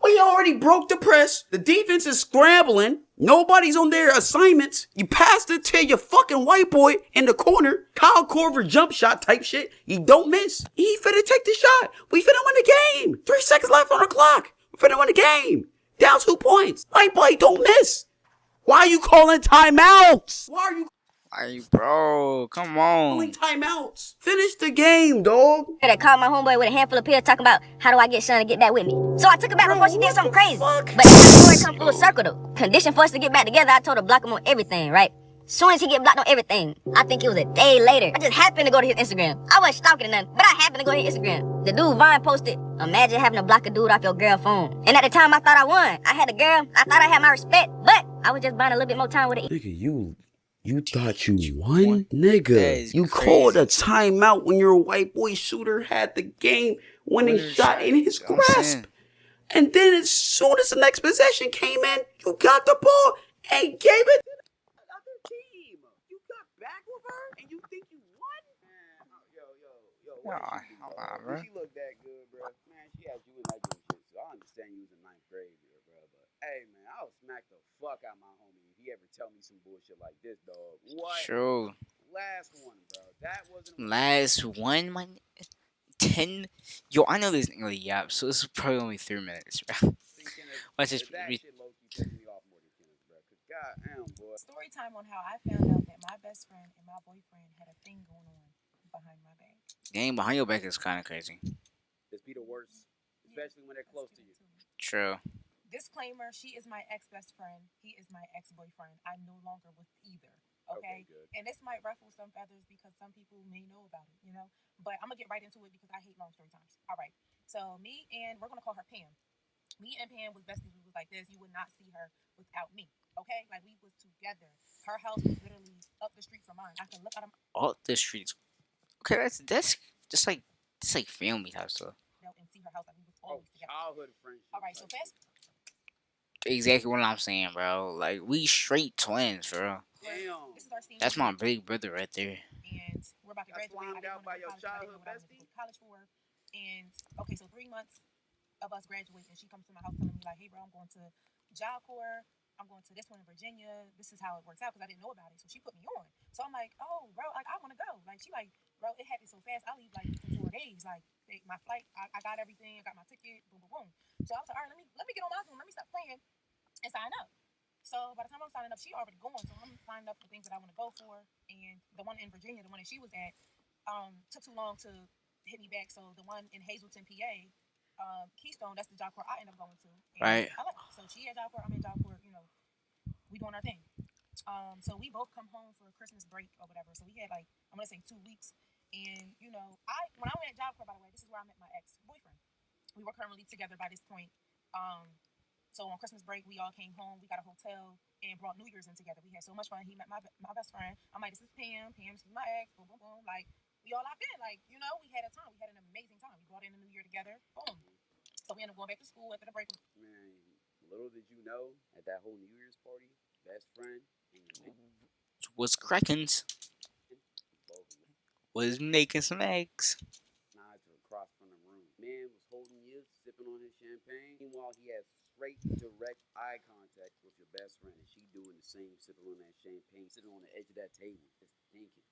We already broke the press. The defense is scrambling. Nobody's on their assignments. You passed it to your fucking white boy in the corner. Kyle Korver jump shot type shit. He don't miss. He finna take the shot. We finna win the game. 3 seconds left on the clock. We finna win the game. Down 2 points. White boy don't miss. Why are you calling timeouts? Why are you Bro, come on. calling timeouts? Finish the game, dog. I called my homeboy with a handful of pills talking about how do I get Sean to get back with me. So I took her back before she did something crazy. But the story come full circle though. Condition for us to get back together, I told her block him on everything, right? Soon as he get blocked on everything, I think it was a day later, I just happened to go to his Instagram. I wasn't stalking or nothing, but I happened to go to his Instagram. The dude Vine posted, imagine having to block a dude off your girl phone. And at the time I thought I won. I had a girl, I thought I had my respect, but I was just buying a little bit more time with it. Nigga, you thought you won? Nigga, you called a timeout when your white boy shooter had the game-winning shot in his grasp. And then as soon as the next possession came in, you got the ball and gave it to the other team. You got back with her and you think you won? Man, yo. She looked that good, bro. Man, she had you in that good shit. So I understand you was in 9th grade here, bro. But hey, man, I'll smack the fuck out my homie if he ever tell me some bullshit like this, dog. What? True. Last one, bro. That wasn't Last one, my 10. Yo, I know this ain't really yap, so this is probably only 3 minutes, bro. Watch this. that shit low-key pissed me off more than Kenneth, bro. Cause goddamn, boy. Story time on how I found out that my best friend and my boyfriend had a thing going on behind my back. Game behind your back is kind of crazy. This be the worst, especially when they're close to you. True. Disclaimer, she is my ex-best friend. He is my ex-boyfriend. I'm no longer with either. Okay? And this might ruffle some feathers because some people may know about it, you know? But I'm going to get right into it because I hate long story times. All right. So we're going to call her Pam. Me and Pam was besties. We was like this. You would not see her without me. Okay? Like, we was together. Her house was literally up the street from mine. I can look at them. All the streets. Okay, that's just like family type stuff. And see her house. Like, we was always together. Childhood friendship. All right. So fast. Exactly what I'm saying, bro. Like, we straight twins, bro. Damn. That's my big brother right there. And we're about to graduate. Slimed out by your childhood bestie? College for. And okay, so 3 months of us graduating, she comes to my house telling me like, "Hey, bro, I'm going to Job Corps. I'm going to this one in Virginia. This is how it works out," because I didn't know about it. So she put me on. So I'm like, "Oh, bro, like I want to go." Like she like, "Bro, it happened so fast. I'll leave like in 4 days. Like my flight, I got everything. I got my ticket. Boom, boom, boom." So I was like, "All right, let me get on my phone. Let me stop playing and sign up." So by the time I'm signing up, she already going. So I'm signing up for things that I want to go for. And the one in Virginia, the one that she was at, took too long to hit me back. So the one in Hazleton, PA, Keystone, that's the Job Corps I end up going to. And right. So she at Job Corps, I'm in Job Corps. You know, we doing our thing. So we both come home for Christmas break or whatever. So we had like, I'm gonna say 2 weeks. And you know, when I went at Job Corps, by the way, this is where I met my ex-boyfriend. We were currently together by this point. So on Christmas break, we all came home. We got a hotel and brought New Year's in together. We had so much fun. He met my best friend. I'm like, this is Pam. Pam's my ex. Boom, boom, boom. Like, we all locked in. Like, you know, we had a time. We had an amazing time. We brought in the New Year together. Boom. So we ended up going back to school after the break. Man, little did you know, at that whole New Year's party, best friend and your was Krakens. Was making some eggs. Nods across from the room. Man was holding you, sipping on his champagne. Meanwhile, he has straight, direct eye contact with your best friend. And she doing the same, sipping on that champagne, sitting on the edge of that table. Just thinking,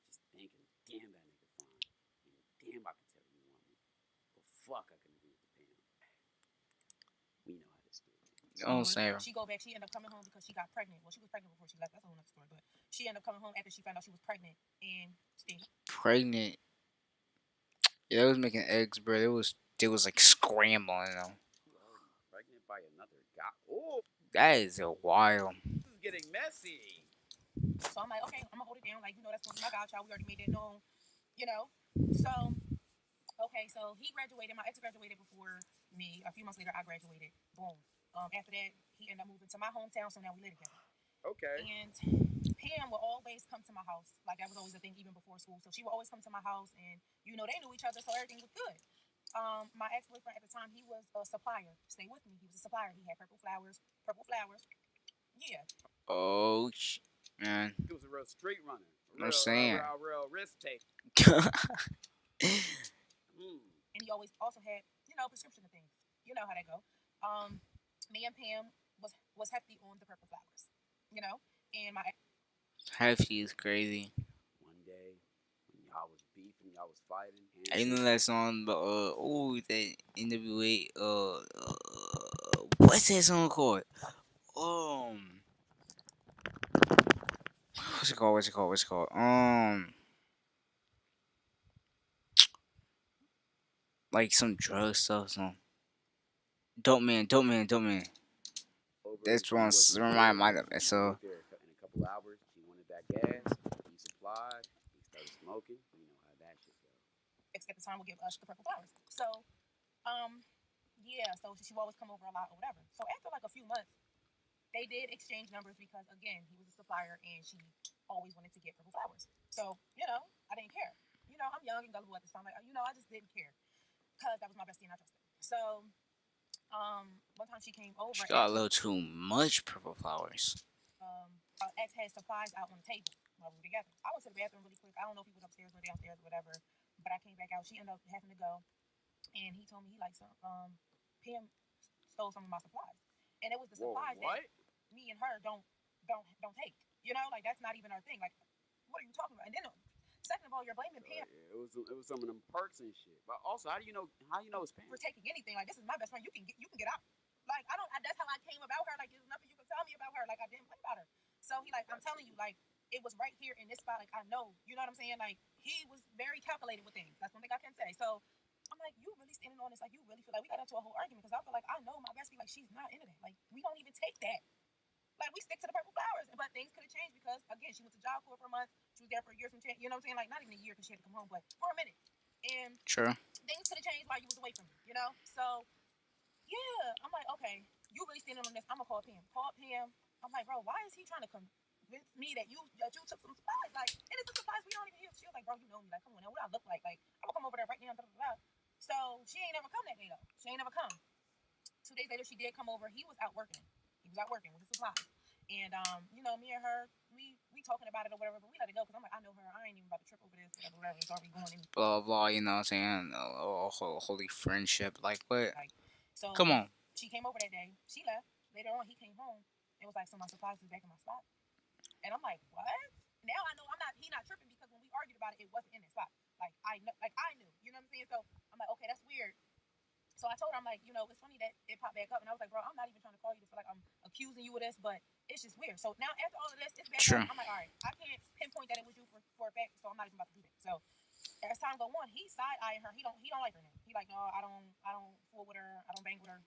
damn, that nigga fine. And damn, I can tell you want me. But fuck, I can agree with the Pam. We know how this story is. Oh, Sarah. She go back. She ended up coming home because she got pregnant. Well, she was pregnant before she left. That's a whole other story. But she ended up coming home after she found out she was pregnant and stayed. Pregnant. Yeah, they was making eggs, bro. They was like scrambling them. Pregnant by another guy. Oh, that is a wild. This is getting messy. So I'm like, okay, I'm gonna hold it down. Like, that's gonna be my godchild. We already made that known, So, okay, so he graduated. My ex graduated before me. A few months later, I graduated. Boom. After that, he ended up moving to my hometown. So now we live together. Okay. And Pam would always come to my house. Like, that was always a thing, even before school. So she would always come to my house, and they knew each other, so everything was good. My ex-boyfriend at the time, he was a supplier. Stay with me. He was a supplier. He had purple flowers. Yeah. Oh, man. He was a real street runner. I'm saying. Real risk taker. And he always also had, prescription and things. You know how that go. Me and Pam was hefty on the purple flowers. And my Hefty is crazy. One day, when y'all was beefing, y'all was fighting. I know that song, but that NWA, what's that song called? What's it called? Like some drug stuff, Dope Man. That's one remind me of it. So. In a couple hours, she wanted that gas. He supplied. He started smoking. You know how that shit goes. At the time, would give us the purple flowers. So, yeah. So she would always come over a lot or whatever. So after like a few months, they did exchange numbers because again, he was a supplier and she always wanted to get purple flowers. So I didn't care. I'm young and gullible at this time. Like, I just didn't care because that was my bestie and I trusted. So. One time she came over. She got a little too much purple flowers. Our ex had supplies out on the table while we were together. I went to the bathroom really quick. I don't know if he was upstairs or downstairs or whatever, but I came back out. She ended up having to go, and he told me he liked some. Pam stole some of my supplies, and it was the supplies that me and her don't take. Like that's not even our thing. Like, what are you talking about? And then. Second of all, you're blaming Pam. Yeah, it was some of them perks and shit. But also, how do you know it's Pam? For taking anything. Like, this is my best friend. You can get out. Like, that's how I came about her. Like, there's nothing you can tell me about her. Like, I didn't play about her. So he like, I'm telling you, like, it was right here in this spot. Like, I know. You know what I'm saying? Like, he was very calculated with things. That's one thing I can say. So I'm like, you really standing on this? Like, you really feel like we got into a whole argument because I feel like I know my bestie. Like, she's not into that. Like, we don't even take that. Like, we stick to the purple flowers. But things could have changed because, again, she went to Job Corps for a month. She was there for a year, you know what I'm saying? Like, not even a year because she had to come home, but for a minute. And things could have changed while you was away from me, So, yeah, I'm like, okay, you really standing on this. I'm going to call Pam. I'm like, bro, why is he trying to convince me that you took some supplies? Like, and it's the supplies we don't even use. She was like, bro, you know me. Like, come on now, what do I look like? Like, I'm going to come over there right now. Blah, blah, blah. So, she ain't never come that day, though. She ain't never come. 2 days later, she did come over. He was out working. He was out working with the supplies. And, me and her, we talking about it or whatever, but we let it go because I'm like, I know her. I ain't even about to trip over this, whatever. It's already going in. Blah, blah, you know what I'm saying? Holy friendship. Like, what? So, come on. She came over that day. She left. Later on, he came home. It was like, so my supplies is back in my spot. And I'm like, what? Now I know he not tripping because when we argued about it, it wasn't in that spot. Like, I knew. You know what I'm saying? So, I'm like, okay, that's weird. So I told her, I'm like, it's funny that it popped back up. And I was like, bro, I'm not even trying to call you to feel like I'm accusing you of this, but it's just weird. So now after all of this, it's back up. I'm like, all right, I can't pinpoint that it was you for a fact, so I'm not even about to do that. So as time go on, he's side-eyeing her. He don't like her now. He like, no, I don't fool with her. I don't bang with her.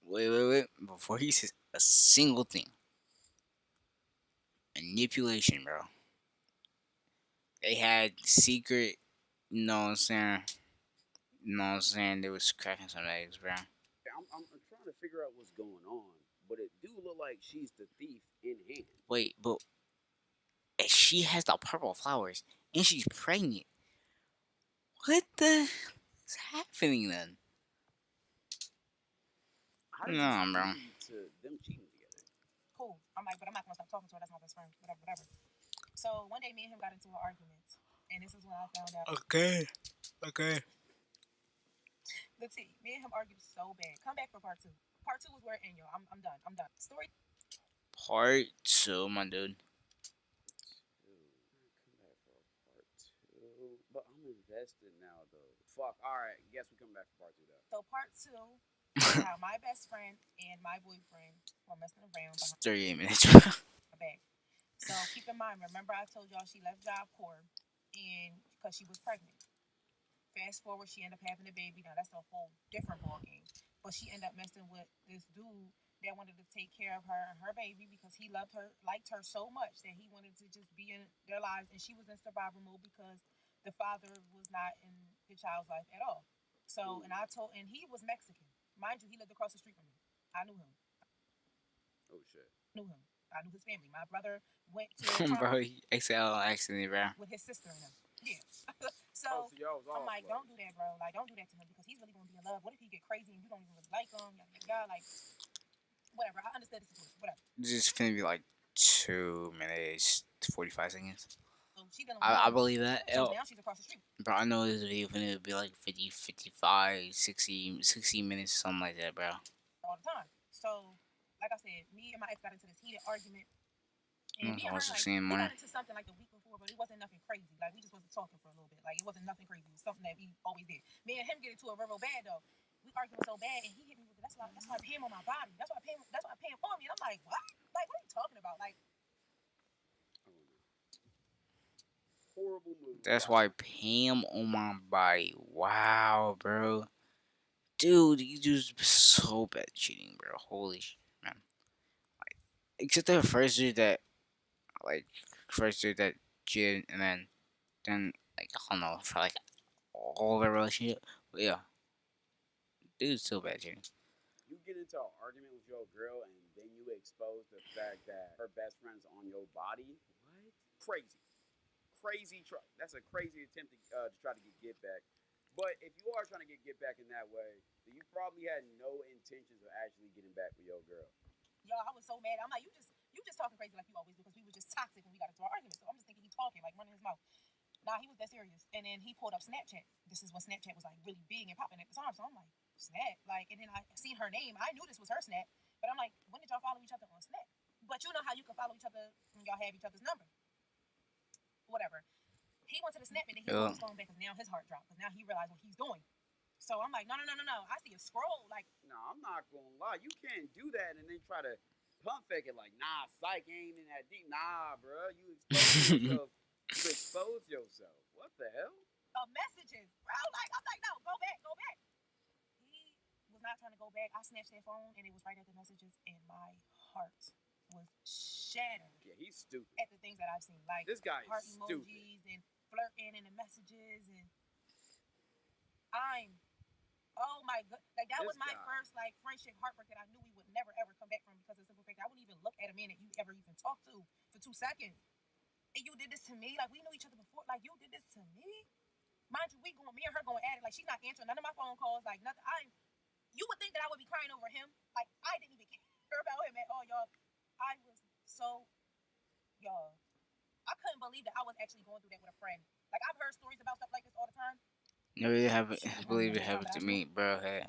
Wait. Before he says a single thing. Manipulation, bro. They had secret, you know what I'm saying? They was cracking some eggs, bro. I'm trying to figure out what's going on, but it do look like she's the thief in hand. Wait, but if she has the purple flowers and she's pregnant, what the is happening then? How did you bro. To them cheating together? Cool. I'm like, but I'm not gonna stop talking to her. That's my best friend. Whatever. So one day, me and him got into an argument, and this is when I found out. Okay. The tea. Me and him argued so bad. Come back for part 2. Part 2 is where it ends, y'all. I'm done. Story. Part 2, my dude. Come back for part 2. But I'm invested now, though. Fuck. All right. Guess we come back for part 2, though. So part 2, how my best friend and my boyfriend were messing around. 38 minutes. Back. So keep in mind, remember I told y'all she left Job Corps and because she was pregnant. Fast forward, she ended up having a baby. Now that's a whole different ball game. But she ended up messing with this dude that wanted to take care of her and her baby because he loved her, liked her so much that he wanted to just be in their lives, and she was in survival mode because the father was not in the child's life at all. So, and he was Mexican, mind you. He lived across the street from me. I knew him. Oh shit. Knew him. I knew his family. My brother went to Bro, he accidentally, bro. with his sister and him. Yeah. so I'm like, don't do that, bro. Like, don't do that to him because he's really gonna be in love. What if he get crazy and you don't even really like him? Yada yada yada. Like, whatever. I understood the situation. Whatever. This is gonna be like 2 minutes 45 seconds. So she dealing with I him. believe that. So now she's across the street. Bro, I know this video gonna be like 50, 55, 60 minutes, something like that, bro. All the time. So, like I said, me and my ex got into this heated argument. And me and her, also like, seeing we more. got into something like the week before, but it wasn't nothing crazy. Like, we just wasn't talking for a little bit. Like, it wasn't nothing crazy. It was something that we always did. Me and him get into it real bad, though. We arguing so bad, and he hit me with it. That's why I pay him on my body. That's why I pay him for me. And I'm like, what? Like, what are you talking about? Like, horrible move. That's why Pam on my body. Wow, bro. Dude, you just so bad cheating, bro. Holy shit, man. Like, except the first dude that cheated, and then like, I don't know, for like all the relationship. But yeah, dude's so bad cheating. You get into an argument with your girl and then you expose the fact that her best friend's on your body. What? Crazy. That's a crazy attempt to try to get back. But if you are trying to get back in that way, then you probably had no intentions of actually getting back with your girl. yo, I was so mad. I'm like, you just talking crazy like you always do because we was just toxic when we got into our argument. So I'm just thinking he talking, like running his mouth. Nah, he was that serious. And then he pulled up Snapchat. This is when Snapchat was like really big and popping at the time. So I'm like, Snap? Like, and then I seen her name. I knew this was her Snap. But I'm like, when did y'all follow each other on Snap? But you know how you can follow each other when y'all have each other's number. Whatever. He went to the Snap and then he put his phone back because now his heart dropped because now he realized what he's doing. So I'm like, no. I see a scroll. Like, no, I'm not going to lie. You can't do that and then try to pump fake it like, nah, psych ain't in that deep. Nah, bro. You expose yourself. What the hell? Messages, bro. Like, I'm like, no, go back. He was not trying to go back. I snatched that phone and it was right at the messages and my heart was shattered. Yeah, he's stupid. At the things that I've seen. Like, this guy heart is emojis stupid. And flirting in the messages and oh my god, like that was my first like friendship heartbreak that I knew we would never ever come back from because of the simple fact I wouldn't even look at a man that you ever even talked to for 2 seconds. And you did this to me, like we knew each other before, like you did this to me. Mind you, me and her going at it, like she's not answering none of my phone calls, like nothing. You would think that I would be crying over him, like I didn't even care about him at all, y'all. I was so, y'all. I couldn't believe that I was actually going through that with a friend. Like I've heard stories about stuff like this all the time. No, I believe it happened to me, bro. Hey.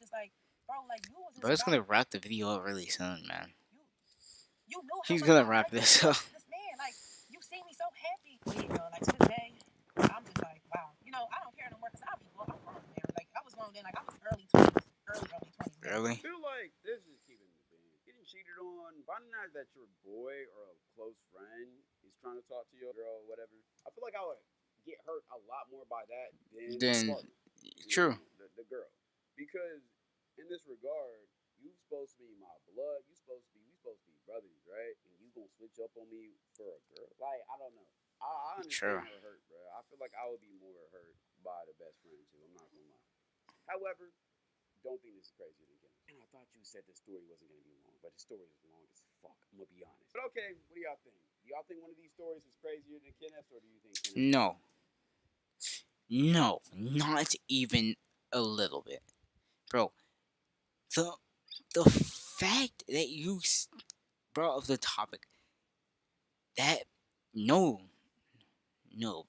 Just like, bro, like you was. Bro, it's gonna wrap the video up really soon, man. You knew. He's gonna wrap this up. This man, like, you see me so happy. You know, like to this day, I'm just like, wow. You know, I don't care no more because I'm grown now. Like I was grown then, like I was early 20s. Really? I feel like this is keeping the thing. Getting cheated on, finding out that your boy or a close friend is trying to talk to your girl or whatever. I feel like I would get hurt a lot more by that than the partner, true. The girl. Because in this regard, you supposed to be my blood. We supposed to be brothers, right? And you gonna switch up on me for a girl? Like, I don't know. I understand her hurt, bro. I feel like I would be more hurt by the best friend too. I'm not gonna lie. However, don't think this is crazier than Kenneth. And I thought you said the story wasn't gonna be long, but the story is long as fuck. I'm gonna be honest. But okay, what do y'all think? Do y'all think one of these stories is crazier than Kenneth's, or do you think Kenneth? No, not even a little bit, bro. The fact that you brought up the topic, that no,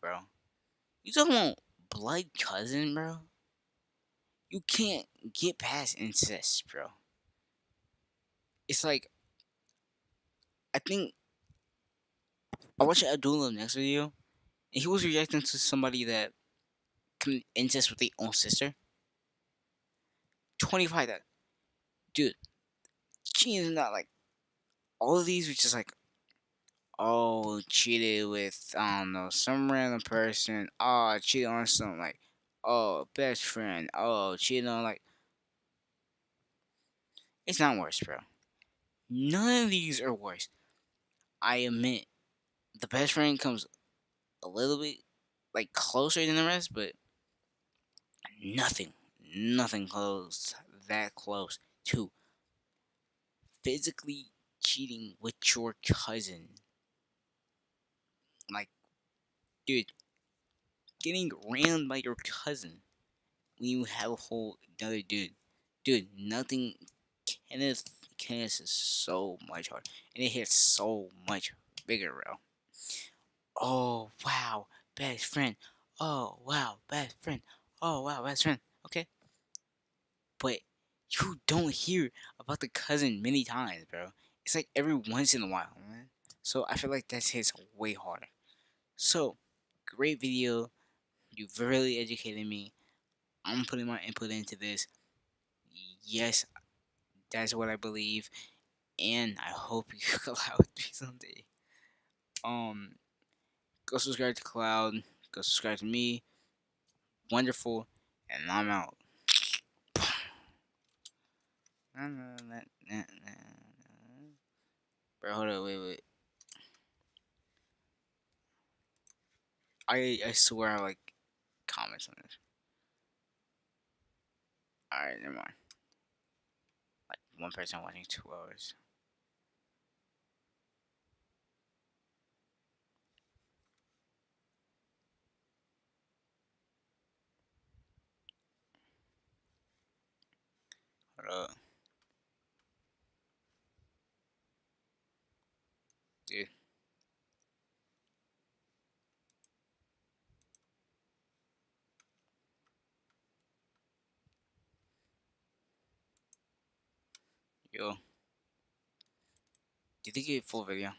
bro. You talking about blood cousin, bro? You can't get past incest, bro. It's like, I think I watched Abdullah next video, and he was reacting to somebody that committed incest with their own sister. 25 that. Dude, cheating is not like, all of these were just like, oh, cheated with, I don't know, some random person. Oh, cheated on some, like, oh, best friend. Oh, cheated on, like, It's not worse, bro. None of these are worse. I admit, the best friend comes a little bit like closer than the rest, but nothing close that close to physically cheating with your cousin. Like, dude, getting rammed by your cousin when you have a whole other dude. Dude, nothing. Kenneth is so much harder, and it hits so much bigger, bro. Oh wow, best friend. Oh wow, best friend. Oh wow, best friend. Okay, but you don't hear about the cousin many times, bro. It's like every once in a while, man. So I feel like that hits way harder. So, great video. You've really educated me. I'm putting my input into this. Yes, that's what I believe, and I hope you collab with me someday. Go subscribe to Cloud. Go subscribe to me. Wonderful, and I'm out. Bro, hold on, wait. I swear I like comments on this. Alright, never mind. Like one person watching 2 hours. Hold up. Dude. Yo. Did they get full video?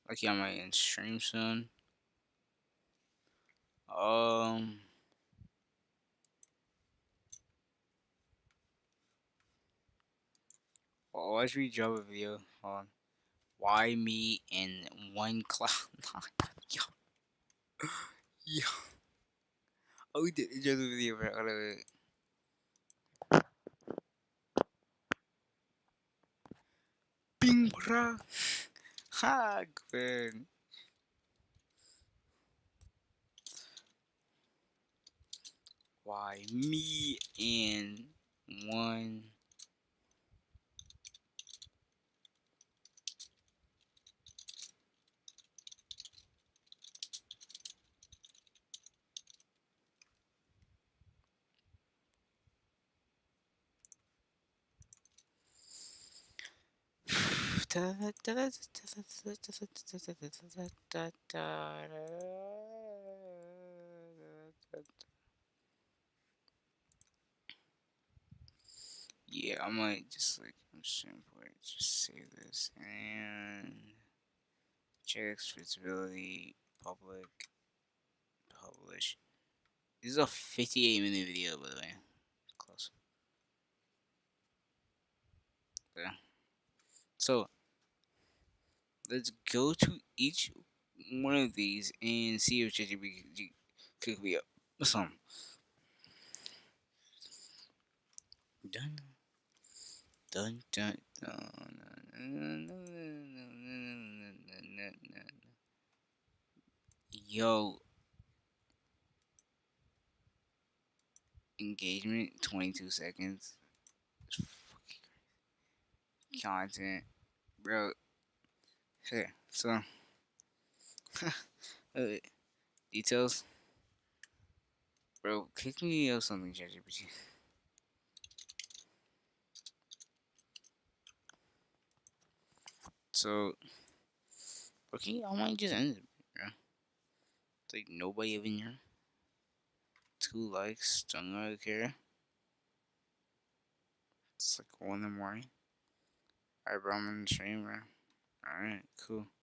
Like, yeah, I might end stream soon. Watch me drop a video. Hold on. Why me in one cloud nine? Yo. Yo. Oh, we did drop the video, bro. Hold on, wait. Bing, bro. Ha, good. Why me in one? Yeah, I might just like I'm just gonna just save this and check accessibility, public, publish. This is a 58-minute video, by the way. Close. Okay. So let's go to each one of these and see if ChatGPT could be up some. Done. Dun dun dun. Yo. Engagement 22 seconds. Content. Bro. Okay, so details. Bro, kick me or something, ChatGPT. So, okay, I might just end it, bro. It's like nobody even here. 2 likes, don't really care. It's like 1 in the morning. Alright, bro, I'm in the stream, bro. Alright, cool.